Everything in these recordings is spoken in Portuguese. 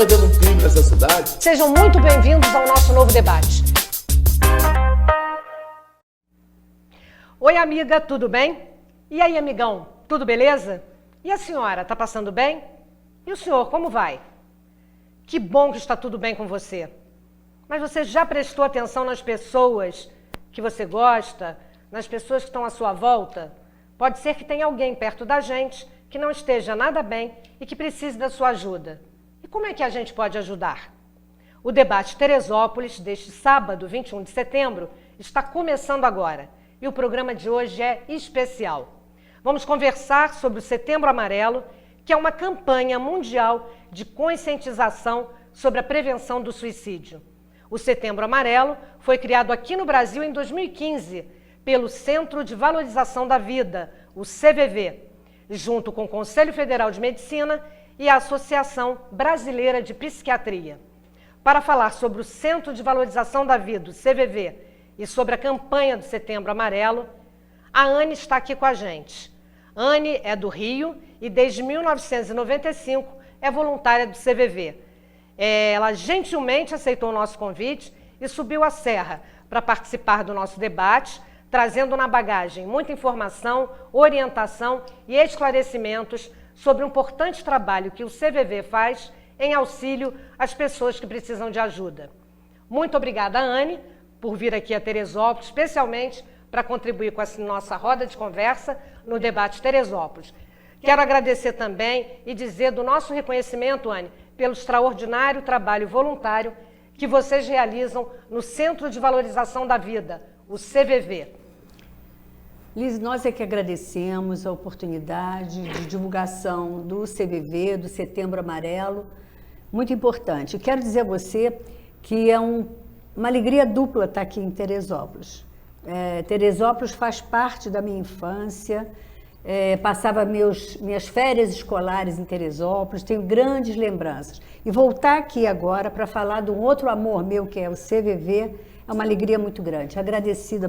metendo um crime nessa cidade. Sejam muito bem-vindos ao nosso novo debate. Oi, amiga, tudo bem? E aí, amigão, tudo beleza? E a senhora, tá passando bem? E o senhor, como vai? Que bom que está tudo bem com você. Mas você já prestou atenção nas pessoas que você gosta, nas pessoas que estão à sua volta? Pode ser que tenha alguém perto da gente que não esteja nada bem e que precise da sua ajuda. E como é que a gente pode ajudar? O debate Teresópolis, deste sábado, 21 de setembro, está começando agora. E o programa de hoje é especial. Vamos conversar sobre o Setembro Amarelo, que é uma campanha mundial de conscientização sobre a prevenção do suicídio. O Setembro Amarelo foi criado aqui no Brasil em 2015 pelo Centro de Valorização da Vida, o CVV, junto com o Conselho Federal de Medicina e a Associação Brasileira de Psiquiatria. Para falar sobre o Centro de Valorização da Vida, o CVV, e sobre a campanha do Setembro Amarelo, a Anne está aqui com a gente. Anne é do Rio e desde 1995 é voluntária do CVV. Ela gentilmente aceitou o nosso convite e subiu a serra para participar do nosso debate, trazendo na bagagem muita informação, orientação e esclarecimentos sobre o importante trabalho que o CVV faz em auxílio às pessoas que precisam de ajuda. Muito obrigada, Anne, por vir aqui a Teresópolis, especialmente para contribuir com essa nossa roda de conversa no debate Teresópolis. Quero agradecer também e dizer do nosso reconhecimento, Anne, pelo extraordinário trabalho voluntário que vocês realizam no Centro de Valorização da Vida, o CVV. Liz, nós é que agradecemos a oportunidade de divulgação do CVV, do Setembro Amarelo, muito importante. Quero dizer a você que é uma alegria dupla estar aqui em Teresópolis. Teresópolis faz parte da minha infância, passava minhas férias escolares em Teresópolis, tenho grandes lembranças. E voltar aqui agora para falar de um outro amor meu, que é o CVV, é uma alegria muito grande. Agradecida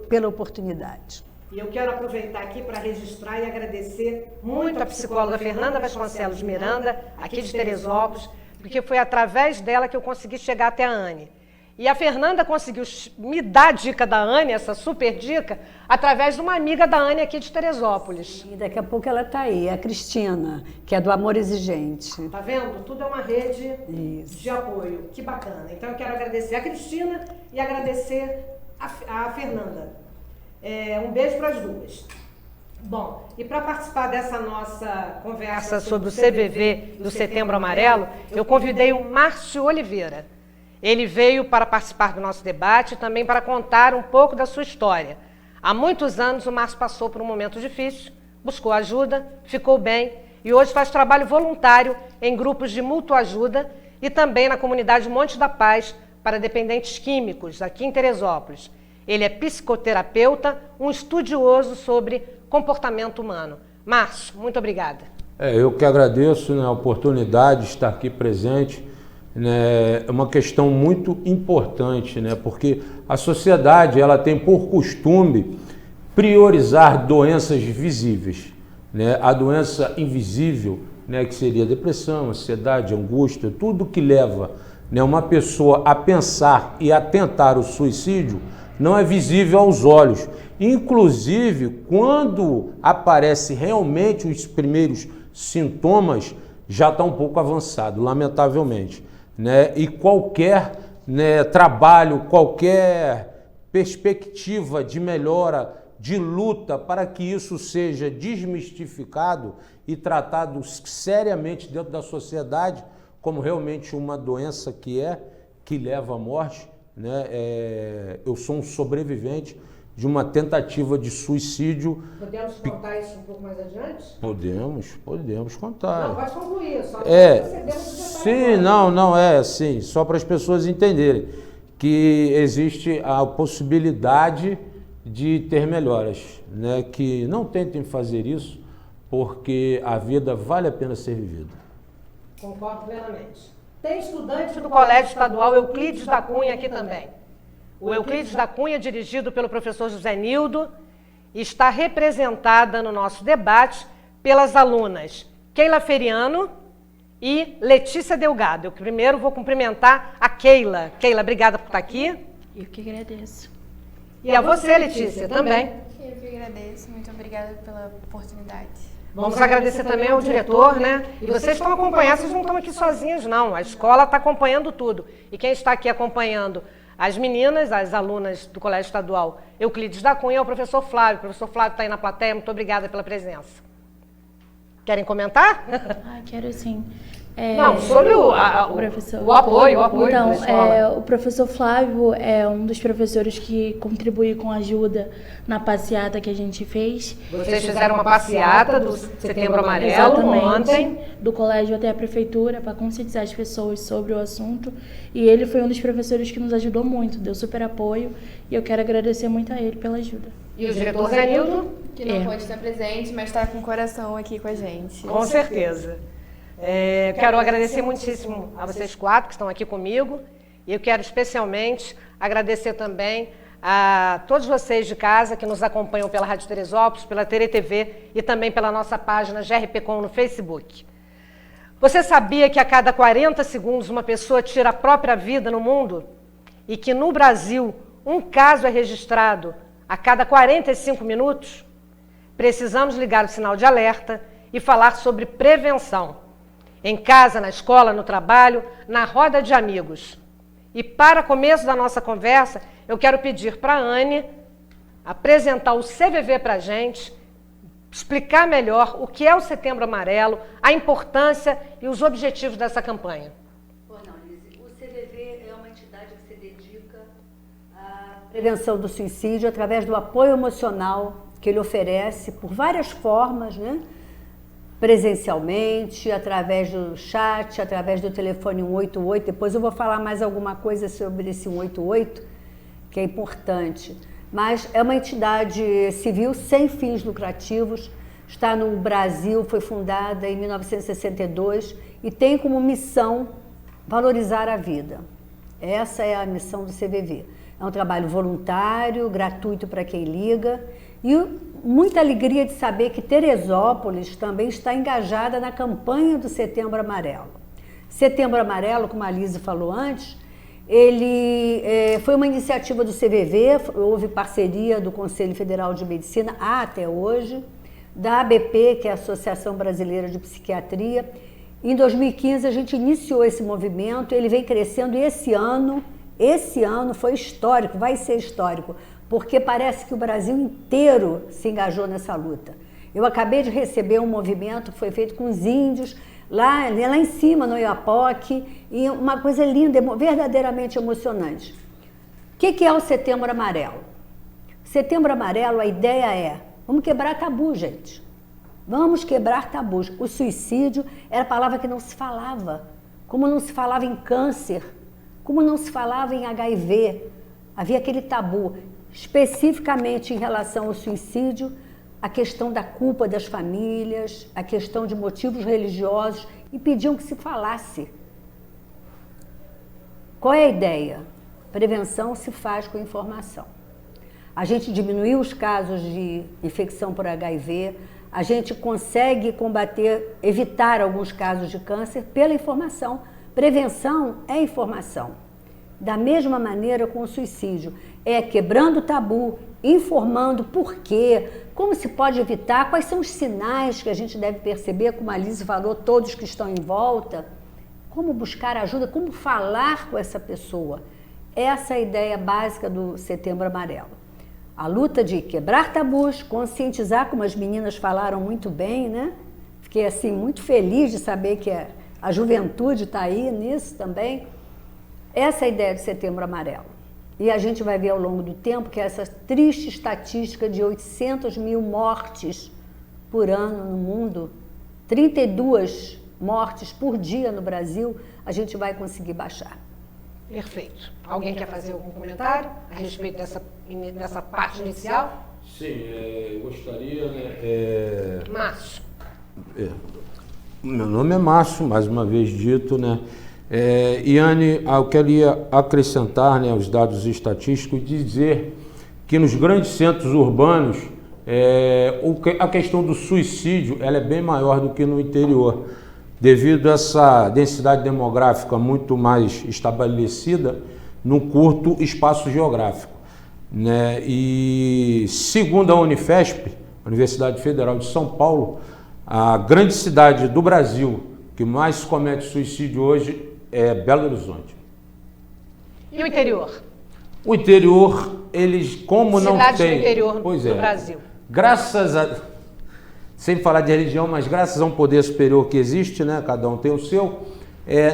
pela oportunidade. E eu quero aproveitar aqui para registrar e agradecer muito a psicóloga Fernanda Vasconcelos Miranda, aqui de Teresópolis, porque foi através dela que eu consegui chegar até a Anne. E a Fernanda conseguiu me dar a dica da Anne, essa super dica, através de uma amiga da Anne aqui de Teresópolis. E daqui a pouco ela está aí, a Cristina, que é do Amor Exigente. Tá vendo? Tudo é uma rede de apoio. Que bacana. Então eu quero agradecer a Cristina e agradecer a Fernanda. Um beijo para as duas. Bom, e para participar dessa nossa conversa sobre o CVV do Setembro Amarelo, eu convidei o Márcio Oliveira. Ele veio para participar do nosso debate e também para contar um pouco da sua história. Há muitos anos o Márcio passou por um momento difícil, buscou ajuda, ficou bem e hoje faz trabalho voluntário em grupos de mútua ajuda e também na comunidade Monte da Paz para dependentes químicos, aqui em Teresópolis. Ele é psicoterapeuta, um estudioso sobre comportamento humano. Márcio, muito obrigada. Eu que agradeço a oportunidade de estar aqui presente. É uma questão muito importante, porque a sociedade ela tem por costume priorizar doenças visíveis. A doença invisível, que seria depressão, ansiedade, angústia, tudo que leva uma pessoa a pensar e a tentar o suicídio, não é visível aos olhos. Inclusive, quando aparecem realmente os primeiros sintomas, já está um pouco avançado, lamentavelmente. E qualquer trabalho, qualquer perspectiva de melhora, de luta para que isso seja desmistificado e tratado seriamente dentro da sociedade como realmente uma doença que leva à morte. Eu sou um sobrevivente de uma tentativa de suicídio. Podemos contar isso um pouco mais adiante? Podemos contar. Não, pode concluir, só sim, só para as pessoas entenderem que existe a possibilidade de ter melhoras, que não tentem fazer isso, porque a vida vale a pena ser vivida. Concordo plenamente. Tem estudante do Colégio Estadual Euclides da Cunha aqui também. O Euclides da Cunha, dirigido pelo professor José Nildo, está representada no nosso debate pelas alunas Keila Feriano e Letícia Delgado. Eu primeiro vou cumprimentar a Keila. Keila, obrigada por estar aqui. Eu que agradeço. E a você, Letícia, também. Eu que agradeço. Muito obrigada pela oportunidade. Vamos agradecer também ao diretor, né? E vocês estão acompanhando, vocês não estão aqui sozinhos, não. A escola está acompanhando tudo. E quem está aqui acompanhando as meninas, as alunas do Colégio Estadual Euclides da Cunha, é o professor Flávio. O professor Flávio está aí na plateia, muito obrigada pela presença. Querem comentar? Ah, quero sim. Não, sobre o professor. O apoio Então, da escola. o professor Flávio é um dos professores que contribuiu com a ajuda na passeata que a gente fez. Vocês fizeram uma passeata do Setembro Amarelo Exatamente, ontem. do colégio até a prefeitura para conscientizar as pessoas sobre o assunto. E ele foi um dos professores que nos ajudou muito, deu super apoio. E eu quero agradecer muito a ele pela ajuda. E o diretor Zanildo? Que não pode estar presente, mas está com o coração aqui com a gente. Com certeza. Quero agradecer muitíssimo a vocês quatro que estão aqui comigo. E eu quero especialmente agradecer também a todos vocês de casa que nos acompanham pela Rádio Teresópolis, pela Terê-TV e também pela nossa página GRPcom no Facebook. Você sabia que a cada 40 segundos uma pessoa tira a própria vida no mundo? E que no Brasil um caso é registrado a cada 45 minutos? Precisamos ligar o sinal de alerta e falar sobre prevenção. Em casa, na escola, no trabalho, na roda de amigos. E para começo da nossa conversa, eu quero pedir para a Anne apresentar o CVV para a gente, explicar melhor o que é o Setembro Amarelo, a importância e os objetivos dessa campanha. Bom, não, Lise, o CVV é uma entidade que se dedica à prevenção do suicídio através do apoio emocional que ele oferece por várias formas, né? Presencialmente, através do chat, através do telefone 188. Depois eu vou falar mais alguma coisa sobre esse 188, que é importante. Mas é uma entidade civil sem fins lucrativos, está no Brasil, foi fundada em 1962 e tem como missão valorizar a vida. Essa é a missão do CVV. É um trabalho voluntário, gratuito para quem liga e muita alegria de saber que Teresópolis também está engajada na campanha do Setembro Amarelo. Setembro Amarelo, como a Lise falou antes, ele foi uma iniciativa do CVV, houve parceria do Conselho Federal de Medicina até hoje, da ABP, que é a Associação Brasileira de Psiquiatria. Em 2015 a gente iniciou esse movimento, ele vem crescendo e esse ano foi histórico, vai ser histórico, porque parece que o Brasil inteiro se engajou nessa luta. Eu acabei de receber um movimento que foi feito com os índios, lá em cima, no Oiapoque, e uma coisa linda, verdadeiramente emocionante. O que é o Setembro Amarelo? Setembro Amarelo, a ideia é, vamos quebrar tabu, gente. Vamos quebrar tabus. O suicídio era a palavra que não se falava, como não se falava em câncer, como não se falava em HIV. Havia aquele tabu. Especificamente em relação ao suicídio, a questão da culpa das famílias, a questão de motivos religiosos, e pediam que se falasse. Qual é a ideia? Prevenção se faz com informação. A gente diminuiu os casos de infecção por HIV, a gente consegue combater, evitar alguns casos de câncer pela informação. Prevenção é informação. Da mesma maneira com o suicídio, é quebrando o tabu, informando por quê, como se pode evitar, quais são os sinais que a gente deve perceber, como a Lise falou, todos que estão em volta, como buscar ajuda, como falar com essa pessoa. Essa é a ideia básica do Setembro Amarelo. A luta de quebrar tabus, conscientizar, como as meninas falaram muito bem, né? Fiquei assim muito feliz de saber que a juventude está aí nisso também. Essa é a ideia do Setembro Amarelo. E a gente vai ver ao longo do tempo que essa triste estatística de 800 mil mortes por ano no mundo, 32 mortes por dia no Brasil, a gente vai conseguir baixar. Perfeito. Alguém quer fazer algum comentário a respeito dessa parte inicial? Sim, eu gostaria, Márcio. Meu nome é Márcio, mais uma vez dito, né? Iane, eu queria acrescentar, né, os dados estatísticos e dizer que nos grandes centros urbanos a questão do suicídio ela é bem maior do que no interior. devido a essa densidade demográfica muito mais estabelecida num curto espaço geográfico, né? E segundo a Unifesp, Universidade Federal de São Paulo, a grande cidade do Brasil que mais comete suicídio hoje é Belo Horizonte. E o interior? O interior, eles, como não Cidades tem... do interior Pois do é, Brasil. graças a... Sem falar de religião, mas graças a um poder superior que existe, né? Cada um tem o seu.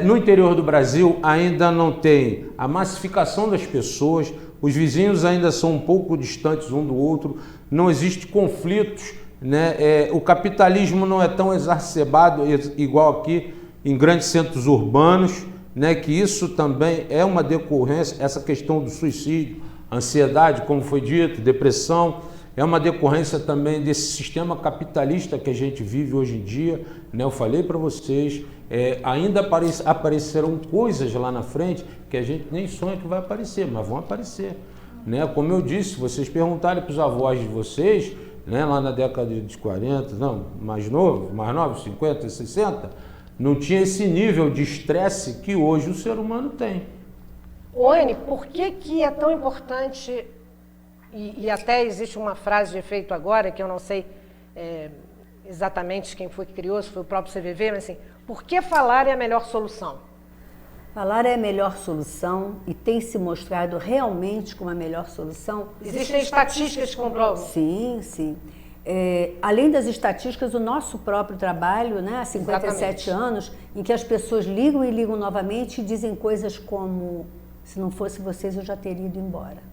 No interior do Brasil ainda não tem a massificação das pessoas, os vizinhos ainda são um pouco distantes um do outro, não existe conflitos, né? O capitalismo não é tão exacerbado igual aqui em grandes centros urbanos, né? Que isso também é uma decorrência, essa questão do suicídio, ansiedade, como foi dito, depressão, é uma decorrência também desse sistema capitalista que a gente vive hoje em dia, né? Eu falei para vocês, ainda aparecerão coisas lá na frente que a gente nem sonha que vai aparecer, mas vão aparecer, né? Como eu disse, vocês perguntarem para os avós de vocês, né? Lá na década de 40, não, mais novo, 50, 60, não tinha esse nível de estresse que hoje o ser humano tem. Anne, por que é tão importante... E até existe uma frase de efeito agora, que eu não sei exatamente quem foi que criou, se foi o próprio CVV, mas assim, por que falar é a melhor solução? Falar é a melhor solução e tem se mostrado realmente como a melhor solução. Existem estatísticas que comprovam? Sim, sim. Além das estatísticas, o nosso próprio trabalho, né, há 57 anos, em que as pessoas ligam e ligam novamente e dizem coisas como: se não fosse vocês eu já teria ido embora.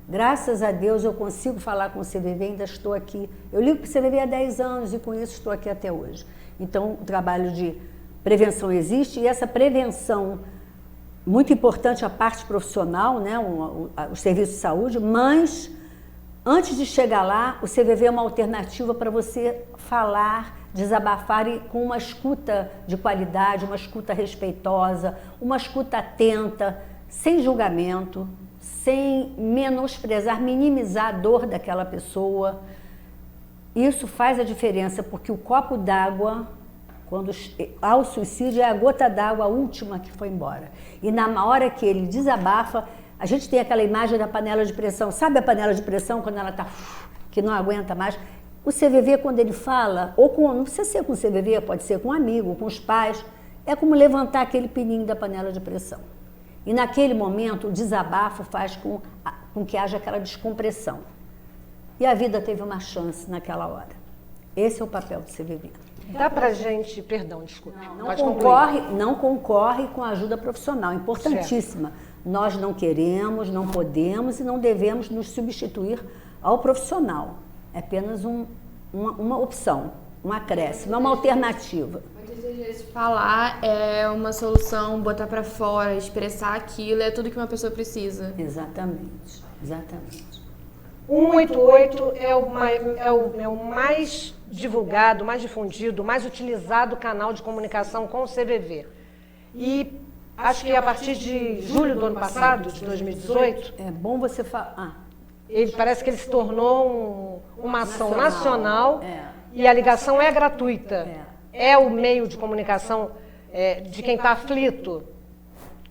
Graças a Deus eu consigo falar com o CVV, ainda estou aqui. Eu ligo para o CVV há 10 anos e com isso estou aqui até hoje. Então o trabalho de prevenção existe e essa prevenção, muito importante a parte profissional, né, os serviços de saúde, mas antes de chegar lá, o CVV é uma alternativa para você falar, desabafar e com uma escuta de qualidade, uma escuta respeitosa, uma escuta atenta, sem julgamento, sem menosprezar, minimizar a dor daquela pessoa. Isso faz a diferença, porque o copo d'água, quando há o suicídio, é a gota d'água, a última que foi embora. E na hora que ele desabafa, a gente tem aquela imagem da panela de pressão. Sabe a panela de pressão quando ela está que não aguenta mais? O CVV, quando ele fala, não precisa ser com o CVV, pode ser com um amigo, com os pais, é como levantar aquele pininho da panela de pressão. E naquele momento, o desabafo faz com que haja aquela descompressão. E a vida teve uma chance naquela hora. Esse é o papel do CVV. Dá pra gente... Perdão, desculpa. Não concorre com a ajuda profissional, importantíssima. Certo. Nós não queremos, não podemos e não devemos nos substituir ao profissional. É apenas uma opção, um acréscimo, uma alternativa. Muitas vezes falar é uma solução, botar pra fora, expressar aquilo, é tudo que uma pessoa precisa. Exatamente, exatamente. O 188 é o mais divulgado, mais difundido, mais utilizado canal de comunicação com o CVV. E acho que a partir de julho do ano passado, de 2018... É bom você falar... Ele parece que ele se tornou uma ação nacional e a ligação é gratuita. É o meio de comunicação de quem está aflito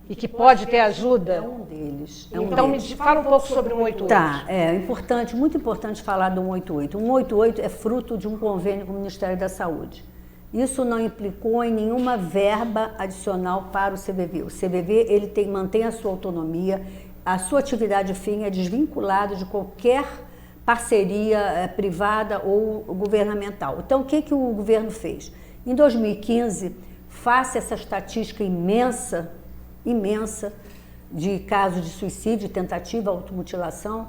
e que pode ter ajuda. É um deles. Então, me fala um pouco sobre o 188. Tá, é importante, muito importante falar do 188. O 188 é fruto de um convênio com o Ministério da Saúde. Isso não implicou em nenhuma verba adicional para o CVV. O CVV ele mantém a sua autonomia, a sua atividade fim é desvinculada de qualquer parceria privada ou governamental. Então, o que o governo fez? Em 2015, face a essa estatística imensa de casos de suicídio, tentativa, automutilação,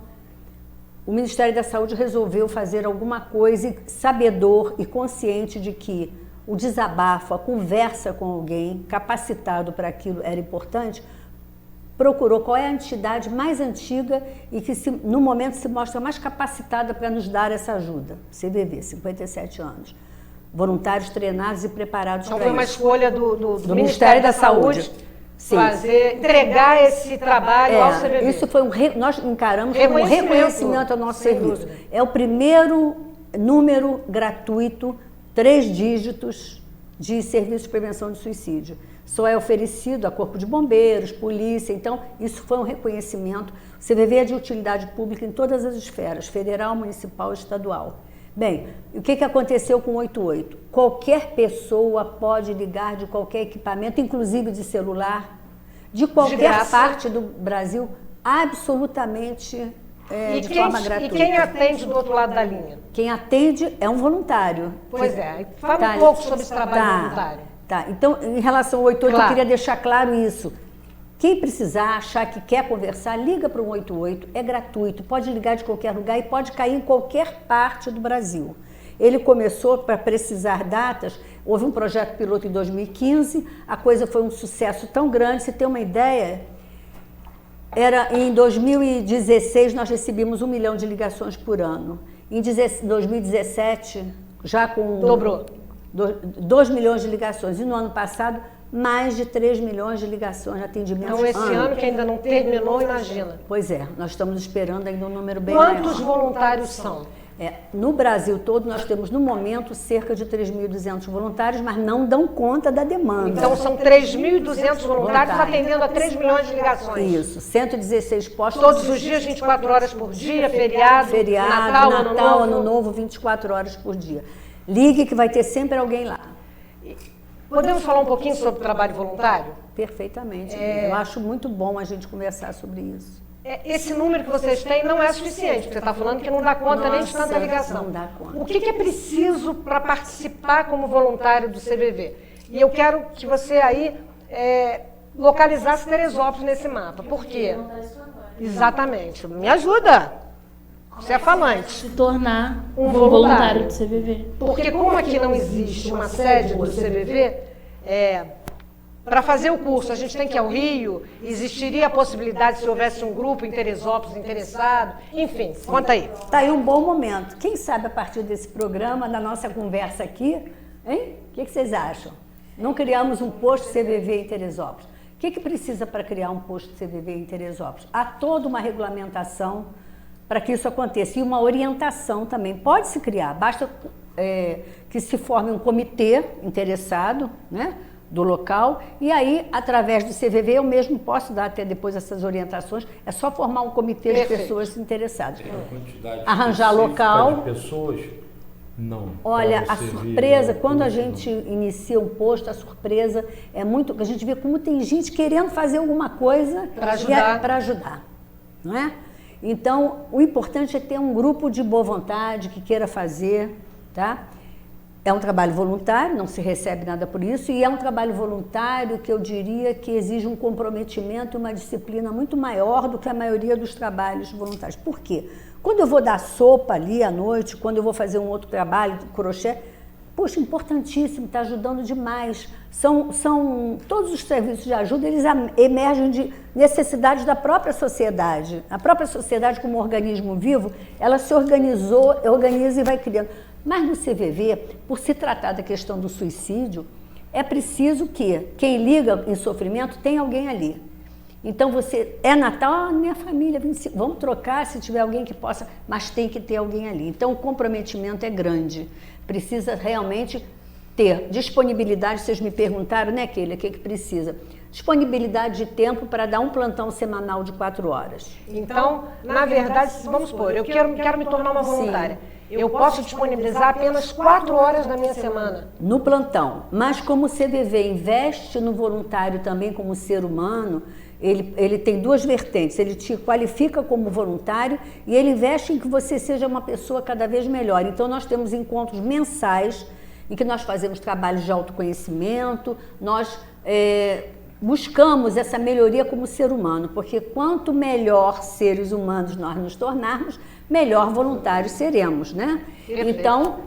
o Ministério da Saúde resolveu fazer alguma coisa sabedor e consciente de que o desabafo, a conversa com alguém capacitado para aquilo era importante, procurou qual é a entidade mais antiga e que no momento se mostra mais capacitada para nos dar essa ajuda. CVV, 57 anos. Voluntários treinados e preparados para isso. Então foi uma escolha do Ministério da Saúde entregar esse trabalho ao CVV. Isso foi nós encaramos como um reconhecimento ao nosso serviço. É o primeiro número gratuito, 3 dígitos, de serviços de prevenção de suicídio. Só é oferecido a corpo de bombeiros, polícia, então isso foi um reconhecimento. O CVV é de utilidade pública em todas as esferas, federal, municipal e estadual. Bem, o que aconteceu com o 88? Qualquer pessoa pode ligar de qualquer equipamento, inclusive de celular, de qualquer parte do Brasil, absolutamente de forma gratuita. E quem atende do outro lado da linha? Quem atende é um voluntário. Pois é, fala um pouco sobre esse trabalho voluntário. Tá, então em relação ao 88, eu queria deixar claro isso. Quem precisar, achar que quer conversar, liga para o 188, é gratuito, pode ligar de qualquer lugar e pode cair em qualquer parte do Brasil. Ele começou, para precisar datas, houve um projeto piloto em 2015, a coisa foi um sucesso tão grande, se tem uma ideia, em 2016 nós recebíamos 1 milhão de ligações por ano. Em 2017, já com... Dobrou. 2 milhões de ligações. E no ano passado, mais de 3 milhões de ligações de atendimentos. Então, esse ano que ainda não terminou, imagina. Pois é, nós estamos esperando ainda um número bem maior. Quantos voluntários são? No Brasil todo, nós temos, no momento, cerca de 3.200 voluntários, mas não dão conta da demanda. Então, são 3.200 voluntários atendendo a 3 milhões de ligações. Isso, 116 postos. Todos os dias, 24 horas por dia, feriado, Natal, Ano Novo, 24 horas por dia. Ligue que vai ter sempre alguém lá. Podemos falar um pouquinho sobre o trabalho voluntário? Perfeitamente. Eu acho muito bom a gente conversar sobre isso. Esse número que vocês têm não é suficiente, porque você está falando que não dá conta nem de tanta ligação. Não dá conta. O que é preciso para participar como voluntário do CVV? E eu quero que você aí localizasse Teresópolis nesse mapa. Por quê? Exatamente. Me ajuda. Você é falante. Se tornar um voluntário do CVV. Porque como aqui não existe uma sede do CVV, para fazer o curso a gente tem que ir ao Rio, existiria a possibilidade se houvesse um grupo em Teresópolis interessado, enfim, conta aí. Está aí um bom momento. Quem sabe a partir desse programa, da nossa conversa aqui, hein? O que vocês acham? Não criamos um posto CVV em Teresópolis. O que precisa para criar um posto CVV em Teresópolis? Há toda uma regulamentação para que isso aconteça. E uma orientação também pode se criar. Basta que se forme um comitê interessado, né, do local, e aí, através do CVV, eu mesmo posso dar até depois essas orientações. É só formar um comitê de pessoas interessadas. Arranjar local. De pessoas? Não. Olha, a surpresa, quando a gente inicia um posto, a surpresa é muito... A gente vê como tem gente querendo fazer alguma coisa para ajudar, não é? Então, o importante é ter um grupo de boa vontade que queira fazer, tá? É um trabalho voluntário, não se recebe nada por isso, e é um trabalho voluntário que eu diria que exige um comprometimento e uma disciplina muito maior do que a maioria dos trabalhos voluntários. Por quê? Quando eu vou dar sopa ali à noite, quando eu vou fazer um outro trabalho, crochê, poxa, importantíssimo, está ajudando demais. São todos os serviços de ajuda, eles emergem de necessidades da própria sociedade. A própria sociedade, como organismo vivo, ela se organiza e vai criando. Mas no CVV, por se tratar da questão do suicídio, é preciso que quem liga em sofrimento tenha alguém ali. Então é Natal, minha família, vamos trocar se tiver alguém que possa, mas tem que ter alguém ali. Então o comprometimento é grande. Precisa realmente ter disponibilidade. Vocês me perguntaram, né, Keila, o que precisa? Disponibilidade de tempo para dar um plantão semanal de 4 horas. Então, na verdade, vamos supor, eu quero me tornar uma voluntária. Sim. Eu posso disponibilizar apenas 4 horas da minha semana. No plantão. Mas como o CVV investe no voluntário também como ser humano, ele tem 2 vertentes. Ele te qualifica como voluntário e ele investe em que você seja uma pessoa cada vez melhor. Então nós temos encontros mensais em que nós fazemos trabalhos de autoconhecimento, nós buscamos essa melhoria como ser humano, porque quanto melhor seres humanos nós nos tornarmos, melhor voluntários seremos, né? Perfeito. Então,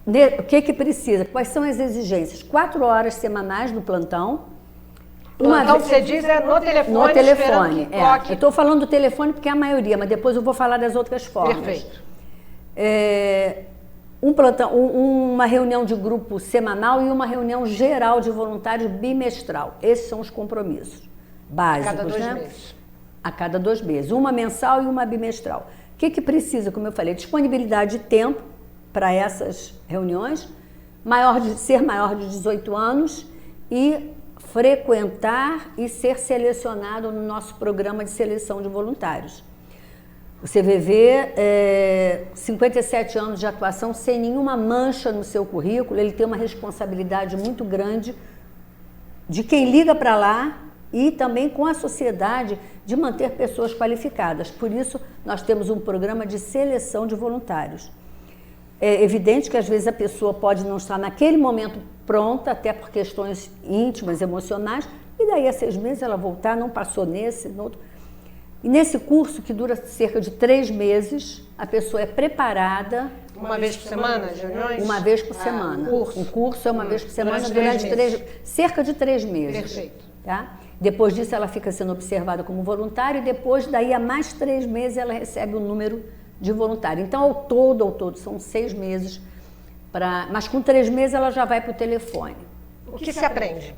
o que precisa? Quais são as exigências? 4 horas semanais no plantão. Plantão que você diz é no telefone. No telefone, Eu estou falando do telefone porque é a maioria, mas depois eu vou falar das outras formas. Perfeito. Um plantão, uma reunião de grupo semanal e uma reunião geral de voluntários bimestral. Esses são os compromissos básicos, a cada 2 né? meses. A cada 2 meses. Uma mensal e uma bimestral. O que precisa, como eu falei? Disponibilidade de tempo para essas reuniões, ser maior de 18 anos e frequentar e ser selecionado no nosso programa de seleção de voluntários. O CVV, 57 anos de atuação, sem nenhuma mancha no seu currículo, ele tem uma responsabilidade muito grande de quem liga para lá e também com a sociedade de manter pessoas qualificadas. Por isso, nós temos um programa de seleção de voluntários. É evidente que às vezes a pessoa pode não estar naquele momento pronta, até por questões íntimas, emocionais, e daí a 6 meses ela voltar, não passou nesse, no outro. E nesse curso, que dura cerca de 3 meses, a pessoa é preparada... Uma vez por semana, as reuniões? Uma vez por semana. O curso é uma vez por semana durante cerca de 3 meses. Perfeito. Tá? Depois disso, ela fica sendo observada como voluntária e depois, daí a mais 3 meses, ela recebe o número de voluntário. Então, ao todo, são 6 meses, mas com 3 meses ela já vai para o telefone. O que se aprende?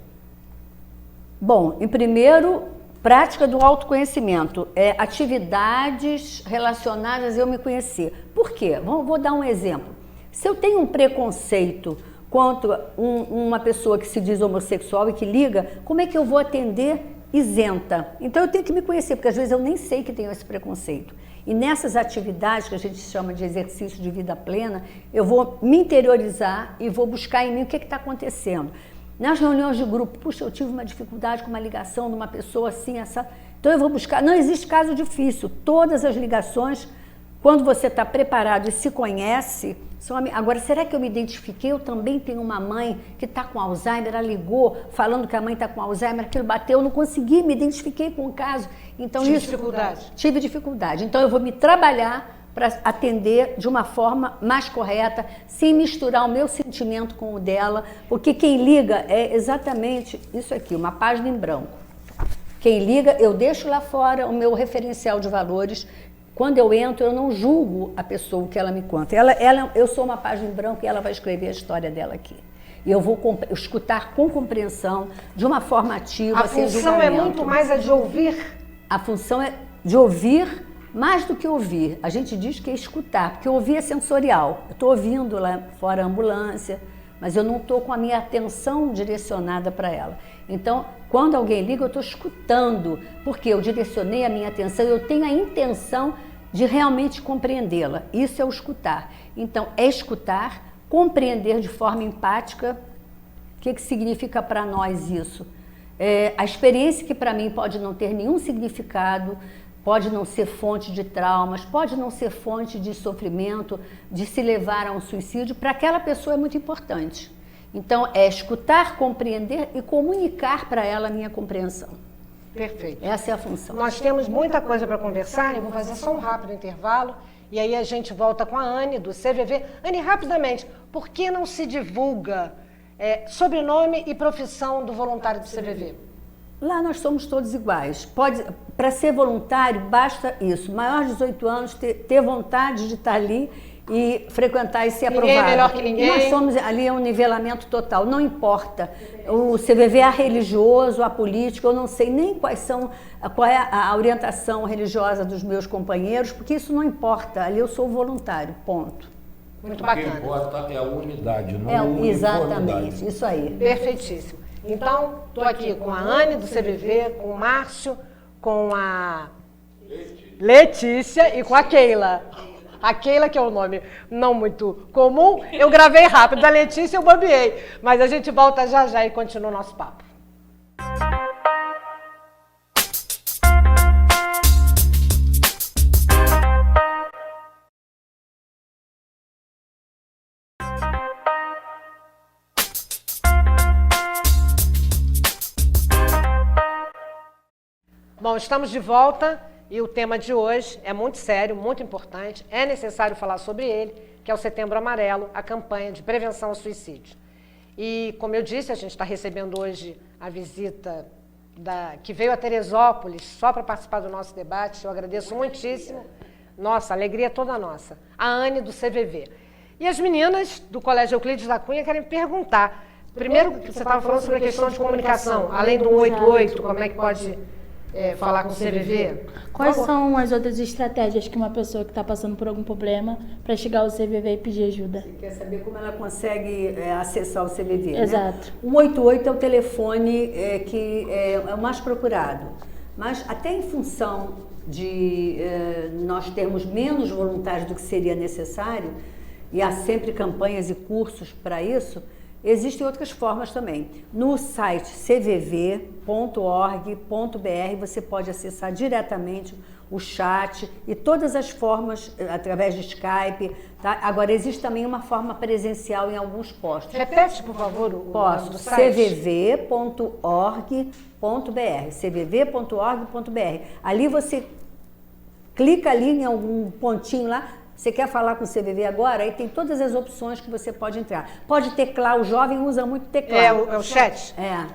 Bom, em primeiro, prática do autoconhecimento, atividades relacionadas a eu me conhecer. Por quê? Vou dar um exemplo. Se eu tenho um preconceito contra uma pessoa que se diz homossexual e que liga, como é que eu vou atender isenta? Então eu tenho que me conhecer, porque às vezes eu nem sei que tenho esse preconceito. E nessas atividades que a gente chama de exercício de vida plena, eu vou me interiorizar e vou buscar em mim o que está acontecendo. Nas reuniões de grupo, puxa, eu tive uma dificuldade com uma ligação de uma pessoa assim, essa. Então eu vou buscar, não existe caso difícil, todas as ligações, quando você está preparado e se conhece, são. Agora, será que eu me identifiquei? Eu também tenho uma mãe que está com Alzheimer, ela ligou falando que a mãe está com Alzheimer, aquilo bateu, eu não consegui, me identifiquei com o caso. Então, tive dificuldade. Então eu vou me trabalhar para atender de uma forma mais correta, sem misturar o meu sentimento com o dela, porque quem liga é exatamente isso aqui, uma página em branco. Quem liga, eu deixo lá fora o meu referencial de valores. Quando eu entro, eu não julgo a pessoa, o que ela me conta. Eu sou uma página em branco e ela vai escrever a história dela aqui. E eu vou escutar com compreensão, de uma forma ativa, sem julgamento. A função é muito mais a de ouvir? A função é de ouvir. Mais do que ouvir, a gente diz que é escutar, porque ouvir é sensorial. Eu estou ouvindo lá fora a ambulância, mas eu não estou com a minha atenção direcionada para ela. Então, quando alguém liga, eu estou escutando, porque eu direcionei a minha atenção, eu tenho a intenção de realmente compreendê-la. Isso é o escutar. Então, é escutar, compreender de forma empática. O que significa para nós isso? A experiência que para mim pode não ter nenhum significado, pode não ser fonte de traumas, pode não ser fonte de sofrimento, de se levar a um suicídio, para aquela pessoa é muito importante. Então, é escutar, compreender e comunicar para ela a minha compreensão. Perfeito. Essa é a função. Nós temos muita coisa para conversar, eu vou fazer só um rápido intervalo, e aí a gente volta com a Anne, do CVV. Anne, rapidamente, por que não se divulga sobrenome e profissão do voluntário do CVV? Lá nós somos todos iguais. Para ser voluntário, basta isso. Maior de 18 anos, ter vontade de estar ali e frequentar e ser aprovado. Ninguém é melhor que ninguém. Nós somos ali, é um nivelamento total. Não importa. O CVV é religioso, a política, eu não sei nem qual é a orientação religiosa dos meus companheiros, porque isso não importa. Ali eu sou voluntário, ponto. Muito bacana. O que importa é a unidade, não a uniformidade. Exatamente, isso aí. Perfeitíssimo. Então, estou aqui com a Anne do CVV, com o Márcio, com a Letícia e com a Keila. A Keila, que é um nome não muito comum, eu gravei rápido. Da Letícia eu bobeei. Mas a gente volta já já e continua o nosso papo. Bom, estamos de volta e o tema de hoje é muito sério, muito importante. É necessário falar sobre ele, que é o Setembro Amarelo, a campanha de prevenção ao suicídio. E, como eu disse, a gente está recebendo hoje a visita que veio a Teresópolis só para participar do nosso debate. Eu agradeço muitíssimo. Nossa, a alegria é toda nossa. A Anne do CVV. E as meninas do Colégio Euclides da Cunha querem perguntar. Primeiro, você estava falando sobre a questão de comunicação, além do 188, como é que pode falar com o CVV? Quais são as outras estratégias que uma pessoa que está passando por algum problema para chegar ao CVV e pedir ajuda? Você quer saber como ela consegue acessar o CVV, né? Exato. 188 é o telefone que é o mais procurado. Mas até em função de nós termos menos voluntários do que seria necessário, e há sempre campanhas e cursos para isso, existem outras formas também. No site cvv.org.br você pode acessar diretamente o chat e todas as formas, através de Skype. Tá? Agora, existe também uma forma presencial em alguns postos. Repete, por favor, o Posso, nome do site. cvv.org.br. Ali você clica ali em algum pontinho lá. Você quer falar com o CVV agora? Aí tem todas as opções que você pode entrar. Pode teclar, o jovem usa muito teclado. É o chat? É.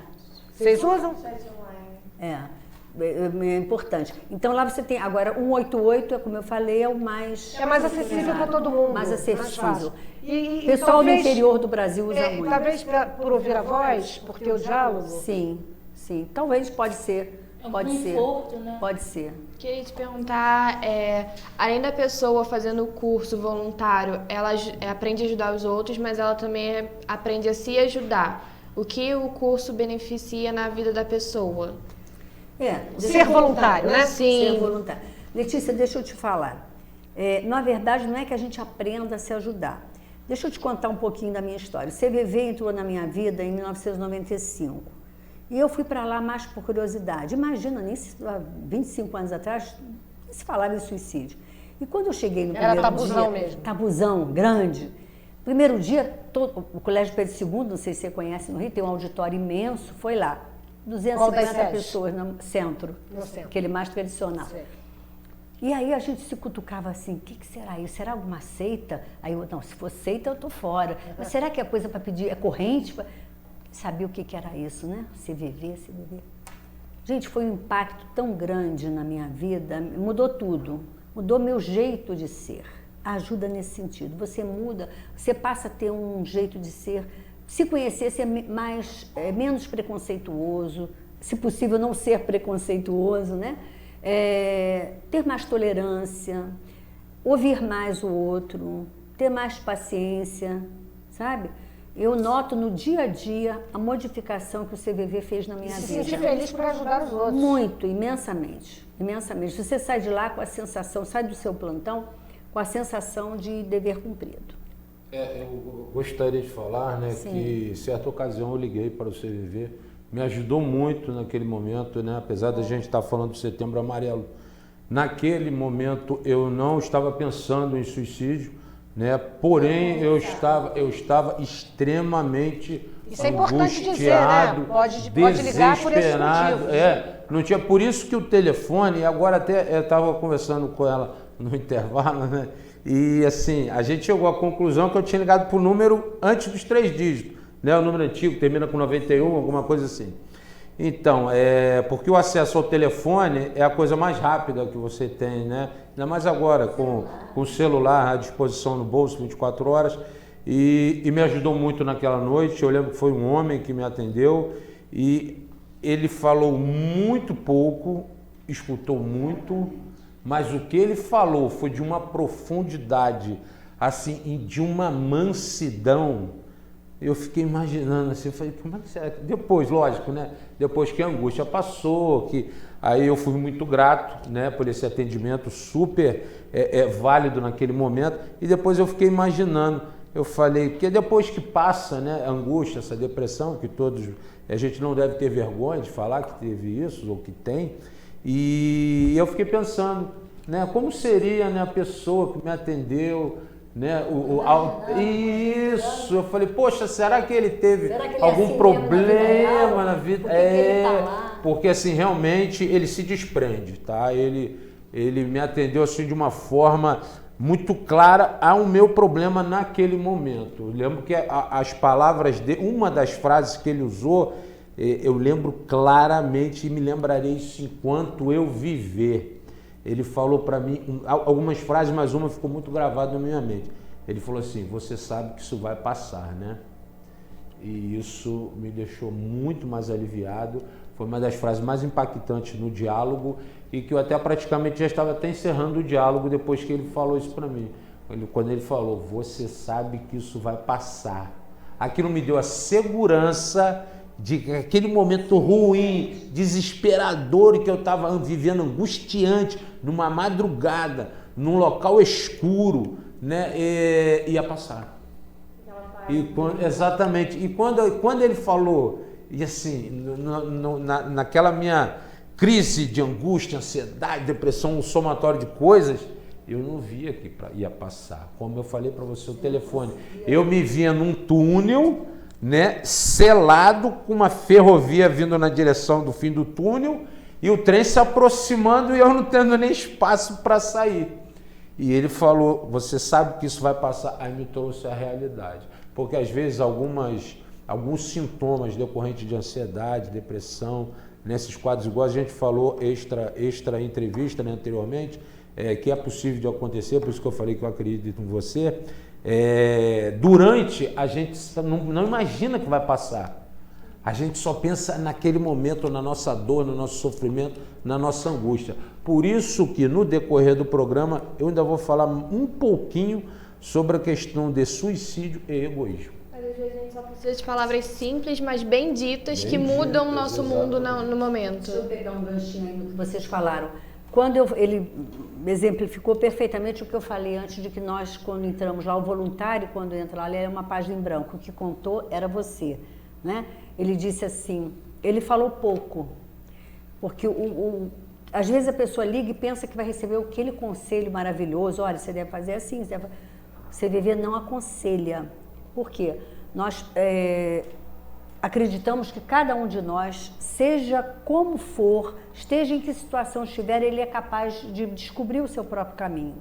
Vocês usam? É importante. Então lá você tem, agora 188, como eu falei, é o mais... É mais acessível para todo mundo. Mais acessível. fácil. E Pessoal talvez, do interior do Brasil usa muito. Talvez por ouvir a voz, por ter o diálogo? Sim. Talvez, pode ser. Pode ser. Conforto, né? Pode ser. Queria te perguntar, além da pessoa fazendo o curso voluntário, ela aprende a ajudar os outros, mas ela também aprende a se ajudar. O que o curso beneficia na vida da pessoa? Ser voluntário, né? Sim. Ser voluntário. Letícia, deixa eu te falar. Na verdade, não é que a gente aprenda a se ajudar. Deixa eu te contar um pouquinho da minha história. O CVV entrou na minha vida em 1995. E eu fui para lá mais por curiosidade. Imagina, há 25 anos atrás, nem se falava em suicídio. E quando eu cheguei no primeiro dia... Era tabuzão mesmo. Tabuzão, grande. Primeiro dia, o Colégio Pedro II, não sei se você conhece no Rio, tem um auditório imenso, foi lá. 250 pessoas no centro, aquele mais tradicional. Sim. E aí a gente se cutucava assim, o que será isso? Será alguma seita? Aí eu, não, se for seita eu tô fora. Mas será que é coisa para pedir, é corrente? Sabia o que era isso, né? CVV. Gente, foi um impacto tão grande na minha vida, mudou tudo. Mudou meu jeito de ser. Ajuda nesse sentido. Você muda, você passa a ter um jeito de ser, se conhecer, ser menos preconceituoso, se possível não ser preconceituoso, né? Ter mais tolerância, ouvir mais o outro, ter mais paciência, sabe? Eu noto no dia a dia a modificação que o CVV fez na minha vida. Se sentir feliz por ajudar os outros. Muito, imensamente. Você sai de lá com a sensação, sai do seu plantão com a sensação de dever cumprido. Eu gostaria de falar, né, Sim. que em certa ocasião eu liguei para o CVV, me ajudou muito naquele momento, né, apesar da gente estar falando do Setembro Amarelo. Naquele momento eu não estava pensando em suicídio, né, porém eu estava extremamente Isso é importante dizer, angustiado, né? Pode ligar por esse motivo. Não tinha, por isso que o telefone, agora até eu estava conversando com ela no intervalo, né? E assim, a gente chegou à conclusão que eu tinha ligado para o número antes dos 3 dígitos, né? O número antigo termina com 91, alguma coisa assim. Então, porque o acesso ao telefone é a coisa mais rápida que você tem, né? Ainda mais agora, com o celular à disposição no bolso 24 horas. E me ajudou muito naquela noite. Eu lembro que foi um homem que me atendeu e ele falou muito pouco, escutou muito, mas o que ele falou foi de uma profundidade, assim, de uma mansidão. Eu fiquei imaginando assim, eu falei, como é que será? Depois, lógico, né? Depois que a angústia passou, aí eu fui muito grato, né, por esse atendimento super válido naquele momento, e depois eu fiquei imaginando, eu falei, porque depois que passa, né, a angústia, essa depressão, que a gente não deve ter vergonha de falar que teve isso, ou que tem, e eu fiquei pensando, né, como seria, né, a pessoa que me atendeu, né, isso, eu falei, poxa, será que ele teve algum assim problema na vida? Por que ele tá lá? Porque assim, realmente ele se desprende, tá? Ele me atendeu assim de uma forma muito clara ao meu problema naquele momento. Eu lembro que as palavras dele, uma das frases que ele usou, eu lembro claramente e me lembrarei isso enquanto eu viver. Ele falou para mim algumas frases, mas uma ficou muito gravada na minha mente. Ele falou assim, você sabe que isso vai passar, né? E isso me deixou muito mais aliviado. foi uma das frases mais impactantes no diálogo e que eu até praticamente já estava até encerrando o diálogo depois que ele falou isso para mim. Quando ele falou, você sabe que isso vai passar. Aquilo me deu a segurança de que aquele momento ruim, desesperador que eu estava vivendo, angustiante, numa madrugada, num local escuro, né, ia passar. Exatamente. E quando ele falou, e assim, naquela minha crise de angústia, ansiedade, depressão, um somatório de coisas, eu não via que ia passar. Como eu falei para você, o telefone. Eu me via num túnel, né, selado, com uma ferrovia vindo na direção do fim do túnel, e o trem se aproximando e eu não tendo nem espaço para sair. E ele falou, você sabe que isso vai passar? Aí me trouxe a realidade. Porque às vezes alguns sintomas decorrentes de ansiedade, depressão, nesses quadros, igual a gente falou extra entrevista, né, anteriormente, que é possível de acontecer, por isso que eu falei que eu acredito em você, durante a gente não imagina que vai passar. A gente só pensa naquele momento, na nossa dor, no nosso sofrimento, na nossa angústia. Por isso que no decorrer do programa eu ainda vou falar um pouquinho sobre a questão de suicídio e egoísmo. Mas às vezes a gente só precisa de palavras simples, mas bem ditas, que mudam o nosso mundo no momento. Deixa eu pegar um ganchinho aí no que vocês falaram. Quando ele exemplificou perfeitamente o que eu falei antes de que nós, quando entramos lá, o voluntário, quando entra lá, ele é uma página em branco. O que contou era você, né? Ele disse assim, ele falou pouco, porque às vezes a pessoa liga e pensa que vai receber aquele conselho maravilhoso, olha, você deve fazer assim, você deve... CVV não aconselha. Por quê? Nós acreditamos que cada um de nós, seja como for, esteja em que situação estiver, ele é capaz de descobrir o seu próprio caminho.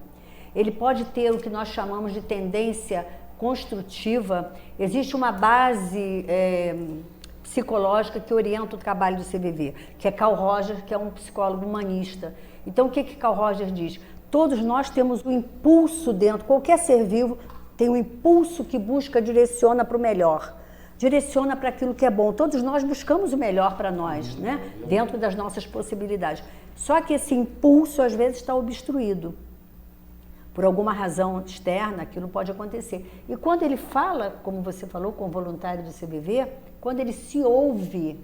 Ele pode ter o que nós chamamos de tendência construtiva. Existe uma base psicológica que orienta o trabalho do CVV, que é Carl Rogers, que é um psicólogo humanista. Então, o que Carl Rogers diz? Todos nós temos um impulso dentro, qualquer ser vivo tem um impulso que busca, direciona para o melhor, direciona para aquilo que é bom. Todos nós buscamos o melhor para nós, né? Dentro das nossas possibilidades. Só que esse impulso, às vezes, está obstruído. Por alguma razão externa, aquilo pode acontecer. E quando ele fala, como você falou, com o voluntário do CVV, quando ele se ouve,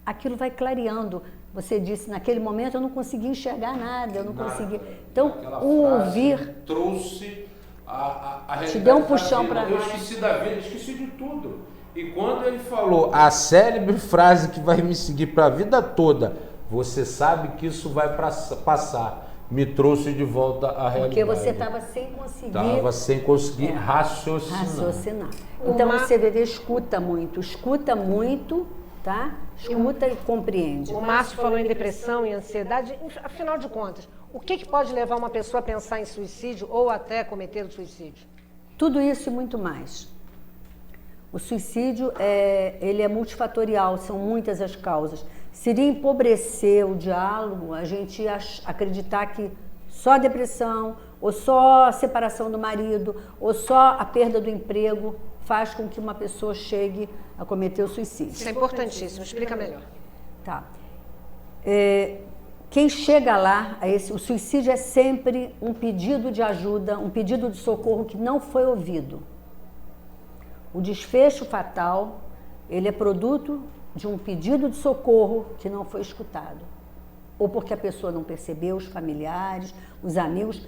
aquilo vai clareando. Você disse, naquele momento eu não conseguia enxergar nada, eu não conseguia. Então, o ouvir... trouxe a realidade. Te deu um puxão para... Eu esqueci da vida, esqueci de tudo. E quando ele falou a célebre frase que vai me seguir para a vida toda, você sabe que isso vai passar, me trouxe de volta à realidade. Porque você estava sem conseguir... raciocinar. Então, o CVV escuta muito, tá? Escuta e compreende. O Márcio falou em depressão e ansiedade. Afinal de contas, o que pode levar uma pessoa a pensar em suicídio ou até cometer o suicídio? Tudo isso e muito mais. O suicídio ele é multifatorial, são muitas as causas. Seria empobrecer o diálogo a gente acreditar que só a depressão, ou só a separação do marido, ou só a perda do emprego faz com que uma pessoa chegue a cometer o suicídio. Isso é importantíssimo, explica melhor. Tá. Quem chega lá, o suicídio é sempre um pedido de ajuda, um pedido de socorro que não foi ouvido. O desfecho fatal, ele é produto de um pedido de socorro que não foi escutado. Ou porque a pessoa não percebeu, os familiares, os amigos.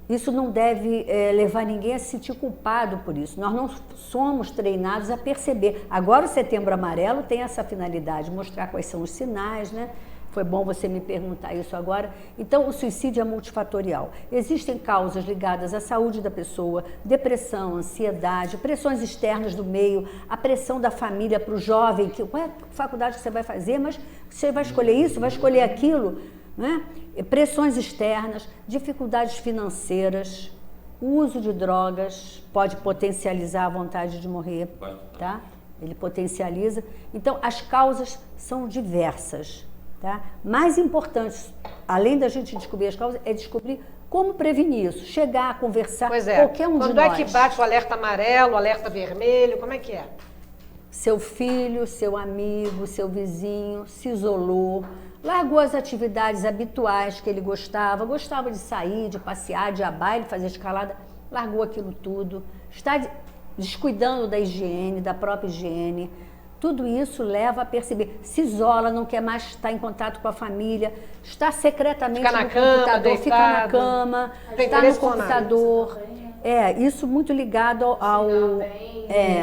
Isso não deve levar ninguém a se sentir culpado por isso. Nós não somos treinados a perceber. Agora o Setembro Amarelo tem essa finalidade, mostrar quais são os sinais, né? Foi bom você me perguntar isso agora. Então, o suicídio é multifatorial. Existem causas ligadas à saúde da pessoa, depressão, ansiedade, pressões externas do meio, a pressão da família para o jovem, qual é a faculdade que você vai fazer, mas você vai escolher isso, vai escolher aquilo, né? Pressões externas, dificuldades financeiras, o uso de drogas pode potencializar a vontade de morrer, tá? Ele potencializa. Então, as causas são diversas. Tá? Mais importante, além da gente descobrir as causas, é descobrir como prevenir isso, chegar a conversar, pois é. Qualquer um de nós. Quando é que bate o alerta amarelo, o alerta vermelho, como é que é? seu filho, seu amigo, seu vizinho se isolou, largou as atividades habituais que ele gostava de sair, de passear, de ir a baile, fazer escalada, largou aquilo tudo, está descuidando da higiene, da própria higiene. Tudo isso leva a perceber, se isola, não quer mais estar em contato com a família, está secretamente no computador, fica na cama, está no computador. Isso muito ligado ao...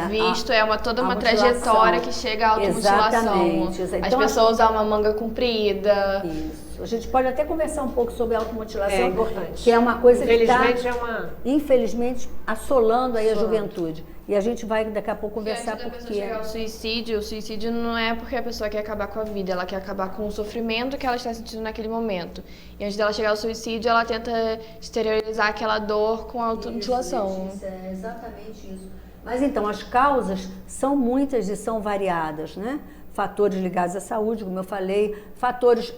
visto, toda uma trajetória que chega à automutilação. Exatamente. As Então, pessoas usam uma manga comprida. Isso. A gente pode até conversar um pouco sobre a automutilação. É importante. Que é uma coisa que está, infelizmente, assolando aí a juventude. E a gente vai daqui a pouco conversar Antes da porque... pessoa chegar ao suicídio, o suicídio não é porque a pessoa quer acabar com a vida, ela quer acabar com o sofrimento que ela está sentindo naquele momento. E antes dela chegar ao suicídio, ela tenta exteriorizar aquela dor com a automutilação. Isso, é exatamente isso. Mas então, as causas são muitas e são variadas, né? Fatores ligados à saúde, como eu falei, fatores,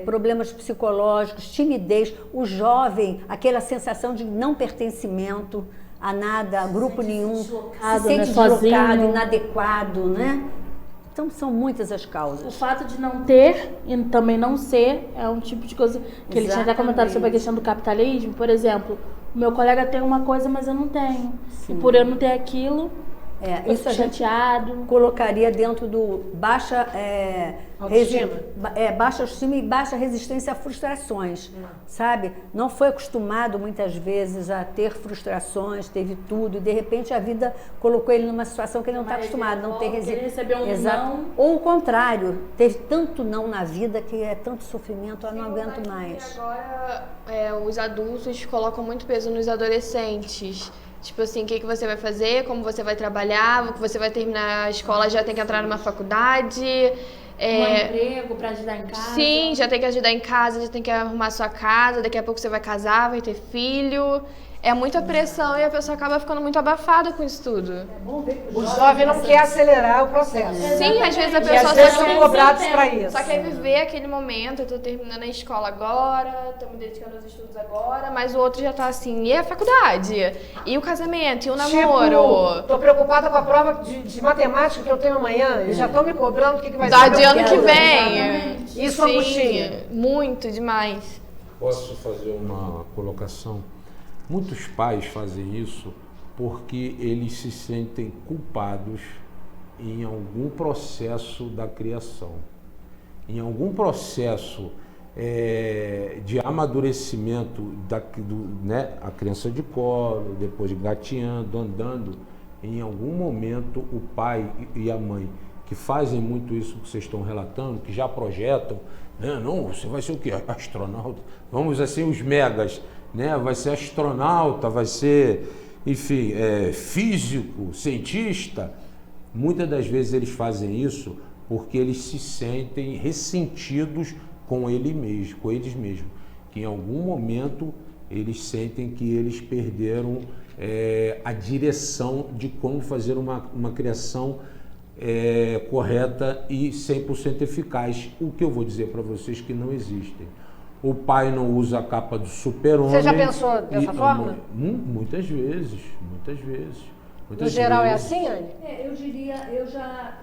problemas psicológicos, timidez, o jovem, aquela sensação de não pertencimento a nada, a grupo nenhum, se sente deslocado, inadequado, né? Então, são muitas as causas. O fato de não ter e também não ser é um tipo de coisa que ele tinha até comentado sobre a questão do capitalismo. Por exemplo, o meu colega tem uma coisa, mas eu não tenho. Sim. E por eu não ter aquilo, isso a gente chateado. Colocaria dentro do baixa autoestima e baixa resistência a frustrações, sabe? Não foi acostumado muitas vezes a ter frustrações, teve tudo, e de repente a vida colocou ele numa situação que ele não está acostumado, não ter resistência. Não. Ou o contrário, teve tanto não na vida que é tanto sofrimento, eu não aguento mais. Agora, os adultos colocam muito peso nos adolescentes. Tipo assim, o que você vai fazer, como você vai trabalhar, você vai terminar a escola, já tem que entrar numa faculdade. Um emprego para ajudar em casa. Sim, já tem que ajudar em casa, já tem que arrumar sua casa, daqui a pouco você vai casar, vai ter filho. É muita pressão e a pessoa acaba ficando muito abafada com isso tudo. O jovem não quer acelerar o processo. Sim, às vezes a pessoa às vezes são cobrados para isso. Só quer viver aquele momento, eu tô terminando a escola agora, tô me dedicando aos estudos agora, mas o outro já tá assim, e a faculdade? E o casamento? E o namoro? Tô preocupada com a prova de matemática que eu tenho amanhã, e já tô me cobrando o que vai ser. Tá de ano que vem. Isso é angustia. Muito, demais. Posso fazer uma colocação? Muitos pais fazem isso porque eles se sentem culpados em algum processo da criação, em algum processo de amadurecimento a criança de colo, depois gateando, andando. Em algum momento o pai e a mãe que fazem muito isso que vocês estão relatando, que já projetam, não, você vai ser o quê? Astronauta? Vamos assim, os megas. Vai ser astronauta, vai ser, enfim, físico, cientista. Muitas das vezes eles fazem isso porque eles se sentem ressentidos com eles mesmos, que em algum momento eles sentem que eles perderam a direção de como fazer uma criação correta e 100% eficaz. O que eu vou dizer para vocês que não existem. O pai não usa a capa do super-homem. Você já pensou dessa forma? Muitas vezes. No geral é assim, Anne? Eu já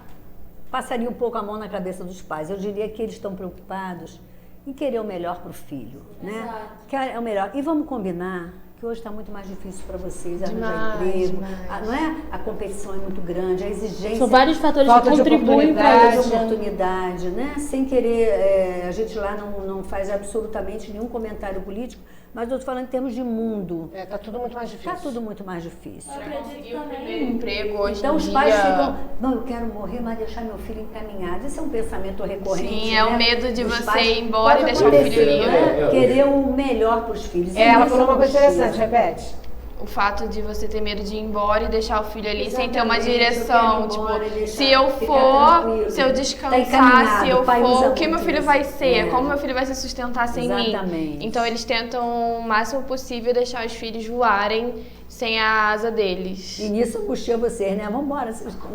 passaria um pouco a mão na cabeça dos pais. Eu diria que eles estão preocupados em querer o melhor para o filho, né? Quer o melhor. E vamos combinar que hoje está muito mais difícil para vocês arranjar emprego, não é? A competição é muito grande, a exigência... São vários fatores que contribuem para a oportunidade, né? Sem querer, a gente lá não faz absolutamente nenhum comentário político, mas eu estou falando em termos de mundo. Está tudo muito mais difícil. Está tudo muito mais difícil. Para conseguir o primeiro emprego hoje então os pais ficam, não, eu quero morrer, mas deixar meu filho encaminhado. Esse é um pensamento recorrente. Sim, é o medo de você ir embora e deixar o filho livre. Né? Querer o melhor para os filhos. Ela falou uma coisa interessante, repete. O fato de você ter medo de ir embora e deixar o filho ali sem ter uma direção. Tipo, se eu for, se eu descansar, se eu for, o que meu filho vai ser? Como meu filho vai se sustentar sem mim? Então eles tentam o máximo possível deixar os filhos voarem sem a asa deles. E nisso eu puxei vocês, né? Vamos embora.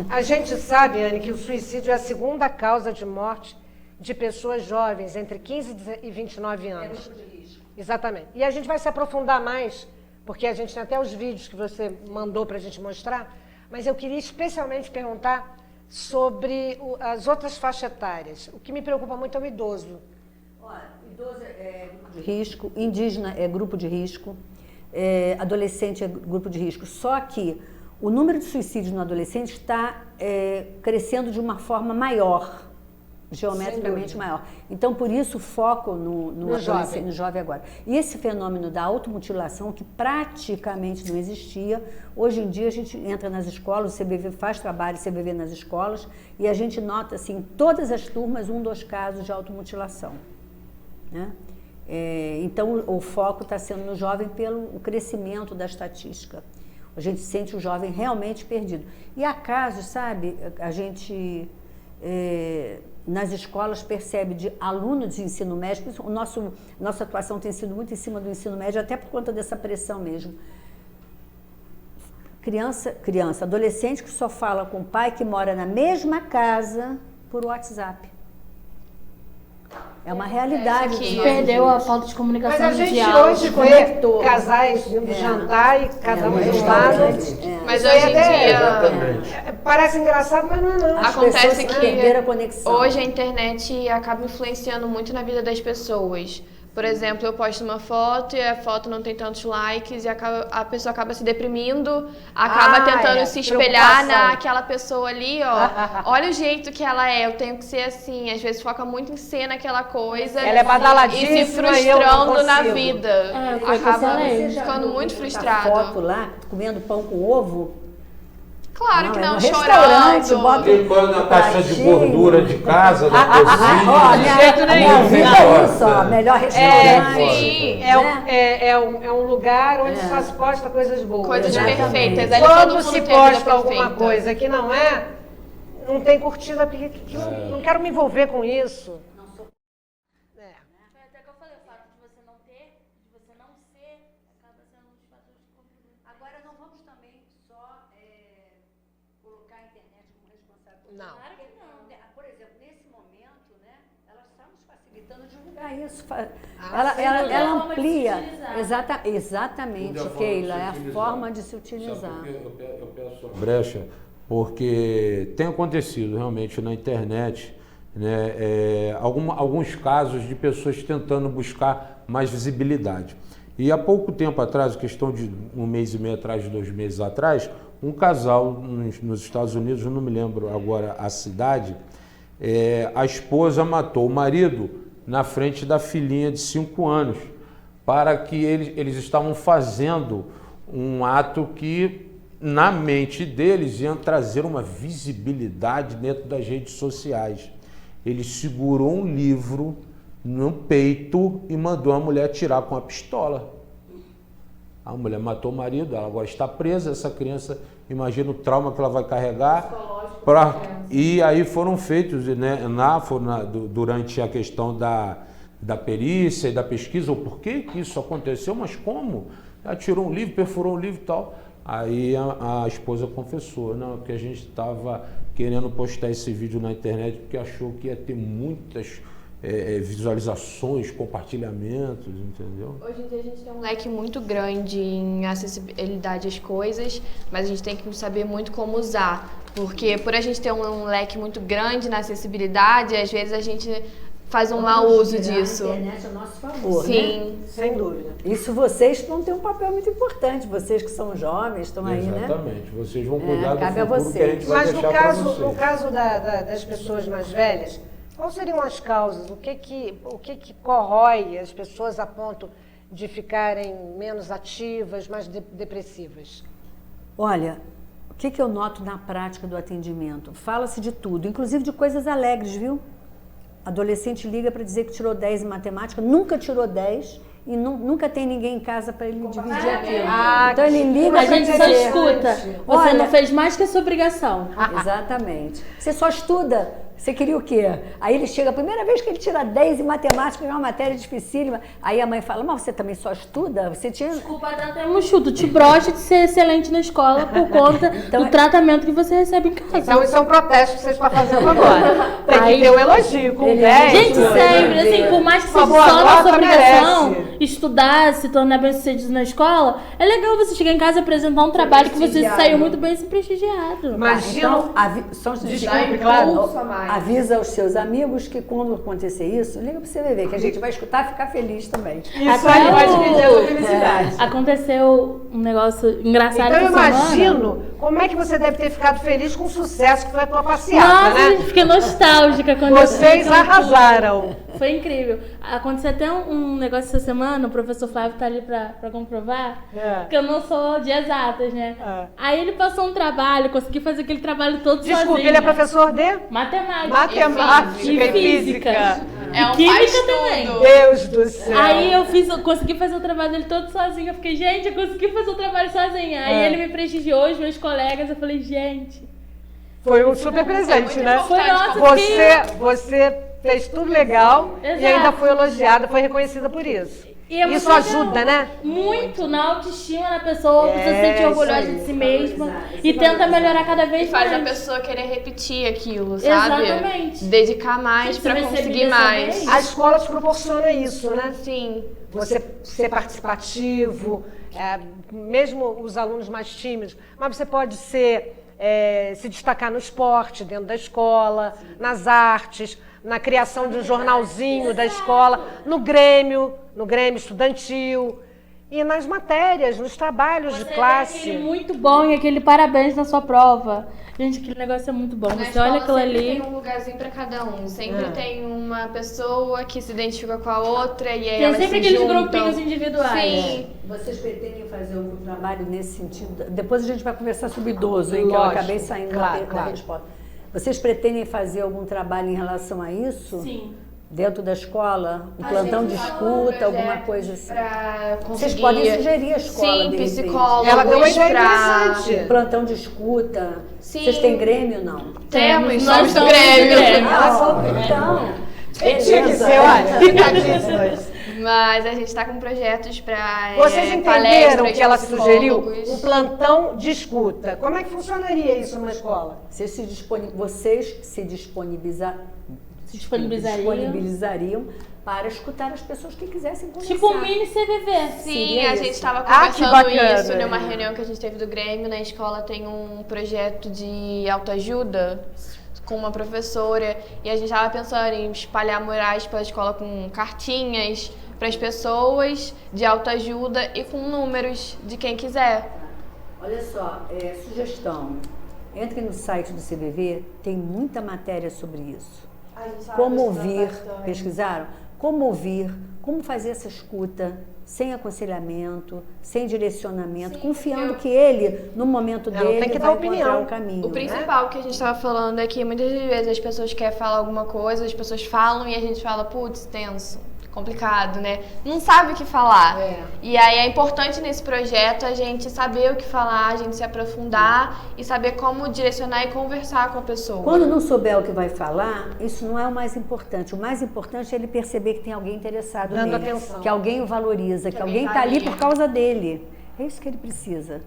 A gente sabe, Anne, que o suicídio é a segunda causa de morte de pessoas jovens, entre 15 e 29 anos. É grupo de risco. Exatamente. E a gente vai se aprofundar mais, porque a gente tem até os vídeos que você mandou para a gente mostrar, mas eu queria especialmente perguntar sobre as outras faixas etárias. O que me preocupa muito é o idoso. Olha, idoso é grupo de risco, indígena é grupo de risco, adolescente é grupo de risco. Só que o número de suicídios no adolescente está crescendo de uma forma maior, geometricamente maior. Então, por isso, o foco no jovem agora. E esse fenômeno da automutilação, que praticamente não existia, hoje em dia a gente entra nas escolas, o CBV faz trabalho CBV nas escolas, e a gente nota, assim, em todas as turmas, 2 casos de automutilação. Né? Então, o foco está sendo no jovem pelo crescimento da estatística. A gente sente o jovem realmente perdido. E há casos, sabe, a gente... nas escolas percebe de alunos de ensino médio, nossa atuação tem sido muito em cima do ensino médio, até por conta dessa pressão mesmo. Criança, adolescente que só fala com o pai que mora na mesma casa por WhatsApp. É uma realidade. Que perdeu a falta de comunicação. Mas a gente diálogo, hoje vê casais indo jantar e cada um de um lado. Mas hoje em dia... Parece engraçado, mas não é não. Acontece que perderam a conexão. Hoje a internet acaba influenciando muito na vida das pessoas. Por exemplo, eu posto uma foto e a foto não tem tantos likes e a pessoa acaba se deprimindo, acaba tentando se espelhar naquela pessoa ali, ó. Olha o jeito que ela é, eu tenho que ser assim. Às vezes foca muito em ser naquela coisa. Ela é badaladíssima e se frustrando na consigo. vida. Acaba ficando muito frustrado. Foto lá, comendo pão com ovo. Claro que não, restaurante, chorando. Limpando a caixa de gordura de casa, da cozinha. Minha vida é isso, ó, melhor restaurante. Sim. É um lugar onde só se posta coisas boas. Coisas né? perfeitas. Ali Quando todo se mundo tem a vida posta alguma perfeita. coisa que não tem curtida, porque não quero me envolver com isso. Foi até que eu falei, o fato de você não ter, de você não ser, acaba sendo um dos fatores que contribuem. Agora, não vamos também só colocar a internet como responsável. Não. Claro que não. Por exemplo, nesse momento, né, ela está nos facilitando divulgar isso. sim, Ela forma de se amplia. utilizar. Exatamente, Keila, é a forma de se utilizar. Eu peço a brecha, porque tem acontecido realmente na internet, né, alguns casos de pessoas tentando buscar mais visibilidade. E há pouco tempo atrás, questão de 1 mês e meio atrás, 2 meses atrás, um casal nos Estados Unidos, eu não me lembro agora a cidade, a esposa matou o marido na frente da filhinha de 5 anos, para que eles estavam fazendo um ato que, na mente deles, ia trazer uma visibilidade dentro das redes sociais. Ele segurou um livro no peito e mandou a mulher atirar com a pistola. A mulher matou o marido, ela agora está presa, essa criança, imagina o trauma que ela vai carregar. E aí foram feitos, né, durante a questão da perícia e da pesquisa, o porquê que isso aconteceu, mas como? Atirou um livro, perfurou um livro e tal. Aí a esposa confessou, não, porque a gente estava querendo postar esse vídeo na internet porque achou que ia ter muitas visualizações, compartilhamentos, entendeu? Hoje em dia a gente tem um leque muito grande em acessibilidade às coisas, mas a gente tem que saber muito como usar, porque por a gente ter um leque muito grande na acessibilidade, às vezes a gente faz um mau uso disso. A internet a nosso favor, Sim. né? Sem dúvida. Isso vocês vão ter um papel muito importante, vocês que são jovens, estão aí, né? Exatamente, vocês vão cuidar do cabe a futuro que a gente vai Mas no deixar para vocês. caso, das pessoas mais velhas, quais seriam as causas? O que corrói as pessoas a ponto de ficarem menos ativas, mais depressivas? Olha, o que eu noto na prática do atendimento? Fala-se de tudo, inclusive de coisas alegres, viu? Adolescente liga para dizer que tirou 10 em matemática, nunca tirou 10 e nunca tem ninguém em casa para ele dividir aquilo. Então ele liga A gente só dizer, escuta. Você olha, não fez mais que a sua obrigação. Exatamente. Você só estuda Você queria o quê? Aí ele chega, a primeira vez que ele tira 10 em matemática, que é uma matéria dificílima. Aí a mãe fala, mas você também só estuda? Você tinha... Desculpa, até um chuto. Te brocha de ser excelente na escola por conta do tratamento que você recebe em casa. Então isso é um protesto que vocês estão fazendo agora. Tem que ter um elogio com 10. Gente, sempre, assim, por mais que seja boa só nossa nota obrigação merece. estudar, se tornar bem-sucedido na escola, é legal você chegar em casa e apresentar um trabalho que você saiu muito bem e se prestigiado. Imagina. Então, só desculpe, claro. Avisa os seus amigos que quando acontecer isso, liga pro CVV, que a gente vai escutar e ficar feliz também. Isso aí vai dividir a sua felicidade. Aconteceu um negócio engraçado Então eu essa semana. imagino como é que você deve ter ficado feliz com o sucesso que foi a tua passeata, Nossa, né? gente, fiquei nostálgica quando Vocês arrasaram. Foi incrível. Aconteceu até um negócio essa semana, o professor Flávio tá ali pra comprovar, que eu não sou de exatas, né? Aí ele passou um trabalho, consegui fazer aquele trabalho todo sozinho. Desculpe, ele é professor de Matemática e física. É um E química faz também. tudo. Deus do céu. Aí eu consegui fazer o trabalho dele todo sozinha. Eu fiquei, gente, eu consegui fazer o trabalho sozinha. Aí ele me prestigiou, os meus colegas, eu falei, gente... Foi um super presente, né? Foi nossa, Você fez tudo legal Exato. e ainda foi elogiada, foi reconhecida por isso. E é muito Isso legal. ajuda, né? Muito na autoestima da pessoa, você se sente orgulhosa isso aí. de si mesma e tenta melhorar cada vez E faz mais. a pessoa querer repetir aquilo, sabe? Exatamente. Dedicar mais Você pra receber conseguir dessa mais. vez? A escola te proporciona isso, né? Sim. Você ser participativo, mesmo os alunos mais tímidos, mas você pode se destacar no esporte, dentro da escola, nas artes, na criação de um jornalzinho da escola, no Grêmio estudantil e nas matérias, nos trabalhos de Você classe. tem aquele muito bom e aquele parabéns na sua prova. Gente, aquele negócio é muito bom. Na Você escola olha aquilo sempre ali. tem um lugarzinho pra cada um. Sempre tem uma pessoa que se identifica com a outra e aí Tem elas sempre se aqueles juntam. grupinhos individuais. Sim. Vocês pretendem fazer um trabalho nesse sentido? Depois a gente vai conversar sobre idoso, hein, que eu Lógico, acabei saindo claro, da claro. resposta. Vocês pretendem fazer algum trabalho em relação a isso? Sim. Dentro da escola? Um A plantão gente de falou escuta, alguma projeto coisa assim? Pra Vocês conseguir... podem sugerir a escola, Sim, de repente. psicólogos Ela deu uma ideia pra... interessante. Plantão de escuta. Sim. Vocês têm Grêmio, não? Temos, Nós somos do somos do Grêmio. Grêmio. Então. Tinha que ser, olha, picadíssimas. Mas a gente tá com projetos pra Vocês entenderam palestras que ela de sugeriu? psicólogos. Um plantão de escuta. Como é que funcionaria isso numa escola? Vocês se disponibilizariam para escutar as pessoas que quisessem conversar. Tipo um mini CVV. Sim, Seria a isso. gente estava Ah, que conversando bacana. isso numa reunião que a gente teve do Grêmio. Na escola tem um projeto de autoajuda com uma professora e a gente estava pensando em espalhar murais pela escola com cartinhas para as pessoas de autoajuda e com números de quem quiser. Olha só, sugestão. Entre no site do CVV, tem muita matéria sobre isso. Como ouvir, pesquisaram? Como ouvir, como fazer essa escuta sem aconselhamento, sem direcionamento, confiando que ele, no momento Ela dele, tem que dar vai opinião. encontrar o caminho. O principal que a gente estava falando é que muitas vezes as pessoas querem falar alguma coisa, as pessoas falam e a gente fala, putz, tenso, complicado, né? Não sabe o que falar. E aí é importante nesse projeto a gente saber o que falar, a gente se aprofundar e saber como direcionar e conversar com a pessoa. Quando não souber o que vai falar, isso não é o mais importante. O mais importante é ele perceber que tem alguém interessado Dando nele, atenção. que alguém o valoriza, que alguém tá está ali ali. por causa dele. É isso que ele precisa.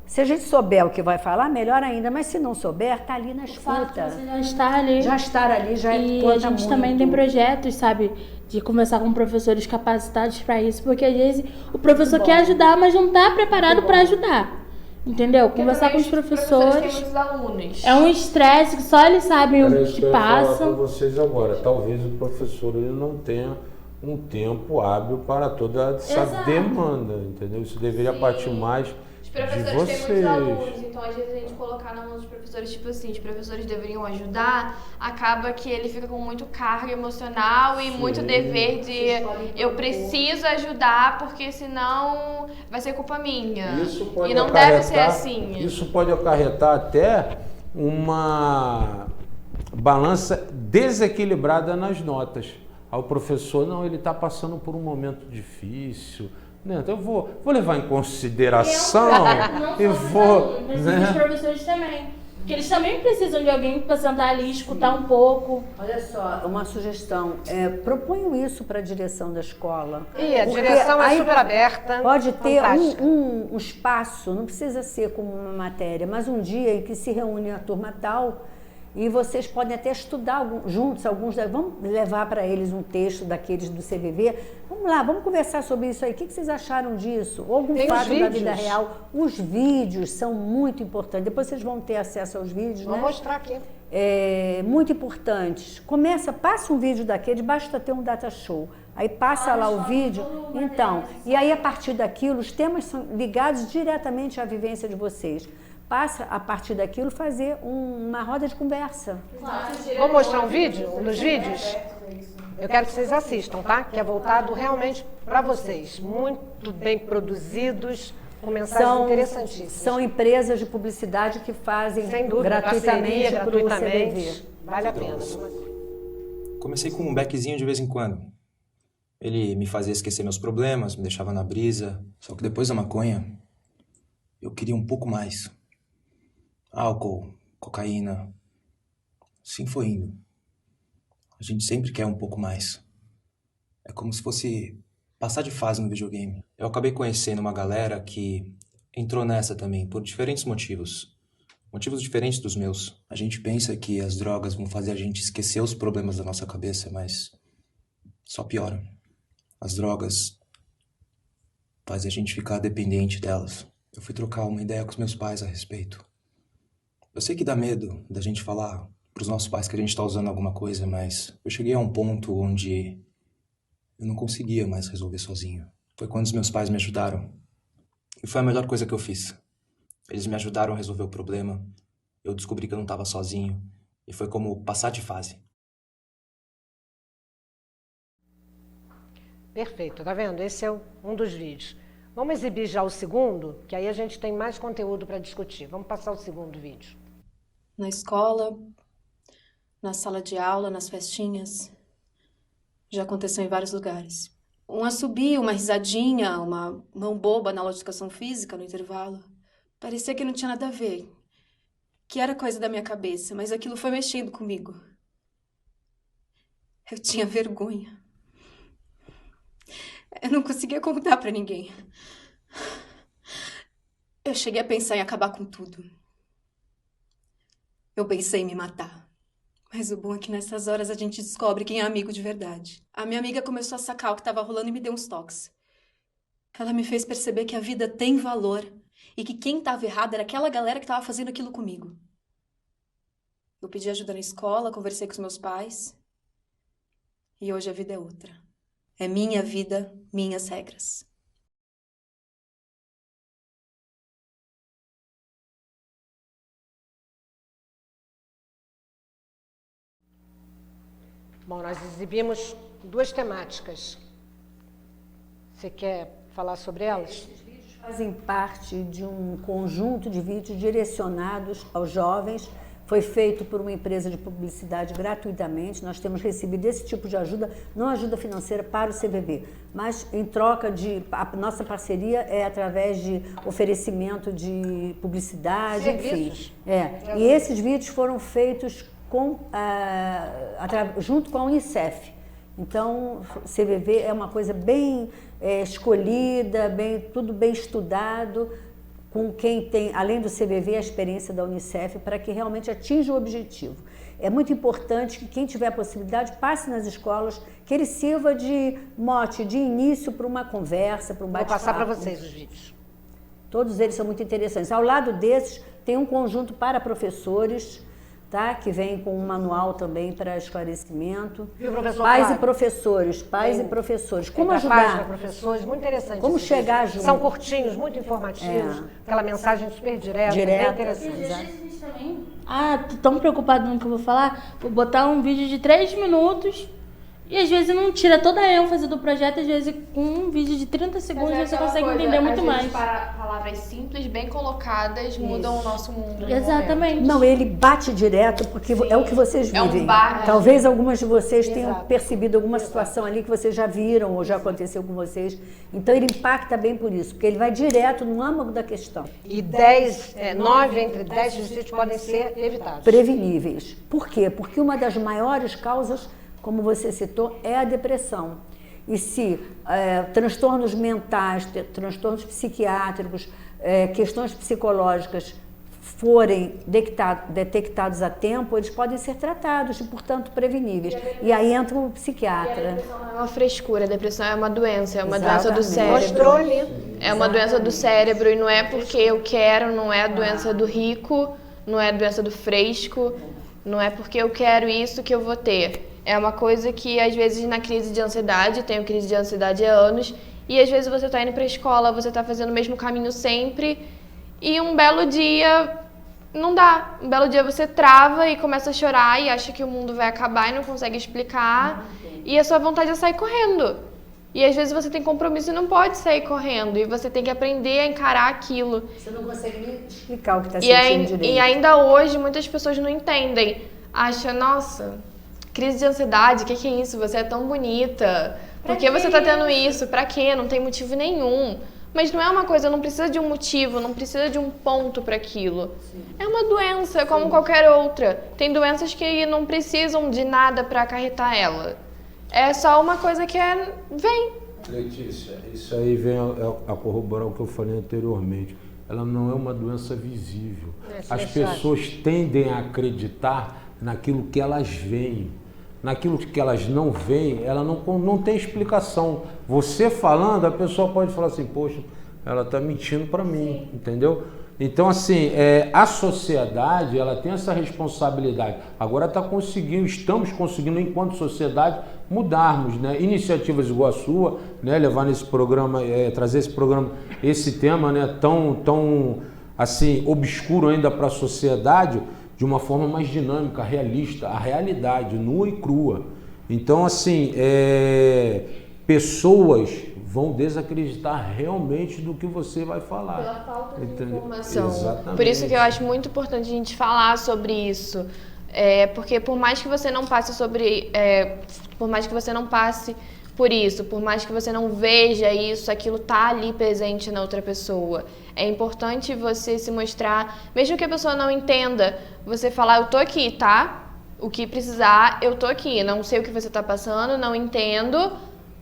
Se a gente souber o que vai falar, melhor ainda. Mas se não souber, está ali na escuta. Você já está ali. Já estar ali já E conta a gente muito. também tem projetos, sabe, de conversar com professores capacitados para isso, porque às vezes o professor quer ajudar, mas não está preparado para ajudar. Entendeu? Conversar com os têm professores muitos alunos. é um estresse que só eles sabem Era o isso que que eu ia falar passa. para vocês agora. Talvez o professor ele não tenha um tempo hábil para toda essa Exato. demanda, entendeu? Isso deveria partir mais Os de professores têm muitos vocês. alunos, então às vezes a gente colocar na mão dos professores, tipo assim, os professores deveriam ajudar, acaba que ele fica com muito carga emocional e muito dever de eu preciso ajudar porque senão vai ser culpa minha. Isso pode E não deve ser acarretar- assim. Isso pode acarretar até uma balança desequilibrada nas notas. Aí o professor, não, ele está passando por um momento difícil, né? Então eu vou levar em consideração Não e só os vou... alunos, mas né? os professores também. Porque eles também precisam de alguém para sentar ali e escutar um pouco. Olha só, uma sugestão. Proponham isso para a direção da escola. E a direção é super aberta. Pode ter fantástica. um espaço, não precisa ser como uma matéria, mas um dia em que se reúne a turma tal e vocês podem até estudar juntos alguns. Vamos levar para eles um texto daqueles do CVV. Vamos lá, vamos conversar sobre isso aí. O que vocês acharam disso? Ou algum fato da vida real. Os vídeos são muito importantes. Depois vocês vão ter acesso aos vídeos, Vou mostrar aqui. Muito importantes. Passa um vídeo daquele, basta ter um data show. Aí passa lá o vídeo. Então, e aí a partir daquilo, os temas são ligados diretamente à vivência de vocês. Passa a partir daquilo fazer uma roda de conversa. Vou mostrar um vídeo, um dos vídeos. Eu quero que vocês assistam, tá? Que é voltado realmente para vocês. Muito bem produzidos, com mensagens interessantíssimas. São empresas de publicidade que fazem Sem dúvida, gratuitamente para o CVV. Vale a pena. Comecei com um beckzinho de vez em quando. Ele me fazia esquecer meus problemas, me deixava na brisa. Só que depois da maconha, eu queria um pouco mais. Álcool, cocaína. Assim foi indo. A gente sempre quer um pouco mais. É como se fosse passar de fase no videogame. Eu acabei conhecendo uma galera que entrou nessa também, por diferentes motivos. Motivos diferentes dos meus. A gente pensa que as drogas vão fazer a gente esquecer os problemas da nossa cabeça, mas só piora. As drogas fazem a gente ficar dependente delas. Eu fui trocar uma ideia com os meus pais a respeito. Eu sei que dá medo da gente falar pros nossos pais que a gente tá usando alguma coisa, mas eu cheguei a um ponto onde eu não conseguia mais resolver sozinho. Foi quando os meus pais me ajudaram. E foi a melhor coisa que eu fiz. Eles me ajudaram a resolver o problema. Eu descobri que eu não estava sozinho. E foi como passar de fase. Perfeito, tá vendo? Esse é um dos vídeos. Vamos exibir já o segundo, que aí a gente tem mais conteúdo para discutir. Vamos passar o segundo vídeo. Na escola, na sala de aula, nas festinhas. Já aconteceu em vários lugares. Um assobio, uma risadinha, uma mão boba na aula de educação física no intervalo. Parecia que não tinha nada a ver. Que era coisa da minha cabeça, mas aquilo foi mexendo comigo. Eu tinha vergonha. Eu não conseguia contar pra ninguém. Eu cheguei a pensar em acabar com tudo. Eu pensei em me matar. Mas o bom é que nessas horas a gente descobre quem é amigo de verdade. A minha amiga começou a sacar o que estava rolando e me deu uns toques. Ela me fez perceber que a vida tem valor e que quem estava errado era aquela galera que estava fazendo aquilo comigo. Eu pedi ajuda na escola, conversei com os meus pais. E hoje a vida é outra. É minha vida, minhas regras. Bom, nós exibimos duas temáticas. Você quer falar sobre elas? Fazem parte de um conjunto de vídeos direcionados aos jovens. Foi feito por uma empresa de publicidade gratuitamente. Nós temos recebido esse tipo de ajuda, não ajuda financeira para o CVV, mas em troca de... A nossa parceria é através de oferecimento de publicidade, Serviços. enfim. E esses vídeos foram feitos junto com a Unicef. Então, CVV é uma coisa bem escolhida, tudo bem estudado, com quem tem, além do CVV, a experiência da Unicef, para que realmente atinja o objetivo. É muito importante que quem tiver a possibilidade passe nas escolas, que ele sirva de mote, de início para uma conversa, para um bate-papo. Vou passar para vocês os vídeos. Todos eles são muito interessantes. Ao lado desses, tem um conjunto para professores, tá? Que vem com um manual também para esclarecimento. E o professor Pais Flávio? e professores, pais e professores. Como Tem ajudar? página, professores, muito interessante. Como esses chegar vídeos. junto? São curtinhos, muito informativos, aquela mensagem super direta, bem Direta, interessante. Tô tão preocupado no que eu vou falar, vou botar um vídeo de 3 minutos E às vezes não tira toda a ênfase do projeto, às vezes com um vídeo de 30 segundos você consegue entender muito mais. Palavras simples, bem colocadas, mudam o nosso mundo. Exatamente. Não, ele bate direto, porque é o que vocês vivem. Talvez algumas de vocês tenham percebido alguma situação ali que vocês já viram ou já aconteceu com vocês. Então ele impacta bem por isso, porque ele vai direto no âmago da questão. E 9 entre 10 suicídios podem ser evitados. Preveníveis. Por quê? Porque uma das maiores causas, como você citou, é a depressão. E se transtornos mentais, transtornos psiquiátricos, questões psicológicas forem detectados a tempo, eles podem ser tratados e, portanto, preveníveis. E aí entra o psiquiatra. E a depressão não é uma frescura, a depressão é uma doença, doença do cérebro. É uma doença do cérebro e não é porque eu quero, não é a doença do rico, não é a doença do fresco, não é porque eu quero isso que eu vou ter. É uma coisa que, às vezes, na crise de ansiedade, tenho crise de ansiedade há anos, e às vezes você está indo para a escola, você está fazendo o mesmo caminho sempre, e um belo dia não dá. Um belo dia você trava e começa a chorar e acha que o mundo vai acabar e não consegue explicar, e a sua vontade é sair correndo. E às vezes você tem compromisso e não pode sair correndo, e você tem que aprender a encarar aquilo. Você não consegue nem explicar o que está sentindo direito. E ainda hoje, muitas pessoas não entendem. Acham, nossa... Crise de ansiedade, o que é isso? Você é tão bonita. Por que você tá tendo isso? Pra quê? Não tem motivo nenhum. Mas não é uma coisa, não precisa de um motivo, não precisa de um ponto para aquilo. Sim. É uma doença, como qualquer outra. Tem doenças que não precisam de nada para acarretar ela. É só uma coisa que vem. Letícia, isso aí vem a corroborar o que eu falei anteriormente. Ela não é uma doença visível. As pessoas tendem a acreditar naquilo que elas veem. Naquilo que elas não veem, ela não tem explicação. Você falando, a pessoa pode falar assim, poxa, ela está mentindo para mim, entendeu? Então, assim, a sociedade, ela tem essa responsabilidade. Agora estamos conseguindo, enquanto sociedade, mudarmos, né? Iniciativas igual a sua, né? Levar nesse programa, trazer esse programa, esse tema, né? Tão assim, obscuro ainda para a sociedade, de uma forma mais dinâmica, realista, a realidade, nua e crua. Então, assim, pessoas vão desacreditar realmente do que você vai falar. Pela falta de informação. Exatamente. Por isso que eu acho muito importante a gente falar sobre isso. Porque por mais que você não passe por mais que você não passe por isso, por mais que você não veja isso, aquilo tá ali presente na outra pessoa. É importante você se mostrar, mesmo que a pessoa não entenda, você falar, eu tô aqui, tá? O que precisar, eu tô aqui. Não sei o que você tá passando, não entendo,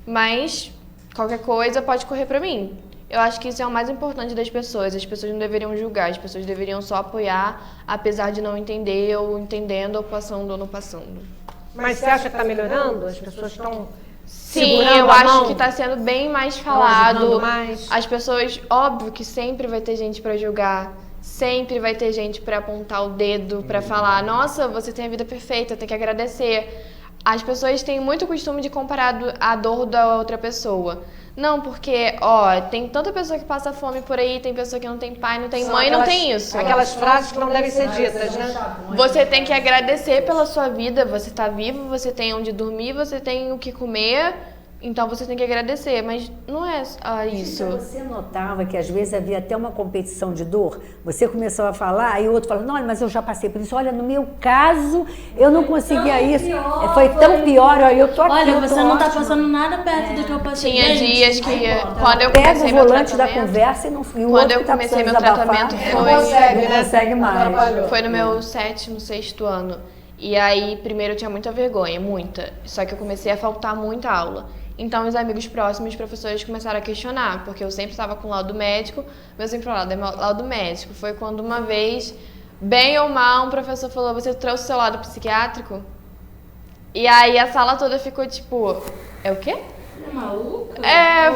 mas qualquer coisa pode correr pra mim. Eu acho que isso é o mais importante das pessoas. As pessoas não deveriam julgar, as pessoas deveriam só apoiar, apesar de não entender, ou entendendo, ou passando, ou não passando. Mas você acha que tá melhorando? As pessoas estão... Sim, eu acho que está sendo bem mais falado. As pessoas, óbvio que sempre vai ter gente para julgar, sempre vai ter gente para apontar o dedo, para falar, nossa, você tem a vida perfeita, tem que agradecer. As pessoas têm muito costume de comparar a dor da outra pessoa. Não, porque, tem tanta pessoa que passa fome por aí, tem pessoa que não tem pai, não tem mãe, não tem isso. Aquelas frases que não devem ser ditas, né? Você tem que agradecer pela sua vida, você tá vivo, você tem onde dormir, você tem o que comer, então você tem que agradecer, mas não é isso. Você notava que às vezes havia até uma competição de dor? Você começou a falar, aí o outro falou, não, mas eu já passei por isso. Olha, no meu caso, eu não conseguia isso. Foi tão pior, olha, eu tô aqui. Olha, você não tá passando nada perto do que eu passei. Tinha dias que, quando eu comecei meu tratamento... da conversa e não... Quando eu comecei meu tratamento, consegue mais. Foi no meu 7º, 6º ano. E aí, primeiro eu tinha muita vergonha, muita. Só que eu comecei a faltar muita aula. Então, os amigos próximos, os professores começaram a questionar, porque eu sempre estava com laudo médico, mas eu sempre falava, laudo médico. Foi quando uma vez, bem ou mal, um professor falou, você trouxe o seu lado psiquiátrico? E aí a sala toda ficou tipo, é o quê? É maluca?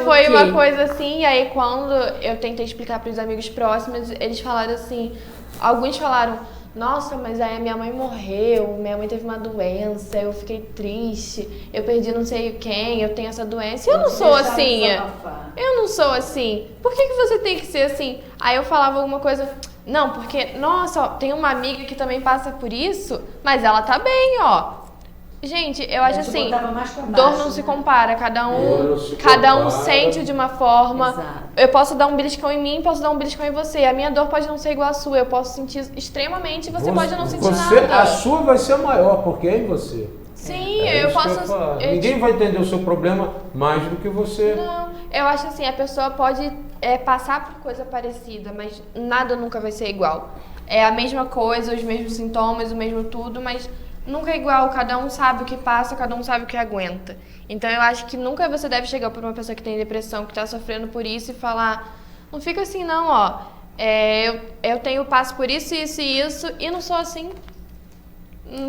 Foi uma coisa assim, e aí quando eu tentei explicar para os amigos próximos, eles falaram assim, alguns falaram, nossa, mas aí a minha mãe morreu, minha mãe teve uma doença, eu fiquei triste, eu perdi não sei quem, eu tenho essa doença. Eu não sou assim. Eu não sou assim. Por que você tem que ser assim? Aí eu falava alguma coisa, não, porque, nossa, tem uma amiga que também passa por isso, mas ela tá bem, Gente, eu acho Te assim, botava mais pra dor baixo, não né? se compara, cada Dor não se um compara. sente de uma forma. Exato. Eu posso dar um beliscão em mim, posso dar um beliscão em você. A minha dor pode não ser igual à sua, eu posso sentir extremamente, você pode não sentir nada. A sua vai ser maior, porque é em você. Sim, É eu isso que posso... falo. Ninguém vai entender o seu problema mais do que você. Não, eu acho assim, a pessoa pode passar por coisa parecida, mas nada nunca vai ser igual. É a mesma coisa, os mesmos sintomas, o mesmo tudo, mas nunca é igual. Cada um sabe o que passa, cada um sabe o que aguenta. Então eu acho que nunca você deve chegar por uma pessoa que tem depressão, que está sofrendo por isso e falar, não fica assim não, ó. Eu passo por isso, isso e isso, e não sou assim.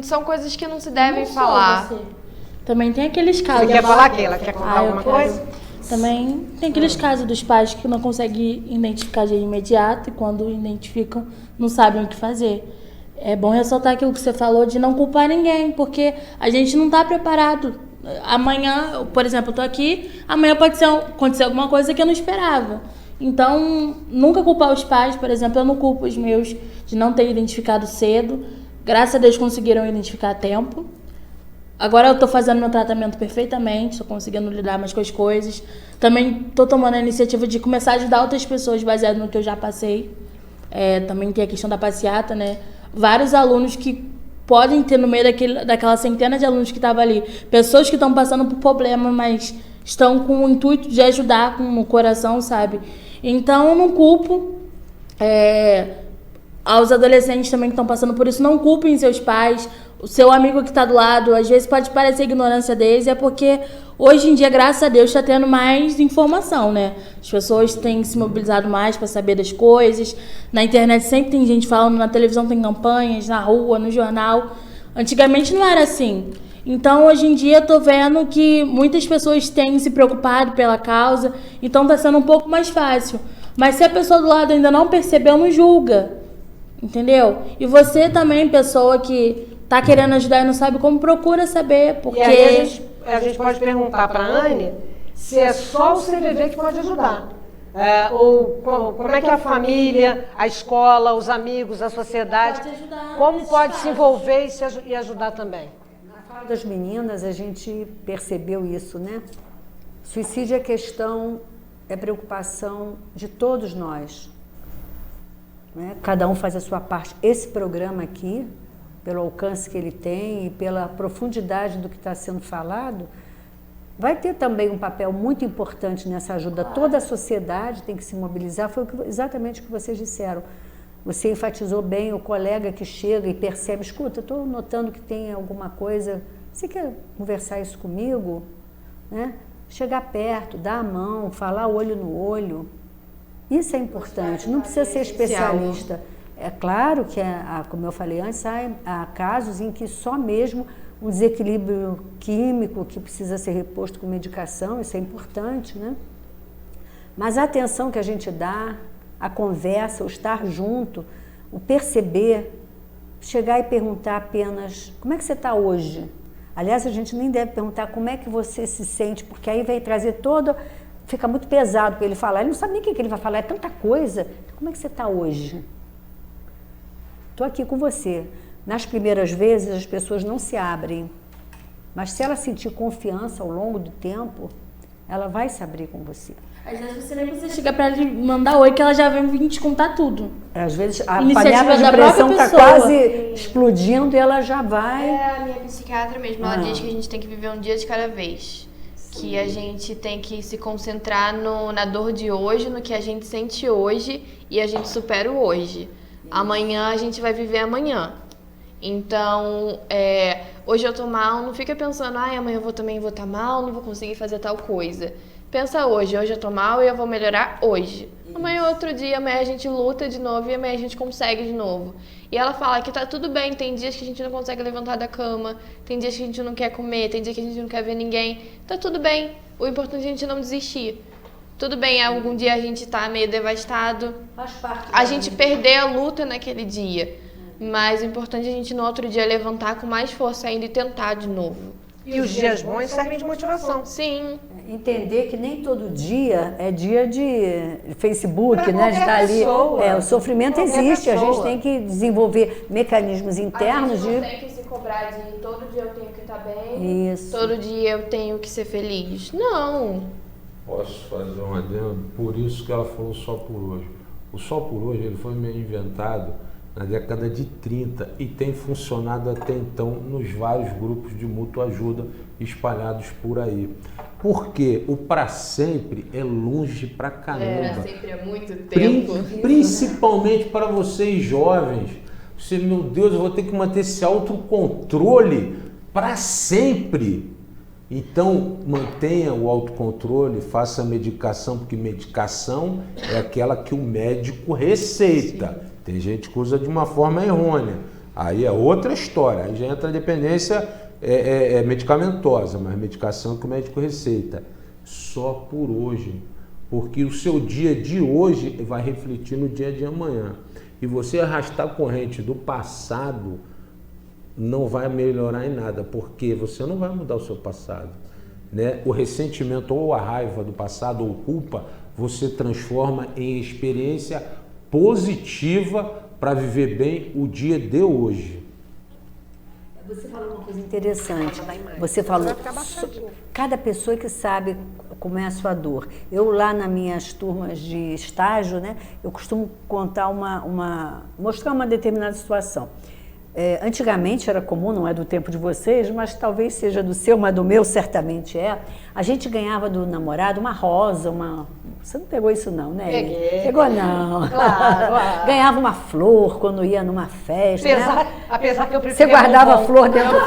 São coisas que não se devem Não sou falar. você. Também tem aqueles casos. Você quer falar que ela quer contar eu alguma quero. coisa? Também tem aqueles casos dos pais que não conseguem identificar de imediato e quando identificam não sabem o que fazer. É bom ressaltar aquilo que você falou de não culpar ninguém, porque a gente não está preparado. Amanhã, por exemplo, eu tô aqui, amanhã pode acontecer alguma coisa que eu não esperava. Então, nunca culpar os pais, por exemplo, eu não culpo os meus de não ter identificado cedo. Graças a Deus conseguiram identificar a tempo. Agora eu tô fazendo meu tratamento perfeitamente, tô conseguindo lidar mais com as coisas. Também tô tomando a iniciativa de começar a ajudar outras pessoas baseado no que eu já passei. Também tem a questão da passeata, né? Vários alunos que podem ter no meio daquela centena de alunos que estavam ali, pessoas que estão passando por problema, mas estão com o intuito de ajudar com o coração, sabe? Então eu não culpo. Aos adolescentes também que estão passando por isso, não culpem seus pais, o seu amigo que está do lado. Às vezes pode parecer ignorância deles, é porque hoje em dia, graças a Deus, está tendo mais informação, né? As pessoas têm se mobilizado mais para saber das coisas. Na internet sempre tem gente falando, na televisão tem campanhas, na rua, no jornal. Antigamente não era assim. Então, hoje em dia, eu tô vendo que muitas pessoas têm se preocupado pela causa, então está sendo um pouco mais fácil. Mas se a pessoa do lado ainda não percebeu, não julga. Entendeu? E você também, pessoa que tá querendo ajudar e não sabe como, procura saber, porque... E aí a gente pode perguntar para a Anne se é só o CVV que pode ajudar. Ou como é que a família, a escola, os amigos, a sociedade, Pode ajudar como nesse pode caso. se envolver e ajudar também. Na fala das meninas, a gente percebeu isso, né? Suicídio é preocupação de todos nós. Né? Cada um faz a sua parte. Esse programa aqui, pelo alcance que ele tem e pela profundidade do que está sendo falado, vai ter também um papel muito importante nessa ajuda. Toda a sociedade tem que se mobilizar. Foi exatamente o que vocês disseram. Você enfatizou bem o colega que chega e percebe, escuta, estou notando que tem alguma coisa, você quer conversar isso comigo? Né? Chegar perto, dar a mão, falar olho no olho. Isso é importante, não precisa ser especialista. É claro que, como eu falei antes, há casos em que só mesmo um desequilíbrio químico que precisa ser reposto com medicação, isso é importante, né? Mas a atenção que a gente dá, a conversa, o estar junto, o perceber, chegar e perguntar apenas, como é que você está hoje? Aliás, a gente nem deve perguntar como é que você se sente, porque aí vai trazer todo... Fica muito pesado para ele falar, ele não sabe nem o que ele vai falar, é tanta coisa. Como é que você está hoje? Estou aqui com você. Nas primeiras vezes as pessoas não se abrem, mas se ela sentir confiança ao longo do tempo, ela vai se abrir com você. Às vezes você nem precisa chegar pra ela e mandar oi, que ela já vem vir te contar tudo. Às vezes a Iniciativa panela de da pressão própria está pessoa. quase explodindo e ela já vai... A minha psiquiatra mesmo, ela diz que a gente tem que viver um dia de cada vez. Que a gente tem que se concentrar na dor de hoje, no que a gente sente hoje e a gente supera o hoje. Amanhã a gente vai viver amanhã. Então, hoje eu tô mal, não fica pensando, amanhã eu também vou estar mal, não vou conseguir fazer tal coisa. Pensa hoje eu tô mal e eu vou melhorar hoje. Amanhã é outro dia, amanhã a gente luta de novo e amanhã a gente consegue de novo. E ela fala que tá tudo bem, tem dias que a gente não consegue levantar da cama, tem dias que a gente não quer comer, tem dias que a gente não quer ver ninguém. Tá tudo bem, o importante é a gente não desistir. Tudo bem, algum dia a gente tá meio devastado, Faz parte a gente perder a luta naquele dia. Mas o importante é a gente no outro dia levantar com mais força ainda e tentar de novo. E os dias bons servem de motivação. Sim. Entender que nem todo dia é dia de Facebook, Pra né? De estar ali. pessoa. O sofrimento Qualquer existe, a gente pessoa. tem que desenvolver mecanismos internos A gente não de... tem que se comparar cobrar de todo dia eu tenho que estar bem, Isso. todo dia eu tenho que ser feliz. Não. Posso fazer um adendo? Por isso que ela falou só por hoje. O só por hoje ele foi meio inventado na década de 30 e tem funcionado até então nos vários grupos de mútua ajuda espalhados por aí. Porque o para sempre é longe pra caramba. Sempre é muito tempo. Principalmente para vocês jovens. Você, meu Deus, eu vou ter que manter esse autocontrole para sempre. Então, mantenha o autocontrole, faça a medicação, porque medicação é aquela que o médico receita. Sim. Tem gente que usa de uma forma errônea. Aí é outra história, aí já entra a dependência medicamentosa, mas medicação é que o médico receita. Só por hoje, porque o seu dia de hoje vai refletir no dia de amanhã. E você arrastar a corrente do passado não vai melhorar em nada, porque você não vai mudar o seu passado, né? O ressentimento ou a raiva do passado ou culpa, você transforma em experiência positiva para viver bem o dia de hoje. Você falou uma coisa interessante. Você falou, cada pessoa que sabe como é a sua dor. Eu lá nas minhas turmas de estágio, né, eu costumo contar mostrar uma determinada situação. Antigamente era comum, não é do tempo de vocês, mas talvez seja do seu, mas do meu certamente é. A gente ganhava do namorado uma rosa, Você não pegou isso não, né? Peguei. Pegou não. Claro. Ganhava uma flor quando ia numa festa. Apesar que eu prefiro. Você guardava flor dentro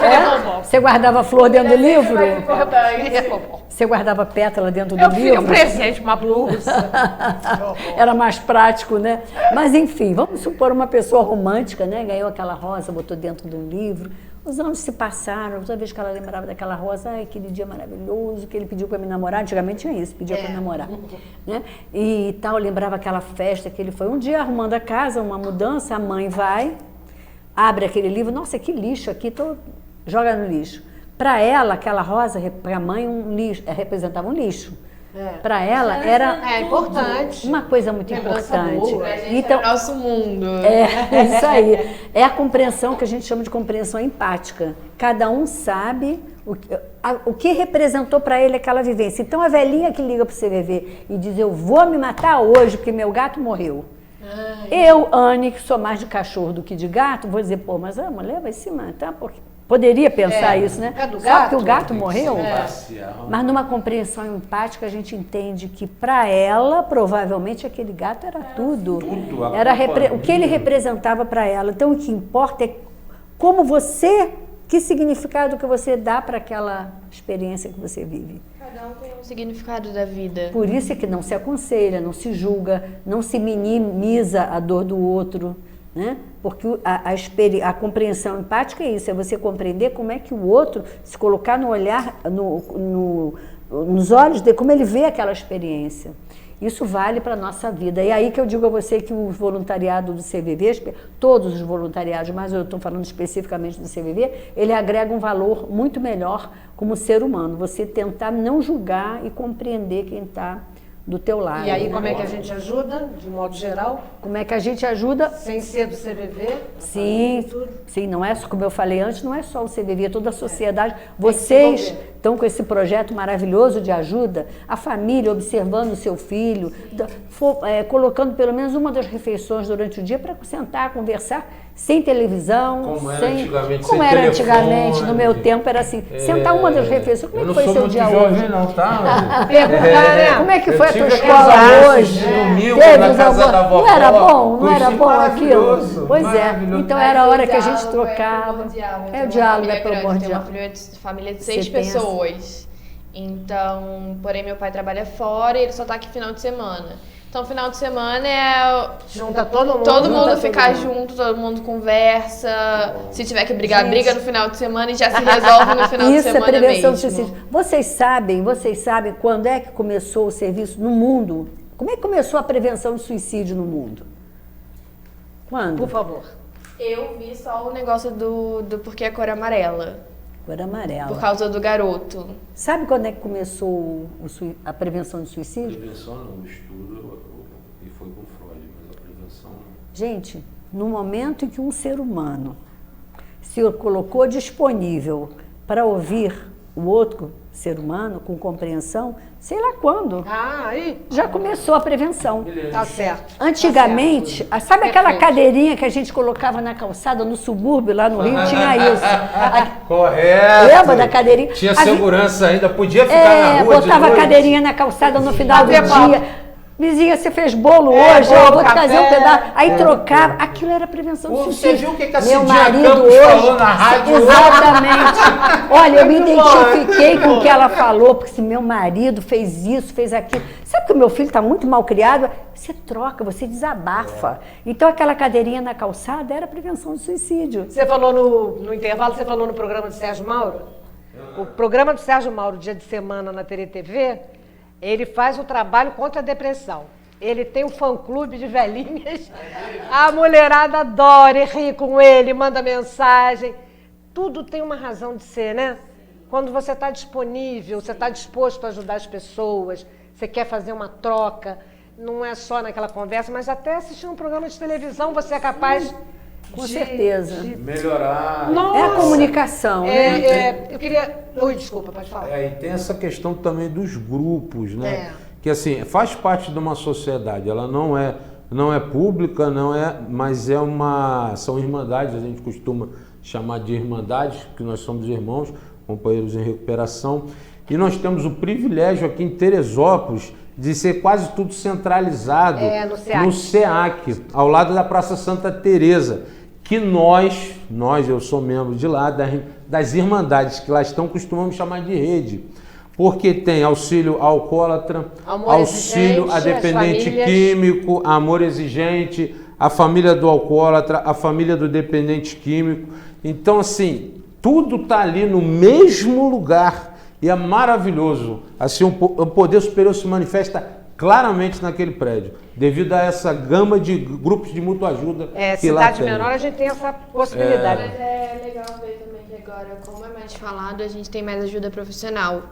Você guardava flor dentro do livro? Você guardava pétala dentro do livro? Eu um presente, uma blusa. Era mais prático, né? Mas enfim, vamos supor uma pessoa romântica, né? Ganhou aquela rosa, botou dentro do livro. Os anos se passaram, toda vez que ela lembrava daquela rosa, ai, aquele dia maravilhoso que ele pediu para me namorar. Antigamente tinha isso, pedia para namorar. Né? E tal, lembrava aquela festa que ele foi. Um dia arrumando a casa, uma mudança, a mãe vai, abre aquele livro, nossa, que lixo aqui, joga no lixo. Para ela, aquela rosa, para a mãe, representava um lixo. Para ela era importante. Uma coisa muito importante. Pra gente então, é o nosso mundo. É isso aí. É a compreensão que a gente chama de compreensão empática. Cada um sabe o que representou para ele aquela vivência. Então a velhinha que liga para o CVV e diz: eu vou me matar hoje porque meu gato morreu. Eu, Anne, que sou mais de cachorro do que de gato, vou dizer: pô, mas a mulher vai se matar porque... Poderia pensar isso, né? Só que o gato morreu? Mas numa compreensão empática a gente entende que para ela, provavelmente, aquele gato era tudo. Era o que ele representava para ela. Então o que importa é como que significado que você dá para aquela experiência que você vive. Cada um tem um significado da vida. Por isso é que não se aconselha, não se julga, não se minimiza a dor do outro. Né? Porque a compreensão empática é isso, é você compreender como é que o outro, se colocar no olhar, nos olhos dele, como ele vê aquela experiência. Isso vale para a nossa vida. E aí que eu digo a você que o voluntariado do CVV, todos os voluntariados, mas eu estou falando especificamente do CVV, ele agrega um valor muito melhor como ser humano. Você tentar não julgar e compreender quem está do teu lado. E aí, como é que a gente ajuda, de modo geral? Como é que a gente ajuda? Sem ser do CVV? Sim, não é, como eu falei antes, não é só o CVV, é toda a sociedade. Vocês estão com esse projeto maravilhoso de ajuda, a família observando o seu filho, colocando pelo menos uma das refeições durante o dia para sentar, conversar, sem televisão. Como era antigamente, no meu tempo era assim, sentar uma das refeições. Como é que foi seu dia hoje? Não, tá? Como é que foi a tua escola hoje? Não era bom? Não era bom aquilo? Pois é, então era a hora que a gente trocava. O diálogo é primordial. Tem uma família de 6 pessoas. Então, porém, meu pai trabalha fora e ele só tá aqui final de semana. Então, final de semana junta todo mundo. Todo mundo ficar junto, todo mundo conversa. Se tiver que brigar, briga no final de semana e já se resolve no final de semana mesmo. Isso é prevenção do suicídio. Vocês sabem quando é que começou o serviço no mundo? Como é que começou a prevenção do suicídio no mundo? Quando? Por favor. Eu vi só o negócio do porquê a cor amarela. Cor amarela. Por causa do garoto. Sabe quando é que começou a prevenção do suicídio? Prevenção não, o estudo e foi com Freud, mas a prevenção não. Gente, no momento em que um ser humano se colocou disponível para ouvir o outro ser humano com compreensão, sei lá quando. Aí Já começou a prevenção. tá certo. Antigamente, sabe aquela Perfeito. cadeirinha que a gente colocava na calçada no subúrbio, lá no Rio, tinha isso. Correto. Lembra da cadeirinha? Tinha A gente- segurança ainda, podia ficar na rua de botava a noite. cadeirinha na calçada no final do Bater papo. dia. Vizinha, você fez bolo É, hoje? bolo, Eu vou te café. fazer um pedaço. Aí trocava. Aquilo era prevenção do Você suicídio. viu o que a Meu Cidinha marido Campos hoje... falou na rádio hoje? Exatamente. Olha, eu me Muito bom. identifiquei com o que ela falou, porque se meu marido fez isso, fez aquilo... Sabe que o meu filho está muito mal criado? Você troca, você desabafa. Então, aquela cadeirinha na calçada era prevenção do suicídio. Você falou no intervalo, você falou no programa do Sérgio Mauro? O programa do Sérgio Mauro, dia de semana na TV, ele faz o trabalho contra a depressão. Ele tem um fã-clube de velhinhas. A mulherada adora e ri com ele, manda mensagem. Tudo tem uma razão de ser, né? Quando você está disponível, você está disposto a ajudar as pessoas, você quer fazer uma troca, não é só naquela conversa, mas até assistindo um programa de televisão você é capaz Com certeza. Melhorar. É a comunicação, né? Eu queria... Oi, desculpa, pode falar. E tem essa questão também dos grupos, né? É. Que assim, faz parte de uma sociedade, ela não é pública, mas são irmandades, a gente costuma chamar de irmandades, porque nós somos irmãos, companheiros em recuperação, e nós temos o privilégio aqui em Teresópolis de ser quase tudo centralizado no SEAC, ao lado da Praça Santa Teresa, que nós, eu sou membro de lá, das irmandades que lá estão, costumamos chamar de rede. Porque tem auxílio alcoólatra, auxílio a dependente químico, amor exigente, a família do alcoólatra, a família do dependente químico. Então, assim, tudo está ali no mesmo lugar e é maravilhoso. Assim, o poder superior se manifesta claramente naquele prédio, devido a essa gama de grupos de mútua ajuda que lá cidade tem. menor a gente tem essa possibilidade. Mas é legal ver também que agora, como é mais falado, a gente tem mais ajuda profissional.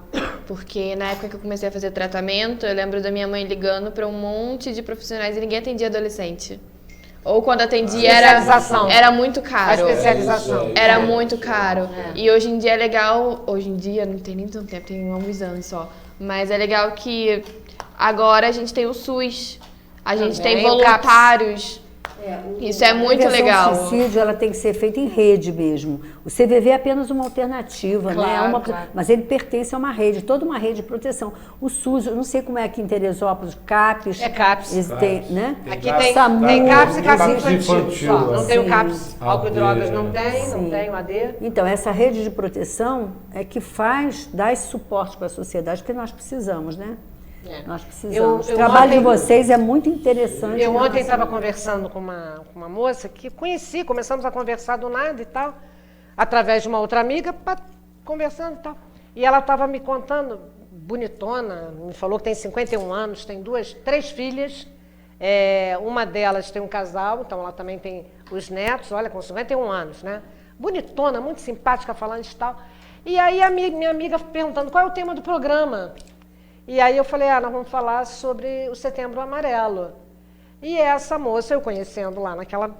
Porque na época que eu comecei a fazer tratamento, eu lembro da minha mãe ligando para um monte de profissionais e ninguém atendia adolescente. Ou quando atendia era muito caro. A especialização. Era muito caro. E hoje em dia é legal, hoje em dia não tem nem tanto tempo, tem uns anos só. Mas é legal que agora a gente tem o SUS, a gente tem voluntários. Isso é muito legal. A prevenção ao suicídio ela tem que ser feita em rede mesmo. O CVV é apenas uma alternativa, né? Mas ele pertence a uma rede, toda uma rede de proteção. O SUS, eu não sei como é aqui em Teresópolis, CAPS. É CAPS. Tem, né? Aqui tem SAMU, CAPS e CAPS infantil. infantil. Só. Não tem o CAPS, álcool e AD, drogas não tem, não tem o AD. Então, essa rede de proteção é que dá esse suporte para a sociedade, porque nós precisamos, né? Nós precisamos. O trabalho de vocês é muito interessante. Eu ontem estava conversando com uma moça que conheci, começamos a conversar do nada e tal, através de uma outra amiga, conversando e tal. E ela estava me contando, bonitona, me falou que tem 51 anos, tem 3 filhas, uma delas tem um casal, então ela também tem os netos, olha, com 51 anos, né? Bonitona, muito simpática, falando de tal. E aí a minha amiga perguntando qual é o tema do programa. E aí eu falei, nós vamos falar sobre o Setembro Amarelo. E essa moça, eu conhecendo lá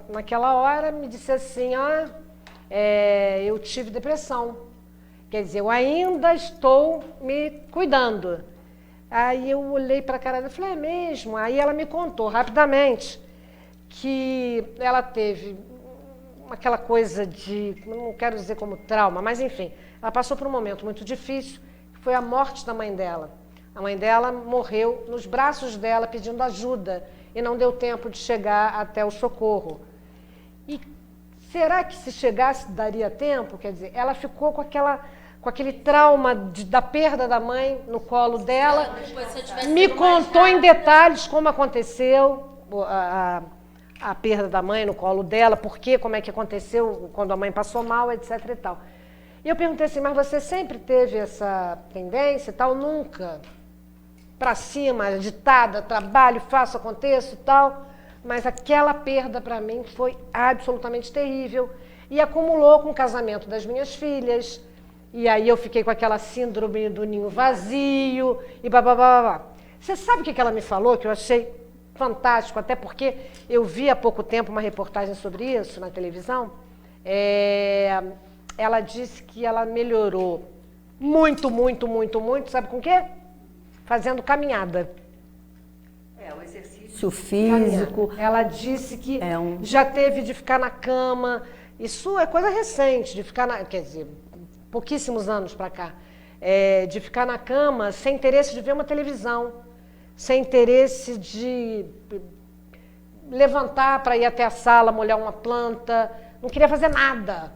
naquela hora, me disse assim, eu tive depressão. Quer dizer, eu ainda estou me cuidando. Aí eu olhei para a cara dela e falei, é mesmo? Aí ela me contou rapidamente que ela teve aquela coisa de, não quero dizer como trauma, mas enfim, ela passou por um momento muito difícil, que foi a morte da mãe dela. A mãe dela morreu nos braços dela pedindo ajuda e não deu tempo de chegar até o socorro. E será que se chegasse daria tempo? Quer dizer, ela ficou com aquele trauma da perda da mãe no colo dela, me contou em detalhes como aconteceu a perda da mãe no colo dela, como é que aconteceu quando a mãe passou mal, etc. e tal. E eu perguntei assim, mas você sempre teve essa tendência e tal? Nunca. Para cima, agitada, trabalho, faço, aconteço e tal. Mas aquela perda para mim foi absolutamente terrível. E acumulou com o casamento das minhas filhas. E aí eu fiquei com aquela síndrome do ninho vazio e babá. Você sabe o que ela me falou, que eu achei fantástico, até porque eu vi há pouco tempo uma reportagem sobre isso na televisão. Ela disse que ela melhorou muito, sabe com o quê? Fazendo caminhada. O exercício físico. Ela disse que já teve de ficar na cama. Isso é coisa recente, de ficar quer dizer, pouquíssimos anos para cá. De ficar na cama sem interesse de ver uma televisão, sem interesse de levantar para ir até a sala, molhar uma planta, não queria fazer nada.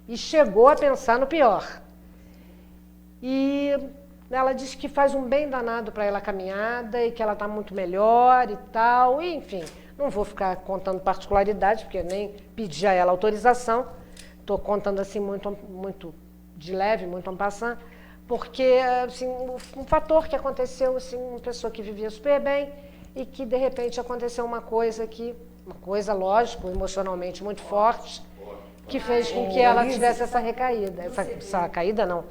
E chegou a pensar no pior. E ela disse que faz um bem danado para ela a caminhada e que ela está muito melhor e tal. E, enfim, não vou ficar contando particularidades, porque eu nem pedi a ela autorização. Estou contando assim muito de leve, muito en passant, porque assim, um fator que aconteceu, assim, uma pessoa que vivia super bem e que de repente aconteceu uma coisa, lógico, emocionalmente muito forte, que fez com que ela tivesse essa recaída, essa caída não,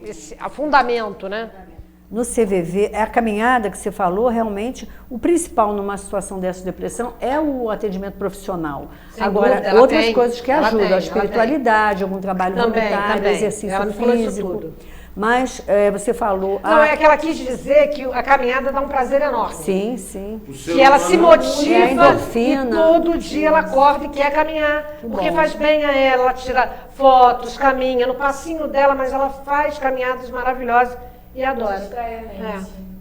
esse afundamento, né? No CVV, a caminhada que você falou, realmente, o principal numa situação dessa de depressão é o atendimento profissional. Agora, outras coisas que ajudam, a espiritualidade, algum trabalho voluntário, exercício físico. Mas você falou... Não, é que ela quis dizer que a caminhada dá um prazer enorme. Sim, sim. Que ela se motiva e todo dia ela acorda e quer caminhar. Porque faz bem a ela tira fotos, caminha no passinho dela, mas ela faz caminhadas maravilhosas. E adora.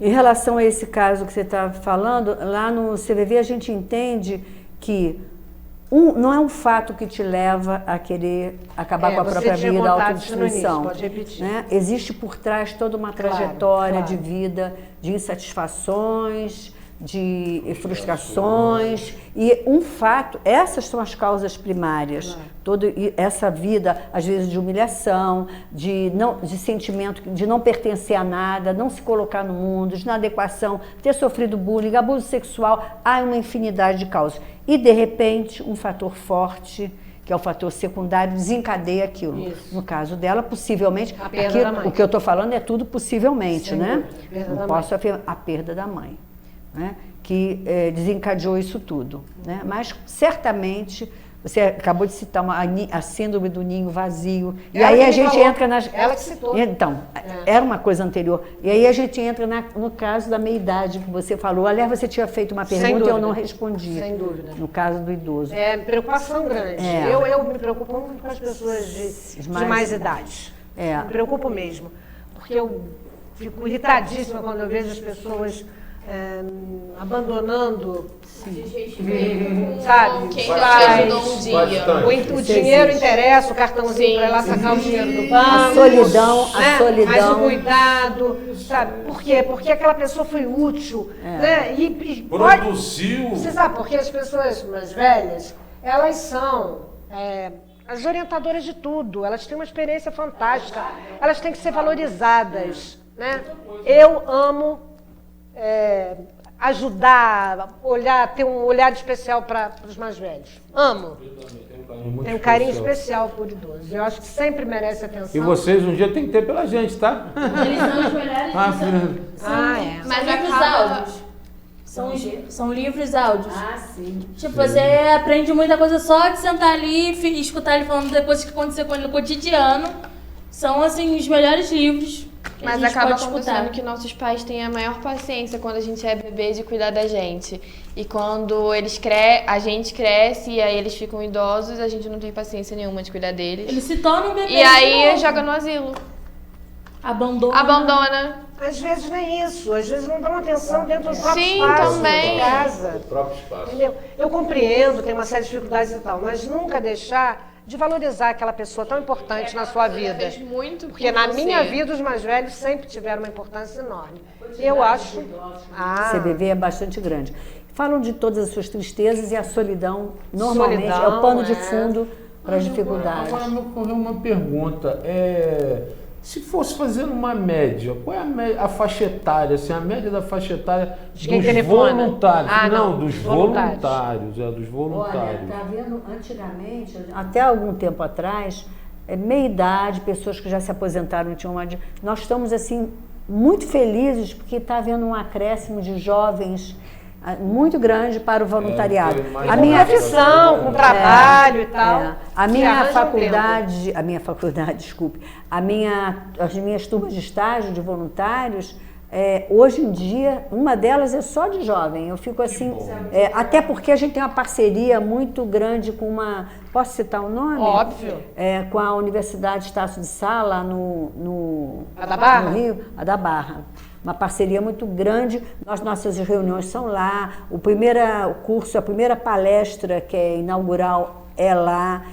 Em relação a esse caso que você está falando, lá no CVV a gente entende que não é um fato que te leva a querer acabar com a própria vida, a autodestruição. Pode repetir. Né? Existe por trás toda uma trajetória de vida, de insatisfações, de frustrações, e um fato, essas são as causas primárias. Toda essa vida, às vezes, de humilhação, de sentimento de não pertencer a nada, não se colocar no mundo, de inadequação, ter sofrido bullying, abuso sexual, há uma infinidade de causas. E, de repente, um fator forte, que é o fator secundário, desencadeia aquilo. Isso. No caso dela, possivelmente, o que eu estou falando é tudo possivelmente, né? Não posso afirmar a perda da mãe. Né, que desencadeou isso tudo. Né? Mas, certamente, você acabou de citar a síndrome do ninho vazio. E aí a gente entra nas... Ela que citou. Então, era uma coisa anterior. E aí a gente entra no caso da meia-idade que você falou. Aliás, você tinha feito uma pergunta e eu não respondi. Sem dúvida. No caso do idoso. Preocupação grande. Eu me preocupo muito com as pessoas de mais idade. Me preocupo mesmo. Porque eu fico irritadíssima quando eu vejo as pessoas... abandonando, sabe? Quem ajudou um dia. O dinheiro interessa, o cartãozinho para ir lá sacar o dinheiro do banco. A solidão, Mas o cuidado, sabe? Por quê? Porque aquela pessoa foi útil, né? E produziu. Você sabe porque as pessoas mais velhas, elas são as orientadoras de tudo, elas têm uma experiência fantástica, elas têm que ser valorizadas, né? Eu amo ajudar, ter um olhar especial para os mais velhos. Amo. Tenho um carinho especial por idosos. Eu acho que sempre merece atenção. E vocês um dia tem que ter pela gente, tá? Eles são os melhores. Mas livros áudios. São livros áudios. Sim. Tipo, você aprende muita coisa só de sentar ali e escutar ele falando depois que aconteceu com ele no cotidiano. São, assim, os melhores livros. Mas acaba acontecendo que nossos pais têm a maior paciência quando a gente é bebê de cuidar da gente. E quando a gente cresce e aí eles ficam idosos, a gente não tem paciência nenhuma de cuidar deles. Eles se tornam bebês. E aí joga no asilo. Abandona. Às vezes nem isso, às vezes não dão atenção dentro do próprio espaço, também. De casa. O próprio espaço. Entendeu? Eu compreendo, tem uma série de dificuldades e tal, mas nunca deixar de valorizar aquela pessoa tão importante na sua vida. Fez muito porque na minha vida os mais velhos sempre tiveram uma importância enorme. Eu acho... CVV é bastante grande. Falam de todas as suas tristezas e a solidão, normalmente, é o pano de fundo para as dificuldades. Agora me ocorreu uma pergunta. Se fosse fazer uma média, qual é a faixa etária, assim, a média da faixa etária dos voluntários? Dos voluntários. Dos voluntários. Olha, tá vendo, antigamente, até algum tempo atrás, meia-idade, pessoas que já se aposentaram, nós estamos, assim, muito felizes porque está havendo um acréscimo de jovens muito grande para o voluntariado. A minha profissão, com trabalho e tal. A minha faculdade, desculpe, as minhas turmas de estágio de voluntários, hoje em dia, uma delas é só de jovem. Eu fico assim, até porque a gente tem uma parceria muito grande com uma, posso citar o nome? Óbvio. Com a Universidade Estácio de Sá, lá no Rio, a da Barra. Uma parceria muito grande, nossas reuniões são lá, o primeiro curso, a primeira palestra que é inaugural é lá.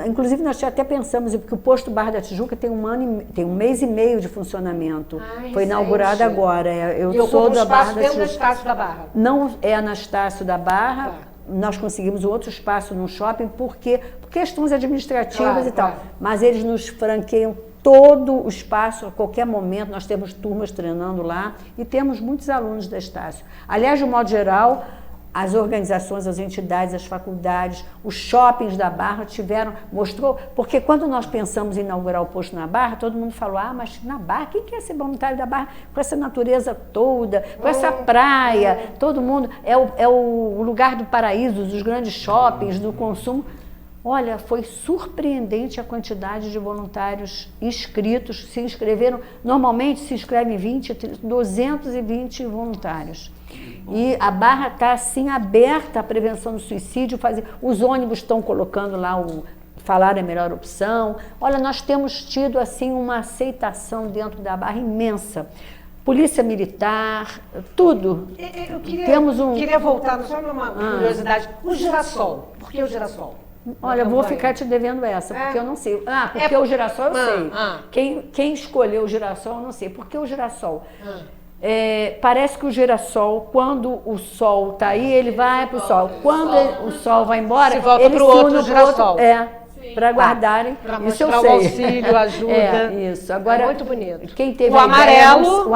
Inclusive, nós já até pensamos, porque o posto Barra da Tijuca tem um mês e meio de funcionamento. Foi inaugurado agora. Eu sou da Barra da Tijuca. Anastácio da Barra. Não é Anastácio da Barra. Nós conseguimos outro espaço no shopping por questões administrativas e tal. Mas eles nos franqueiam todo o espaço, a qualquer momento. Nós temos turmas treinando lá e temos muitos alunos da Estácio. Aliás, de um modo geral, as organizações, as entidades, as faculdades, os shoppings da Barra mostrou, porque quando nós pensamos em inaugurar o posto na Barra, todo mundo falou, mas na Barra, quem quer ser voluntário da Barra? Com essa natureza toda, com essa praia, todo mundo, é o lugar do paraíso, dos grandes shoppings, do consumo. Olha, foi surpreendente a quantidade de voluntários inscritos, se inscreveram, normalmente se inscrevem 220 voluntários. E a Barra está assim aberta à prevenção do suicídio, os ônibus estão colocando lá falar é a melhor opção. Olha, nós temos tido assim uma aceitação dentro da Barra imensa. Polícia Militar, tudo. Eu queria voltar, só uma curiosidade, o girassol. Por que o girassol? Olha, eu vou ficar te devendo essa, porque eu não sei. Porque o girassol eu sei. Quem escolheu o girassol eu não sei. Por que o girassol? Parece que o girassol, quando o sol está aí, ele vai para o sol. Quando o sol vai embora, ele se une pro girassol. Para guardarem. Para mostrar o auxílio, ajuda. Isso. Agora, muito bonito. Quem teve o amarelo.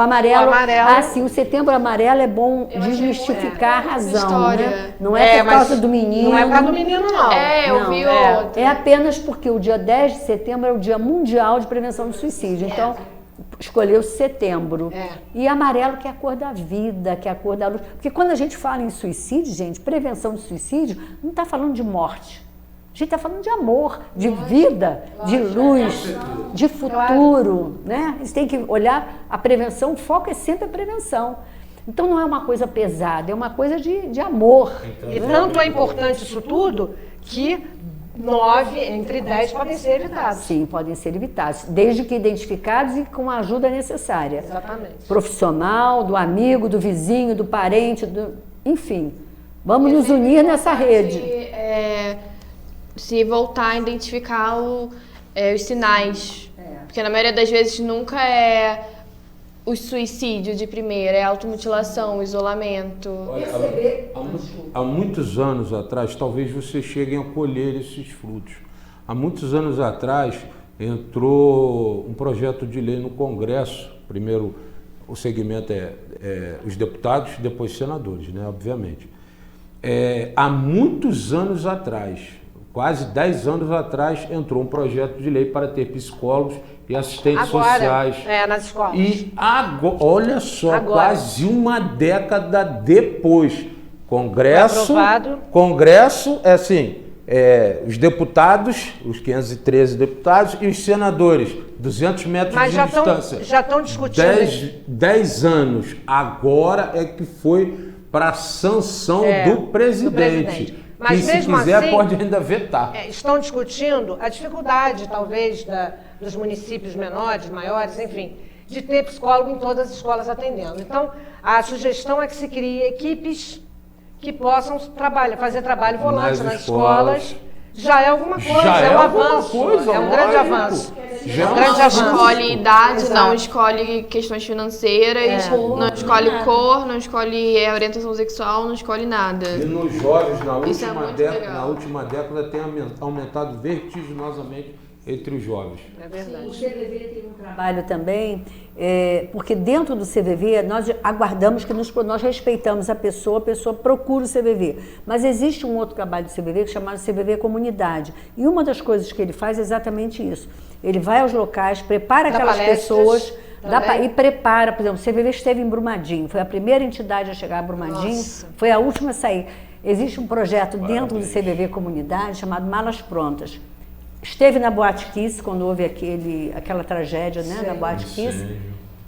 Sim, o Setembro Amarelo é bom desmistificar a razão, né? Não é por causa do menino. Não é por causa do menino, não. Eu vi outro. É apenas porque o dia 10 de setembro é o Dia Mundial de Prevenção do Suicídio. Então, escolheu setembro. E amarelo, que é a cor da vida, que é a cor da luz. Porque quando a gente fala em suicídio, gente, prevenção do suicídio, não está falando de morte. A gente está falando de amor, de vida, de luz, de futuro, né? Eles têm que olhar a prevenção, o foco é sempre a prevenção. Então não é uma coisa pesada, é uma coisa de amor. E tanto é importante isso tudo que 9 entre 10 podem ser evitados. Sim, podem ser evitados, desde que identificados e com a ajuda necessária. Exatamente. Profissional, do amigo, do vizinho, do parente, enfim. Vamos nos unir nessa rede. Se voltar a identificar os sinais. Porque na maioria das vezes nunca é o suicídio de primeira, é a automutilação, o isolamento. Há muitos anos atrás, talvez vocês cheguem a colher esses frutos. Há muitos anos atrás, entrou um projeto de lei no Congresso. Primeiro, o segmento os deputados, depois os senadores, né, obviamente. Há muitos anos atrás, quase 10 anos atrás, entrou um projeto de lei para ter psicólogos e assistentes sociais. Nas escolas. E agora, olha só, quase uma década depois, Congresso é assim, os deputados, os 513 deputados e os senadores, 200 metros de distância. Já estão discutindo. 10 anos. Agora é que foi para a sanção do presidente. Mas se quiser, assim, pode ainda vetar. Estão discutindo a dificuldade, talvez, dos municípios menores, maiores, enfim, de ter psicólogo em todas as escolas atendendo. Então, a sugestão é que se crie equipes que possam fazer trabalho volante nas escolas. Já é alguma coisa, é um avanço, é um grande avanço. Não escolhe idade, não escolhe questões financeiras, não escolhe cor, não escolhe orientação sexual, não escolhe nada. E nos jovens, na última década, tem aumentado vertiginosamente entre os jovens. É verdade. O CVV tem um trabalho também, porque dentro do CVV nós aguardamos que nós respeitamos a pessoa procura o CVV. Mas existe um outro trabalho do CVV que é chamado CVV Comunidade. E uma das coisas que ele faz é exatamente isso. Ele vai aos locais, prepara aquelas pessoas E prepara, por exemplo, o CVV esteve em Brumadinho, foi a primeira entidade a chegar a Brumadinho, foi a última a sair. Existe um projeto dentro do CVV Comunidade chamado Malas Prontas. Esteve na Boate Kiss, quando houve aquela tragédia, né, da Boate Kiss,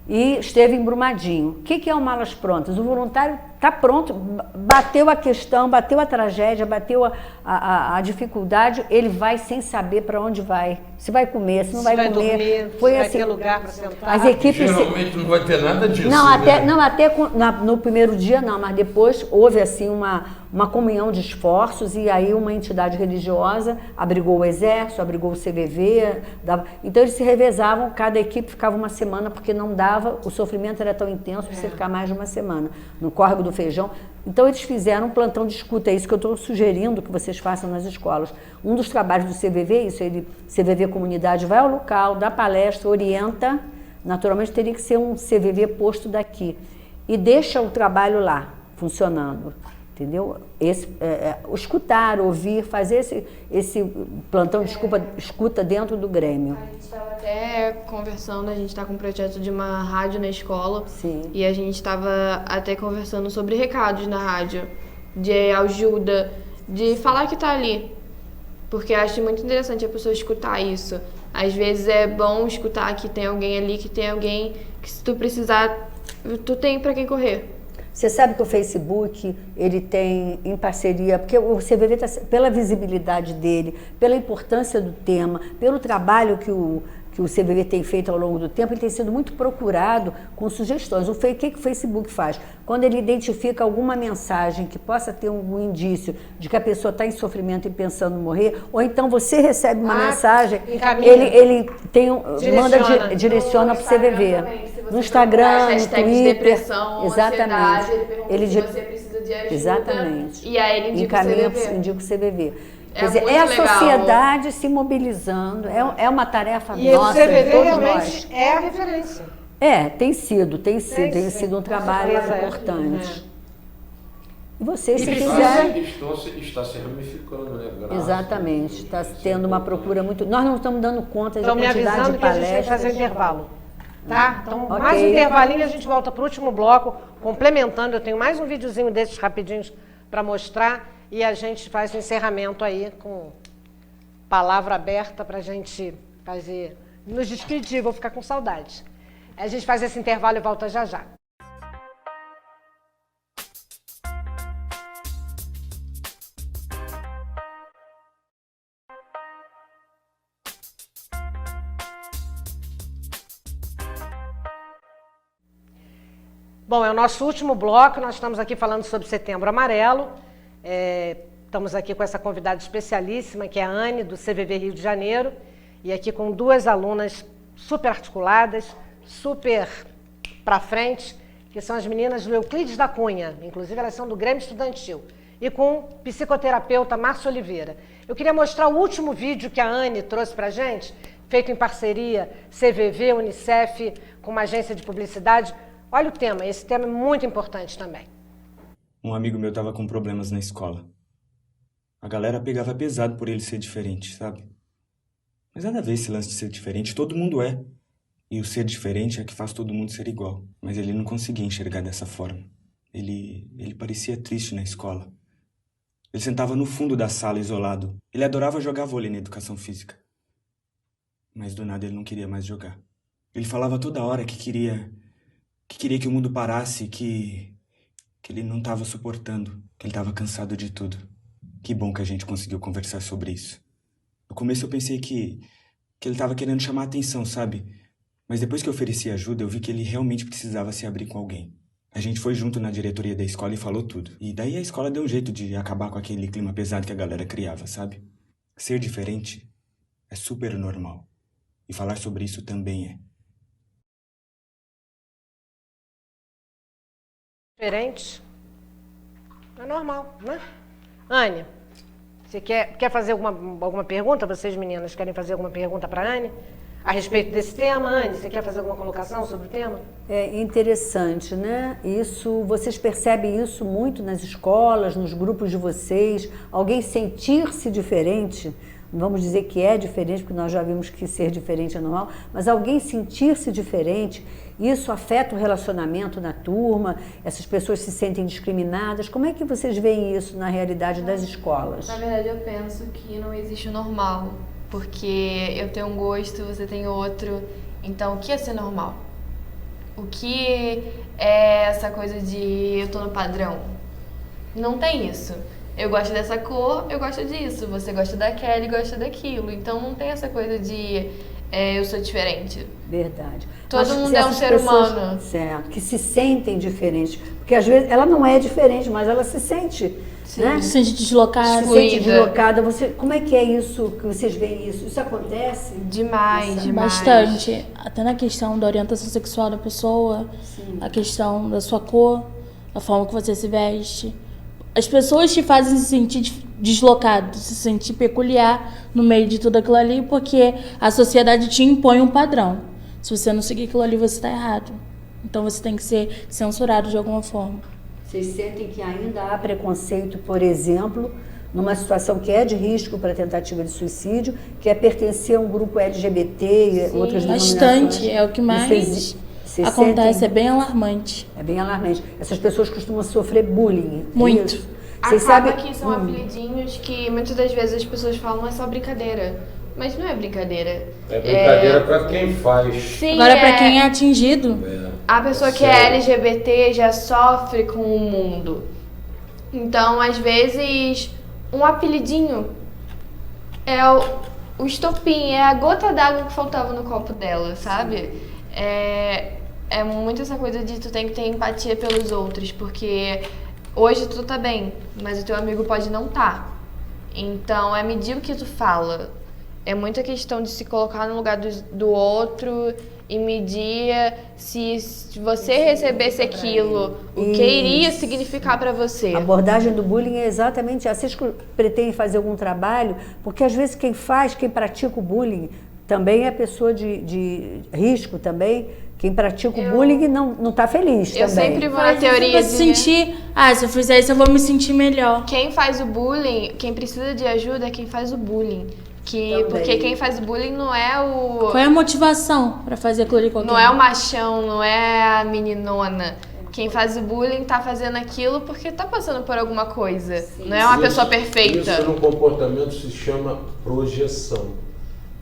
e esteve em Brumadinho. O que é o Malas Prontas? O voluntário está pronto, bateu a questão, bateu a tragédia, bateu a dificuldade, ele vai sem saber para onde vai. Se vai comer, se não vai comer. Dormir, foi se assim, vai ter lugar para sentar. As equipes Geralmente não vai ter nada disso. Não, né? até no primeiro dia não, mas depois houve assim uma comunhão de esforços e aí uma entidade religiosa abrigou o Exército, abrigou o CVV, então eles se revezavam, cada equipe ficava uma semana porque não dava, o sofrimento era tão intenso para você ficar mais de uma semana no Córrego do Feijão. Então eles fizeram um plantão de escuta, é isso que eu estou sugerindo que vocês façam nas escolas. Um dos trabalhos do CVV é isso, CVV Comunidade vai ao local, dá palestra, orienta, naturalmente teria que ser um CVV posto daqui, e deixa o trabalho lá, funcionando, entendeu? Escutar, ouvir, fazer esse plantão de escuta dentro do Grêmio. A gente estava até conversando, a gente está com um projeto de uma rádio na escola. Sim. E a gente estava até conversando sobre recados na rádio, de ajuda, de falar que está ali. Porque eu acho muito interessante a pessoa escutar isso. Às vezes é bom escutar que tem alguém ali, que tem alguém que se tu precisar, tu tem para quem correr. Você sabe que o Facebook, ele tem em parceria, porque o CVV, pela visibilidade dele, pela importância do tema, pelo trabalho que o CVV tem feito ao longo do tempo, ele tem sido muito procurado com sugestões. O que o Facebook faz? Quando ele identifica alguma mensagem que possa ter algum indício de que a pessoa está em sofrimento e pensando em morrer, ou então você recebe uma mensagem, ele direciona para o CVV. No Instagram, no Twitter, depressão, exatamente. Ele pergunta se você precisa de ajuda. Exatamente. E aí ele indica indica o CVV. É Quer dizer, muito é a legal. sociedade se mobilizando, é uma tarefa E nossa, o CVV todos realmente nós. é a referência. Tem sido um trabalho certeza, importante. E vocês, se Está quiserem... está se ramificando, né? Exatamente, está tendo uma procura muito... Nós não estamos dando conta da Estão me quantidade avisando de que a gente tem que palestras. fazer intervalo. Tá? Então, Ok. mais um intervalinho, a gente volta para o último bloco, complementando. Eu tenho mais um videozinho desses rapidinhos para mostrar e a gente faz o encerramento aí com palavra aberta para a gente fazer, nos despedir, vou ficar com saudade. A gente faz esse intervalo e volta já já. Bom, é o nosso último bloco, nós estamos aqui falando sobre Setembro Amarelo. Estamos aqui com essa convidada especialíssima, que é a Anne, do CVV Rio de Janeiro, e aqui com duas alunas super articuladas, super para frente, que são as meninas do Euclides da Cunha, inclusive elas são do Grêmio Estudantil, e com o psicoterapeuta Márcio Oliveira. Eu queria mostrar o último vídeo que a Anne trouxe para a gente, feito em parceria CVV, Unicef, com uma agência de publicidade. Olha o tema, esse tema é muito importante também. Um amigo meu tava com problemas na escola. A galera pegava pesado por ele ser diferente, sabe? Mas nada a ver esse lance de ser diferente, todo mundo é. E o ser diferente é que faz todo mundo ser igual. Mas ele não conseguia enxergar dessa forma. Ele parecia triste na escola. Ele sentava no fundo da sala, isolado. Ele adorava jogar vôlei na educação física. Mas do nada ele não queria mais jogar. Ele falava toda hora que queria que o mundo parasse, que ele não estava suportando, que ele estava cansado de tudo. Que bom que a gente conseguiu conversar sobre isso. No começo eu pensei que ele estava querendo chamar a atenção, sabe? Mas depois que eu ofereci ajuda, eu vi que ele realmente precisava se abrir com alguém. A gente foi junto na diretoria da escola e falou tudo. E daí a escola deu um jeito de acabar com aquele clima pesado que a galera criava, sabe? Ser diferente é super normal. E falar sobre isso também é. Diferente é normal, né? Anne, você quer fazer alguma pergunta? Vocês meninas querem fazer alguma pergunta para a Anne a respeito desse tema? Anne, você quer fazer alguma colocação sobre o tema? É interessante, né? Isso, vocês percebem isso muito nas escolas, nos grupos de vocês? Alguém sentir-se diferente vamos dizer que é diferente, porque nós já vimos que ser diferente é normal, mas alguém sentir-se diferente, isso afeta o relacionamento na turma, essas pessoas se sentem discriminadas. Como é que vocês veem isso na realidade das escolas? Na verdade, eu penso que não existe o normal, porque eu tenho um gosto, você tem outro, então o que é ser normal? O que é essa coisa de eu tô no padrão? Não tem isso. Eu gosto dessa cor, eu gosto disso. Você gosta daquela e gosta daquilo. Então não tem essa coisa de eu sou diferente. Verdade. Todo Mas mundo se é um essas ser pessoas, humano. certo, que se sentem diferentes. Porque às vezes ela não é diferente, mas ela se sente, né? Se sente deslocada. Se sente deslocada. Como é que é isso, que vocês veem isso? Isso acontece? Demais. Bastante. Até na questão da orientação sexual da pessoa, a questão da sua cor, a forma que você se veste. As pessoas te fazem se sentir deslocado, se sentir peculiar no meio de tudo aquilo ali, porque a sociedade te impõe um padrão. Se você não seguir aquilo ali, você está errado. Então você tem que ser censurado de alguma forma. Vocês sentem que ainda há preconceito, por exemplo, numa situação que é de risco para tentativa de suicídio, que é pertencer a um grupo LGBT e outras denominações? Bastante, é o que mais acontece, é bem alarmante. É bem alarmante. Essas pessoas costumam sofrer bullying. Muito. Isso? Acaba sabem que são apelidinhos que muitas das vezes as pessoas falam é só brincadeira. Mas não é brincadeira. É brincadeira para quem faz. Sim, Agora, para quem é atingido, a pessoa que é LGBT já sofre com o mundo. Então, às vezes, um apelidinho é o estopim, é a gota d'água que faltava no copo dela, sabe? É muito essa coisa de tu tem que ter empatia pelos outros, porque hoje tu tá bem, mas o teu amigo pode não tá. Então, é medir o que tu fala. É muita questão de se colocar no lugar do outro e medir se você recebesse aquilo, o que iria significar para você. A abordagem do bullying é exatamente essa. Vocês pretendem fazer algum trabalho? Porque às vezes quem pratica o bullying também é pessoa de risco também. Quem pratica o bullying não está feliz eu também. sempre vou na teoria de sentir, se eu fizer isso eu vou me sentir melhor. Quem faz o bullying, quem precisa de ajuda é quem faz o bullying. Porque quem faz o bullying não é o... Qual é a motivação para fazer aquilo ali com alguém? Não é o machão, não é a meninona. Quem faz o bullying tá fazendo aquilo porque tá passando por alguma coisa. Sim. Não é uma pessoa perfeita. Isso no comportamento se chama projeção.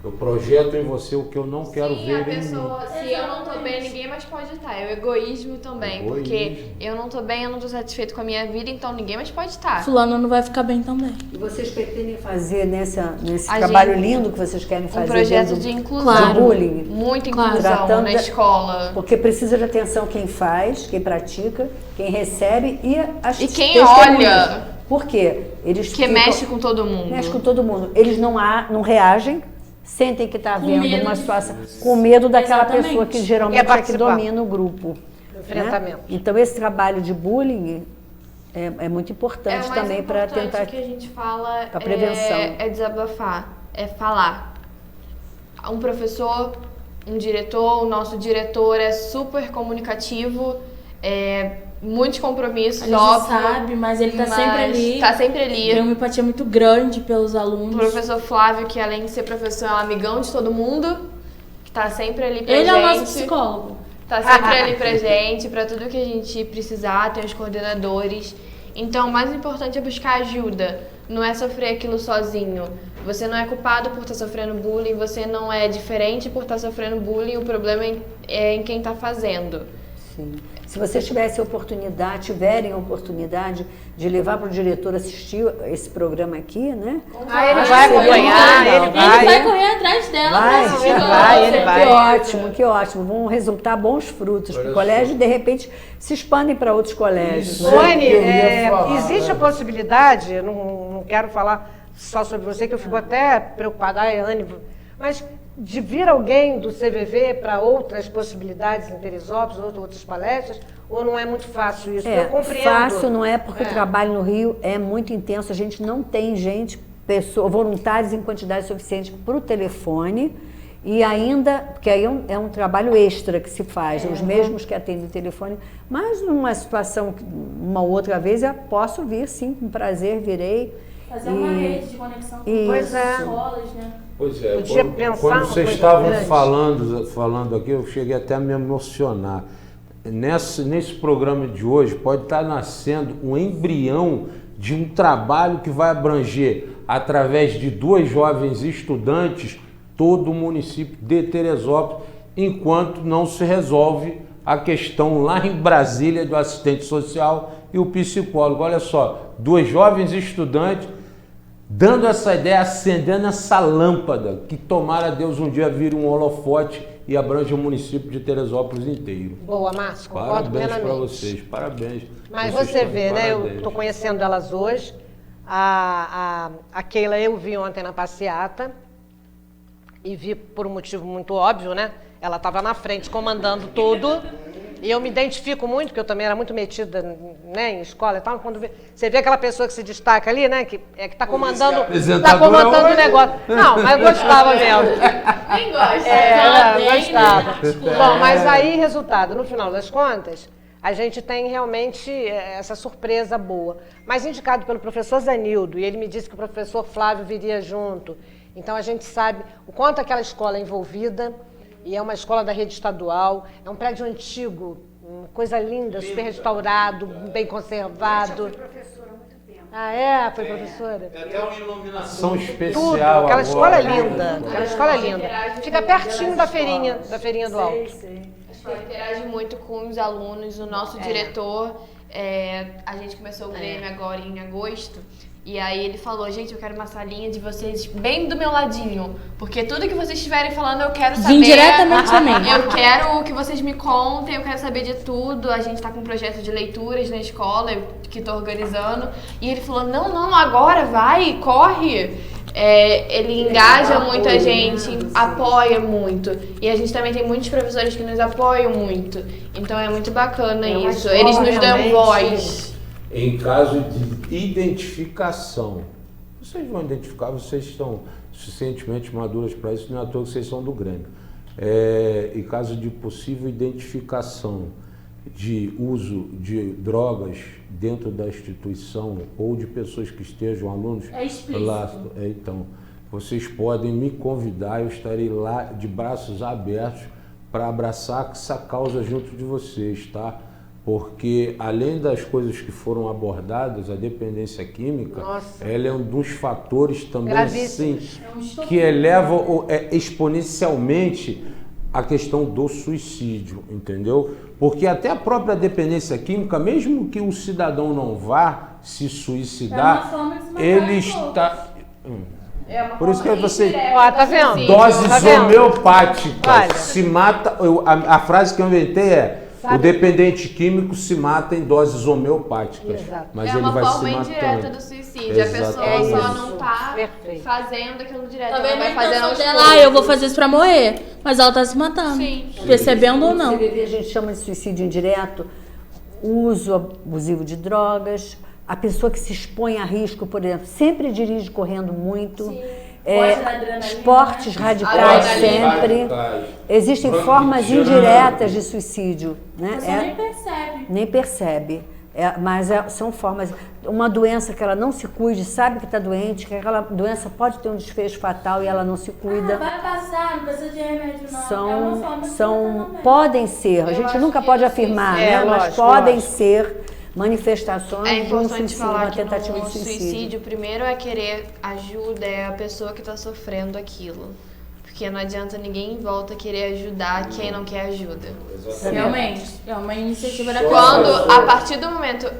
Eu projeto em você o que eu não quero ver em mim. Se eu não tô bem, ninguém mais pode estar. É o egoísmo também. Porque eu não tô bem, eu não tô satisfeito com a minha vida, então ninguém mais pode estar. Fulano não vai ficar bem também. E vocês pretendem fazer nesse trabalho lindo que vocês querem fazer? Um projeto de inclusão. Claro. Bullying. Muita inclusão na escola. Porque precisa de atenção quem faz, quem pratica, quem recebe e quem olha. Por quê? Porque mexe com todo mundo. Mexe com todo mundo. Eles não reagem, sentem que está havendo uma situação com medo daquela pessoa que geralmente é que domina o grupo. Enfrentamento. Né? Então esse trabalho de bullying é muito importante também para tentar. O que a gente fala a prevenção. É desabafar, é falar. Um professor, um diretor, o nosso diretor é super comunicativo, muitos compromissos, óbvio. Sabe, mas ele tá sempre ali. Tá sempre ali. Tem uma empatia muito grande pelos alunos. O professor Flávio, que além de ser professor, é um amigão de todo mundo, que tá sempre ali pra gente. Ele é o nosso psicólogo. Tá sempre ali pra gente, pra tudo que a gente precisar, tem os coordenadores. Então, o mais importante é buscar ajuda, não é sofrer aquilo sozinho. Você não é culpado por estar sofrendo bullying, você não é diferente por estar sofrendo bullying, o problema é em quem tá fazendo. Sim. Se vocês tiverem a oportunidade de levar para o diretor assistir esse programa aqui, né? Ele vai acompanhar, ele vai correr atrás dela. Ele vai. Que ótimo. Vão resultar bons frutos para o colégio e, de repente, se expandem para outros colégios. Rony, existe a possibilidade, eu não quero falar só sobre você, que eu fico até preocupada, Anne, mas de vir alguém do CVV para outras possibilidades em Teresópolis, outras palestras, ou não é muito fácil isso? Eu compreendo. Fácil não é, porque o trabalho no Rio é muito intenso, a gente não tem voluntários em quantidade suficiente para o telefone, e ainda, porque aí é um trabalho extra que se faz, os mesmos que atendem o telefone, mas numa situação, uma outra vez, eu posso vir sim, com prazer, virei. Fazer uma rede de conexão com Pois as é. escolas, né? Pois é, Podia pensar quando uma vocês coisa estavam grande. falando aqui, eu cheguei até a me emocionar. Nesse programa de hoje pode estar nascendo um embrião de um trabalho que vai abranger, através de 2 jovens estudantes, todo o município de Teresópolis, enquanto não se resolve a questão lá em Brasília do assistente social e o psicólogo. Olha só, 2 jovens estudantes dando essa ideia, acendendo essa lâmpada, que tomara Deus um dia vire um holofote e abrange o município de Teresópolis inteiro. Boa, Márcio, concordo Parabéns para plenamente. vocês, parabéns. Mas Vocês você estão de vê, né? Eu parabéns. estou conhecendo elas hoje. A Keila eu vi ontem na passeata e vi por um motivo muito óbvio, né? Ela estava na frente comandando tudo. E eu me identifico muito, porque eu também era muito metida, né, em escola e tal. Quando você vê aquela pessoa que se destaca ali, né? Que está comandando, o negócio. Não, mas eu gostava mesmo. Nem gosta. Eu gostava. Bom, mas aí, resultado, no final das contas, a gente tem realmente essa surpresa boa. Mas indicado pelo professor Zanildo, e ele me disse que o professor Flávio viria junto. Então a gente sabe o quanto aquela escola é envolvida, e é uma escola da rede estadual, é um prédio antigo, uma coisa linda, super restaurado, bem conservado. Ah, é? Foi professora? É até uma iluminação especial. Tudo, aquela agora. escola é linda, aquela escola é linda. Fica pertinho da feirinha do Alto. A escola interage muito com os alunos, o nosso diretor, a gente começou o Grêmio agora em agosto, e aí ele falou, gente, eu quero uma salinha de vocês bem do meu ladinho, porque tudo que vocês estiverem falando eu quero saber. Vim diretamente também. Eu quero que vocês me contem, eu quero saber de tudo. A gente tá com um projeto de leituras na escola, que tô organizando, e ele falou, não, agora vai, corre. Ele engaja muito a gente, apoia muito. E a gente também tem muitos professores que nos apoiam muito. Então é muito bacana isso. Eles nos dão voz. Em caso de identificação, vocês vão identificar, vocês estão suficientemente maduras para isso, não é à toa que vocês são do Grêmio. Em caso de possível identificação de uso de drogas dentro da instituição ou de pessoas que estejam alunos lá, então vocês podem me convidar, eu estarei lá de braços abertos para abraçar essa causa junto de vocês, tá? Porque além das coisas que foram abordadas, a dependência química, ela é um dos fatores também sim, que eleva exponencialmente a questão do suicídio, entendeu? Porque até a própria dependência química, mesmo que o cidadão não vá se suicidar, ele está... Por isso que você... Tá vendo? Doses homeopáticas. Se mata... A frase que eu inventei é: o dependente químico se mata em doses homeopáticas. Mas ele uma vai se forma indireta matando. do suicídio. A pessoa só não tá fazendo aquilo direto. Talvez Ela a vai fazendo aos intenção dela, poucos. eu vou fazer isso pra morrer. Mas ela tá se matando. Sim. Percebendo ou não. No CVV a gente chama de suicídio indireto, uso abusivo de drogas, a pessoa que se expõe a risco, por exemplo, sempre dirige correndo muito. Esportes radicais sempre. Existem formas indiretas de suicídio, né? Você nem percebe. Nem percebe. Mas são formas. Uma doença que ela não se cuide, sabe que está doente, que aquela doença pode ter um desfecho fatal e ela não se cuida. Vai passar, não precisa de remédio não. Podem ser, a gente nunca pode afirmar, né? Mas podem ser manifestações É de um importante suicídio, falar uma que tentativa no de suicídio. suicídio, primeiro é querer ajuda, é a pessoa que está sofrendo aquilo. Porque não adianta ninguém em volta querer ajudar quem não quer ajuda. Realmente, é uma iniciativa da Quando, a partir do momento,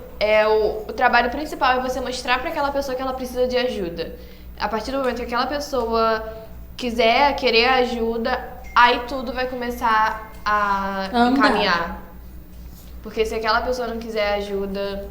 o trabalho principal é você mostrar para aquela pessoa que ela precisa de ajuda. A partir do momento que aquela pessoa querer ajuda, aí tudo vai começar a encaminhar. Porque se aquela pessoa não quiser ajuda,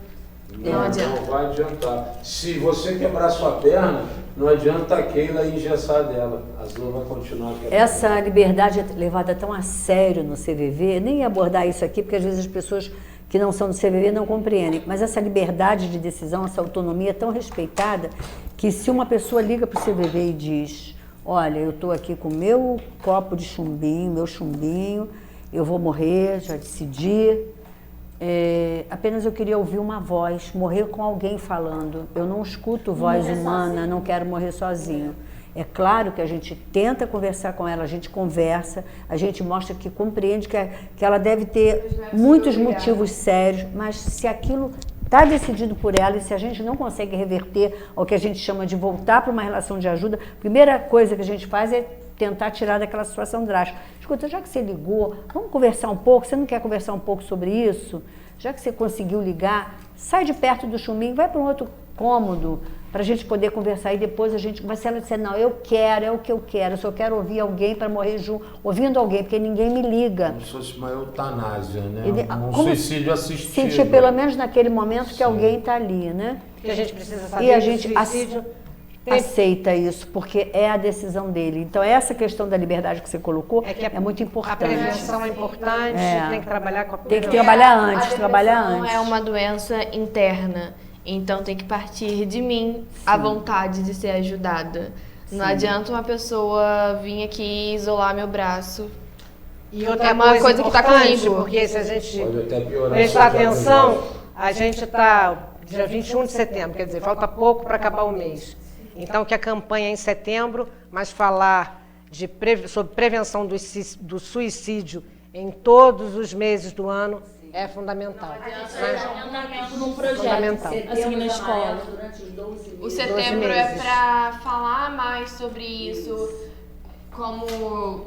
não adianta. Não vai adiantar. Se você quebrar sua perna, não adianta a Keila engessar dela. A Zô vai continuar quebrando. Essa liberdade é levada tão a sério no CVV, nem ia abordar isso aqui, porque às vezes as pessoas que não são do CVV não compreendem, mas essa liberdade de decisão, essa autonomia é tão respeitada que se uma pessoa liga para o CVV e diz: olha, eu estou aqui com o meu copo de chumbinho, meu chumbinho, eu vou morrer, já decidi, Apenas eu queria ouvir uma voz, morrer com alguém falando. Eu não escuto voz humana, não quero morrer sozinho. É claro que a gente tenta conversar com ela, a gente conversa, a gente mostra que compreende que ela deve ter muitos motivos sérios, mas se aquilo está decidido por ela e se a gente não consegue reverter ao que a gente chama de voltar para uma relação de ajuda, a primeira coisa que a gente faz é tentar tirar daquela situação drástica. Escuta, já que você ligou, vamos conversar um pouco? Você não quer conversar um pouco sobre isso? Já que você conseguiu ligar, sai de perto do chumbinho, vai para um outro cômodo para a gente poder conversar e depois a gente... Mas se ela disser, não, eu quero, é o que eu quero, eu só quero ouvir alguém para morrer junto, ouvindo alguém, porque ninguém me liga. Como se fosse uma eutanásia, né? Um Como suicídio assistido. Sentir pelo menos naquele momento que alguém está ali, né? Que a gente precisa saber E a que gente o suicídio aceita isso, porque é a decisão dele. Então, essa questão da liberdade que você colocou é muito importante. A prevenção é importante, tem que trabalhar com a Tem que prevenção. trabalhar antes, A trabalhar depressão antes. é uma doença interna, então tem que partir de mim a vontade de ser ajudada. Não adianta uma pessoa vir aqui e isolar meu braço. E outra É uma coisa que tá importante, comigo. porque se a gente Pode até piorar. prestar atenção, a gente está dia 21 de setembro, quer dizer, falta pouco para acabar o mês. Então, que a campanha é em setembro, mas falar sobre prevenção do suicídio em todos os meses do ano é fundamental. Num projeto, Fundamental. assim, na escola. O setembro é para falar mais sobre isso, como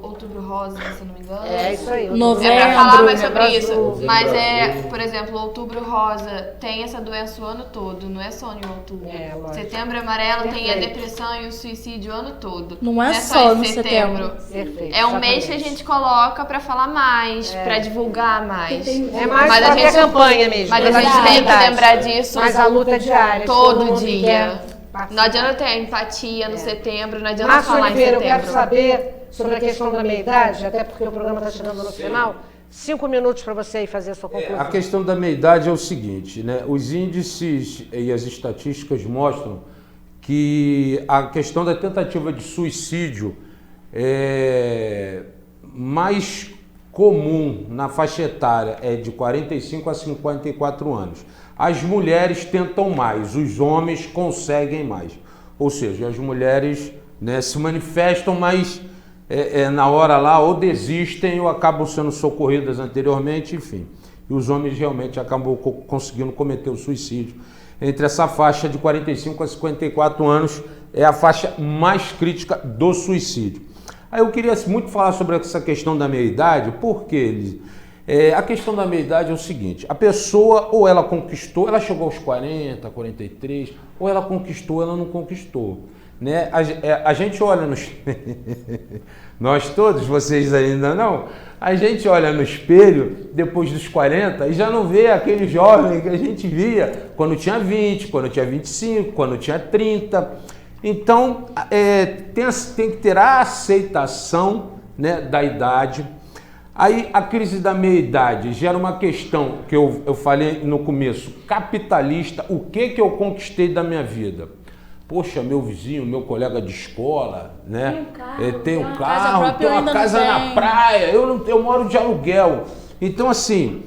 Outubro Rosa, se eu não me engano. É isso aí. Novembro, É pra falar mais sobre Novembro isso. Azul. Mas por exemplo, Outubro Rosa tem essa doença o ano todo, não é só em outubro. É, lógico. Setembro Amarelo tem a Perfeito. depressão e o suicídio o ano todo. Não é só em no setembro. Perfeito, É um mês que a exatamente. gente coloca pra falar mais, pra divulgar mais. É mais Mas a para a gente- campanha mesmo. Mas a para gente tem que atividade. lembrar disso Mas a luta é diária. todo mundo dia. quer participar. Não adianta ter empatia no setembro, não adianta Márcio falar Oliveira, em eu setembro. quero saber sobre a questão da meia-idade, até porque o programa está chegando no final. 5 minutos para você aí fazer a sua conclusão. A questão da meia-idade é o seguinte, né? Os índices e as estatísticas mostram que a questão da tentativa de suicídio é mais comum na faixa etária é de 45 a 54 anos. As mulheres tentam mais, os homens conseguem mais. Ou seja, as mulheres, né, se manifestam mais na hora lá, ou desistem ou acabam sendo socorridas anteriormente, enfim. E os homens realmente acabam conseguindo cometer o suicídio. Entre essa faixa de 45 a 54 anos é a faixa mais crítica do suicídio. Aí eu queria muito falar sobre essa questão da meia-idade, porque a questão da meia-idade é o seguinte, a pessoa ou ela conquistou, ela chegou aos 40, 43, ou ela conquistou, ela não conquistou. Né? A gente olha no nós todos, vocês ainda não, a gente olha no espelho depois dos 40 e já não vê aquele jovem que a gente via quando tinha 20, quando tinha 25, quando tinha 30. Então, tem que ter a aceitação, né, da idade. Aí a crise da meia-idade gera uma questão que eu falei no começo, capitalista, o que eu conquistei da minha vida? Poxa, meu vizinho, meu colega de escola, né? Tem um carro, tem uma casa na praia, eu moro de aluguel. Então, assim,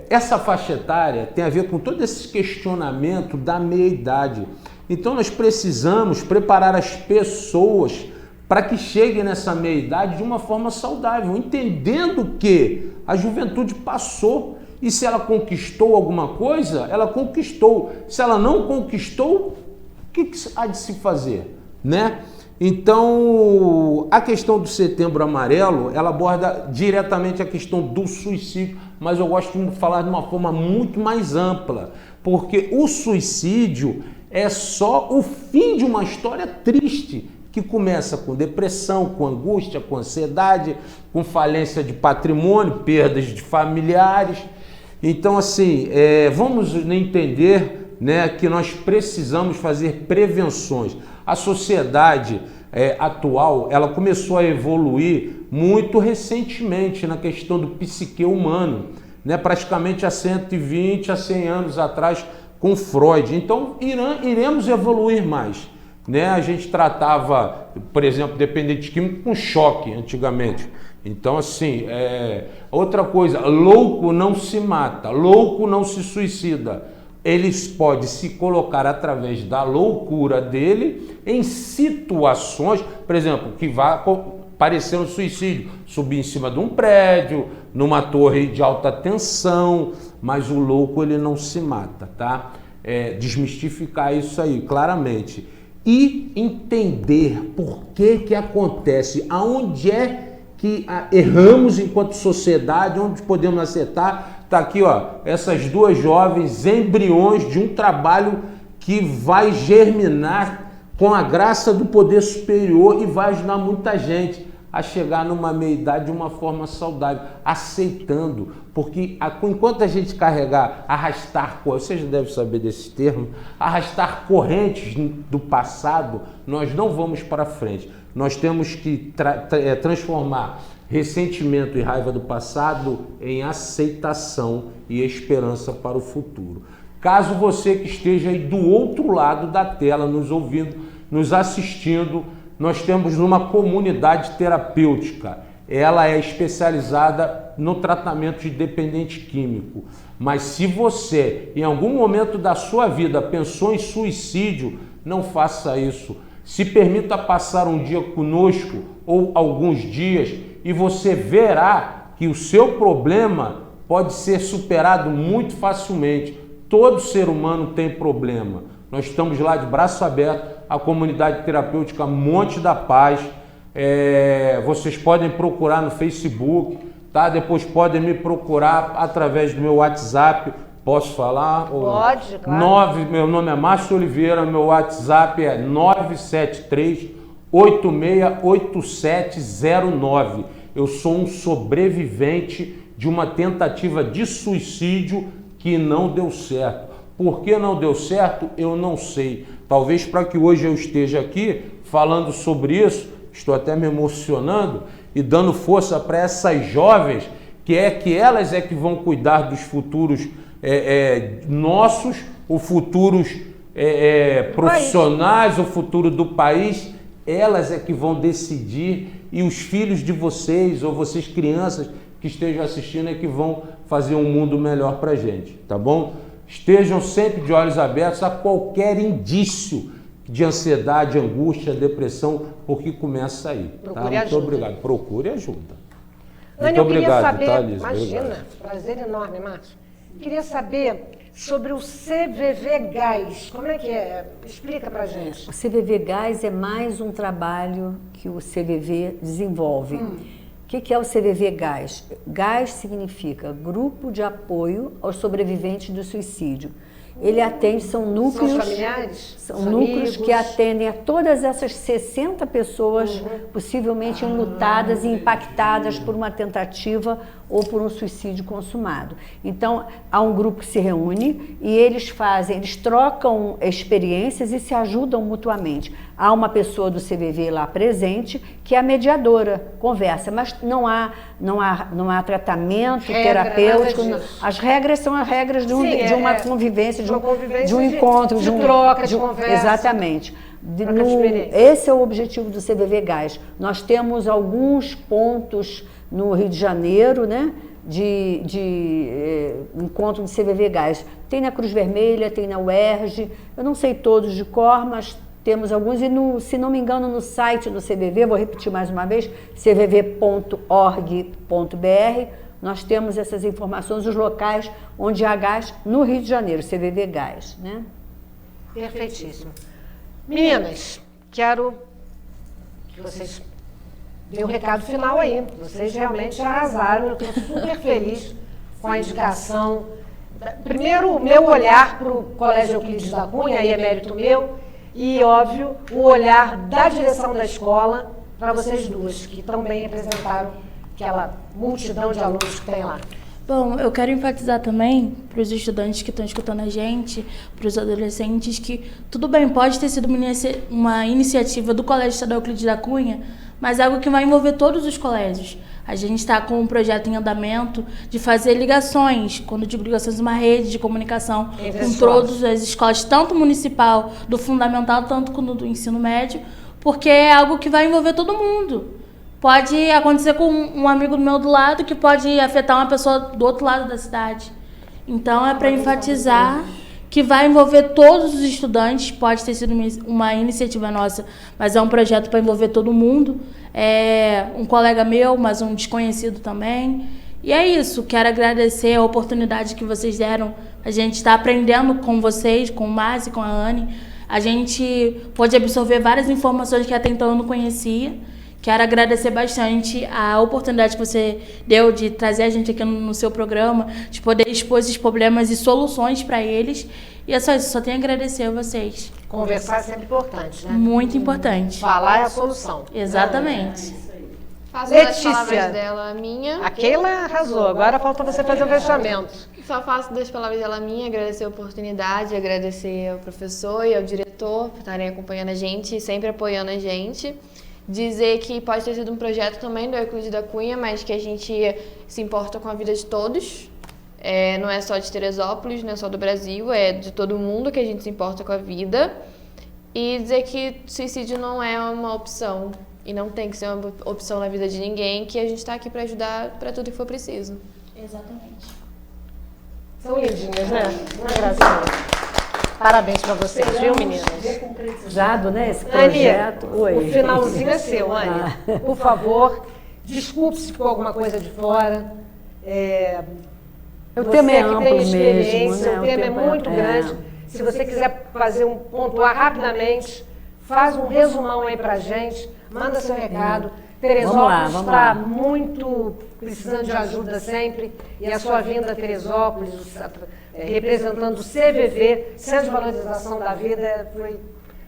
essa faixa etária tem a ver com todo esse questionamento da meia-idade. Então, nós precisamos preparar as pessoas para que cheguem nessa meia-idade de uma forma saudável, entendendo que a juventude passou. E se ela conquistou alguma coisa, ela conquistou. Se ela não conquistou, o que há de se fazer, né? Então, a questão do Setembro Amarelo, ela aborda diretamente a questão do suicídio, mas eu gosto de falar de uma forma muito mais ampla, porque o suicídio é só o fim de uma história triste, que começa com depressão, com angústia, com ansiedade, com falência de patrimônio, perdas de familiares. Então, assim, vamos entender, né, que nós precisamos fazer prevenções. A sociedade atual, ela começou a evoluir muito recentemente na questão do psique humano, né, praticamente há 120 a 100 anos atrás com Freud. Então, iremos evoluir mais. né? A gente tratava, por exemplo, dependente químico com choque antigamente. Então, assim, outra coisa, louco não se mata, louco não se suicida. Eles podem se colocar através da loucura dele em situações, por exemplo, que vai parecer um suicídio, subir em cima de um prédio, numa torre de alta tensão, mas o louco ele não se mata, tá? Desmistificar isso aí, claramente. E entender por que acontece, aonde é que erramos enquanto sociedade, onde podemos acertar. Está aqui, ó, essas duas jovens embriões de um trabalho que vai germinar com a graça do poder superior e vai ajudar muita gente a chegar numa meia-idade de uma forma saudável, aceitando, porque enquanto a gente carregar, arrastar, você já deve saber desse termo, arrastar correntes do passado, nós não vamos para frente. Nós temos que transformar ressentimento e raiva do passado em aceitação e esperança para o futuro. Caso você que esteja aí do outro lado da tela, nos ouvindo, nos assistindo, nós temos uma comunidade terapêutica. Ela é especializada no tratamento de dependente químico. Mas se você, em algum momento da sua vida, pensou em suicídio, não faça isso. Se permita passar um dia conosco ou alguns dias e você verá que o seu problema pode ser superado muito facilmente. Todo ser humano tem problema. Nós estamos lá de braço aberto, a comunidade terapêutica Monte da Paz. Vocês podem procurar no Facebook, tá? Depois podem me procurar através do meu WhatsApp. Posso falar? Pode, claro. Meu nome é Márcio Oliveira, meu WhatsApp é 973-868709. Eu sou um sobrevivente de uma tentativa de suicídio que não deu certo. Por que não deu certo? Eu não sei. Talvez para que hoje eu esteja aqui falando sobre isso, estou até me emocionando e dando força para essas jovens, que elas que vão cuidar dos futuros nossos, os futuros profissionais, o futuro do país. Elas é que vão decidir, e os filhos de vocês, ou vocês crianças que estejam assistindo, é que vão fazer um mundo melhor para a gente, tá bom? Estejam sempre de olhos abertos a qualquer indício de ansiedade, angústia, depressão, porque começa aí. Tá? Muito obrigado. Procure ajuda. Muito obrigado, saber, tá, Liz? Imagina, obrigado. Prazer enorme, Márcio. Queria saber sobre o CVV Gás. Como é que é? Explica pra gente. O CVV Gás é mais um trabalho que o CVV desenvolve. O que é o CVV Gás? Gás significa Grupo de Apoio aos Sobreviventes do Suicídio. Ele atende, são núcleos... São familiares? São núcleos que atendem a todas essas 60 pessoas possivelmente enlutadas e impactadas por uma tentativa ou por um suicídio consumado. Então, há um grupo que se reúne e eles trocam experiências e se ajudam mutuamente. Há uma pessoa do CVV lá presente que é a mediadora, conversa, mas não há tratamento terapêutico. As regras são as regras de uma convivência, de um encontro, de troca, de conversa. Exatamente. Esse é o objetivo do CVV Gás. Nós temos alguns pontos no Rio de Janeiro, né, de encontro de CVV Gás. Tem na Cruz Vermelha, tem na UERJ, eu não sei todos de cor, mas temos alguns, e se não me engano no site do CVV, vou repetir mais uma vez, cvv.org.br, nós temos essas informações, os locais onde há gás no Rio de Janeiro, CVV Gás, né? Perfeitíssimo. Meninas, quero que vocês deem um recado final aí. Vocês realmente arrasaram, eu estou super feliz com a indicação. Primeiro, o meu olhar para o Colégio Euclides da Cunha, aí é mérito meu, e, óbvio, o olhar da direção da escola para vocês duas, que tão bem representaram aquela multidão de alunos que tem lá. Bom, eu quero enfatizar também para os estudantes que estão escutando a gente, para os adolescentes, que tudo bem, pode ter sido uma iniciativa do Colégio Estadual Euclides da Cunha, mas é algo que vai envolver todos os colégios. A gente está com um projeto em andamento de fazer ligações, quando digo ligações, uma rede de comunicação com todas as escolas, tanto municipal, do fundamental, tanto quanto do ensino médio, porque é algo que vai envolver todo mundo. Pode acontecer com um amigo meu do lado, que pode afetar uma pessoa do outro lado da cidade. Então, é para enfatizar que vai envolver todos os estudantes, pode ter sido uma iniciativa nossa, mas é um projeto para envolver todo mundo. É um colega meu, mas um desconhecido também. E é isso, quero agradecer a oportunidade que vocês deram. A gente está aprendendo com vocês, com o Márcio e com a Anne. A gente pode absorver várias informações que até então eu não conhecia. Quero agradecer bastante a oportunidade que você deu de trazer a gente aqui no seu programa, de poder expor esses problemas e soluções para eles. E é só isso, só tenho a agradecer a vocês. Conversar é sempre importante, né? Muito importante. Falar é a solução. Exatamente. Faço Letícia. das palavras dela a minha. A Keila arrasou, agora falta você fazer o fechamento. Só faço das palavras dela a minha, agradecer a oportunidade, agradecer ao professor e ao diretor por estarem acompanhando a gente, sempre apoiando a gente. Dizer que pode ter sido um projeto também do Euclides da Cunha, mas que a gente se importa com a vida de todos. Não é só de Teresópolis, não é só do Brasil, é de todo mundo que a gente se importa com a vida. E dizer que suicídio não é uma opção e não tem que ser uma opção na vida de ninguém, que a gente está aqui para ajudar para tudo que for preciso. Exatamente. São lindinhas, né? Uma gracinha. Parabéns para vocês, viu, meninas? Concretizado, né, esse projeto. Anny, o finalzinho é seu, Anny. Por favor, desculpe se ficou alguma coisa de fora. O tema é que amplo tem mesmo, experiência, né? o tema é muito grande. Se você quiser fazer pontuar rapidamente, faz um resumão aí pra gente, manda seu recado. Teresópolis Vamos está lá. muito precisando de ajuda sempre, e a sua vinda a Teresópolis, representando o CVV, Centro de Valorização da Vida, foi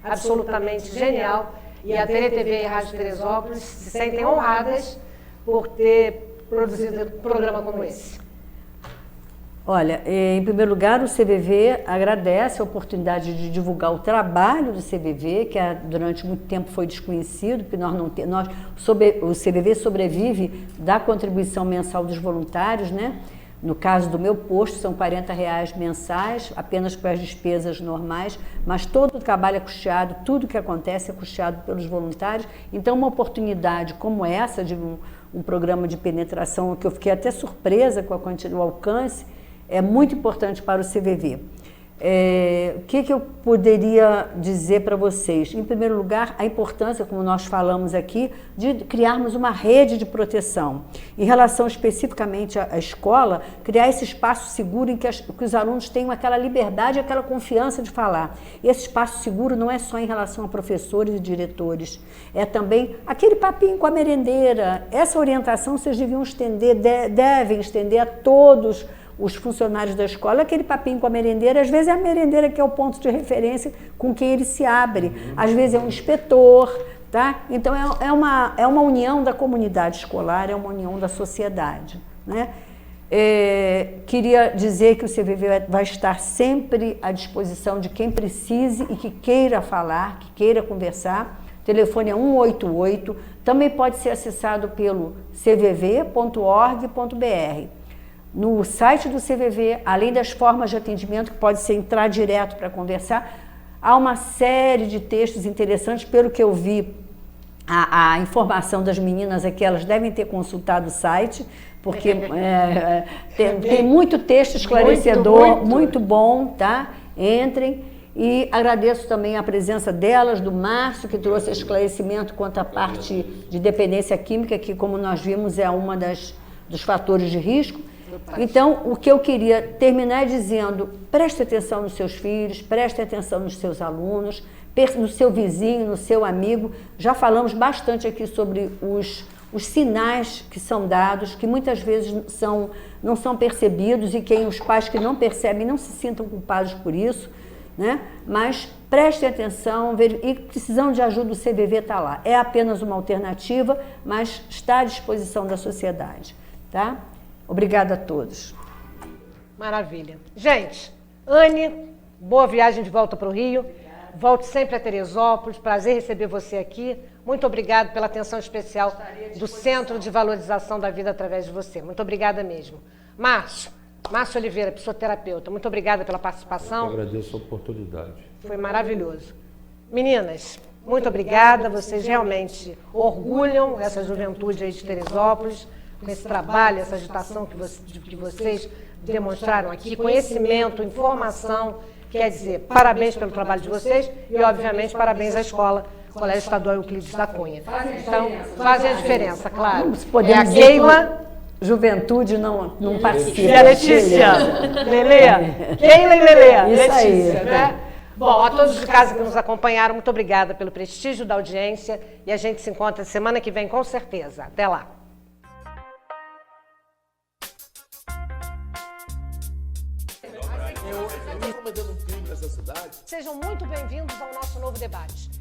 absolutamente genial. E a TeleTV e a Rádio Teresópolis se sentem honradas por ter produzido um programa como esse. Olha, em primeiro lugar, o CVV agradece a oportunidade de divulgar o trabalho do CVV, que durante muito tempo foi desconhecido, porque o CVV sobrevive da contribuição mensal dos voluntários, né? No caso do meu posto, são R$40 mensais, apenas com as despesas normais, mas todo o trabalho é custeado, tudo que acontece é custeado pelos voluntários. Então, uma oportunidade como essa, de um programa de penetração, que eu fiquei até surpresa com o alcance, é muito importante para o CVV. O que eu poderia dizer para vocês? Em primeiro lugar, a importância, como nós falamos aqui, de criarmos uma rede de proteção. Em relação especificamente à escola, criar esse espaço seguro em que os alunos tenham aquela liberdade e aquela confiança de falar. E esse espaço seguro não é só em relação a professores e diretores, é também aquele papinho com a merendeira. Essa orientação vocês deviam estender, devem estender a todos os funcionários da escola, aquele papinho com a merendeira. Às vezes é a merendeira que é o ponto de referência com quem ele se abre, às vezes é um inspetor, tá? Então é uma união da comunidade escolar, é uma união da sociedade, né? Queria dizer que o CVV vai estar sempre à disposição de quem precise e que queira falar, que queira conversar. O telefone é 188, também pode ser acessado pelo cvv.org.br. No site do CVV, além das formas de atendimento, que pode ser entrar direto para conversar, há uma série de textos interessantes. Pelo que eu vi, a informação das meninas é que elas devem ter consultado o site, porque tem muito texto esclarecedor, muito bom, tá? Entrem. E agradeço também a presença delas, do Márcio, que trouxe esclarecimento quanto à parte de dependência química, que, como nós vimos, é uma dos fatores de risco. Então, o que eu queria terminar é dizendo: preste atenção nos seus filhos, preste atenção nos seus alunos, no seu vizinho, no seu amigo. Já falamos bastante aqui sobre os sinais que são dados, que muitas vezes não são percebidos, e os pais que não percebem não se sintam culpados por isso, né? Mas prestem atenção, e precisando de ajuda, o CVV está lá. É apenas uma alternativa, mas está à disposição da sociedade, tá? Obrigada a todos. Maravilha. Gente, Anny, boa viagem de volta para o Rio. volte sempre a Teresópolis, prazer receber você aqui. Muito obrigada pela atenção especial do Centro de Valorização da Vida através de você. Muito obrigada mesmo. Márcio Oliveira, psicoterapeuta, muito obrigada pela participação. Eu agradeço a oportunidade. Foi maravilhoso. Meninas, muito obrigada. Vocês realmente orgulham essa juventude aí de Teresópolis, com esse trabalho, essa agitação que vocês demonstraram aqui, conhecimento, informação. Quer dizer, parabéns pelo trabalho de vocês e, obviamente, parabéns à escola, Colégio Estadual Euclides da Cunha. Então, fazem a diferença, claro. Podemos a Keila, juventude não participa. e a Letícia. Lelê. Keila e Lelê. Isso aí. Letícia, né? Bom, a todos de casa que nos acompanharam, muito obrigada pelo prestígio da audiência e a gente se encontra semana que vem, com certeza. Até lá. Sejam muito bem-vindos ao nosso novo debate.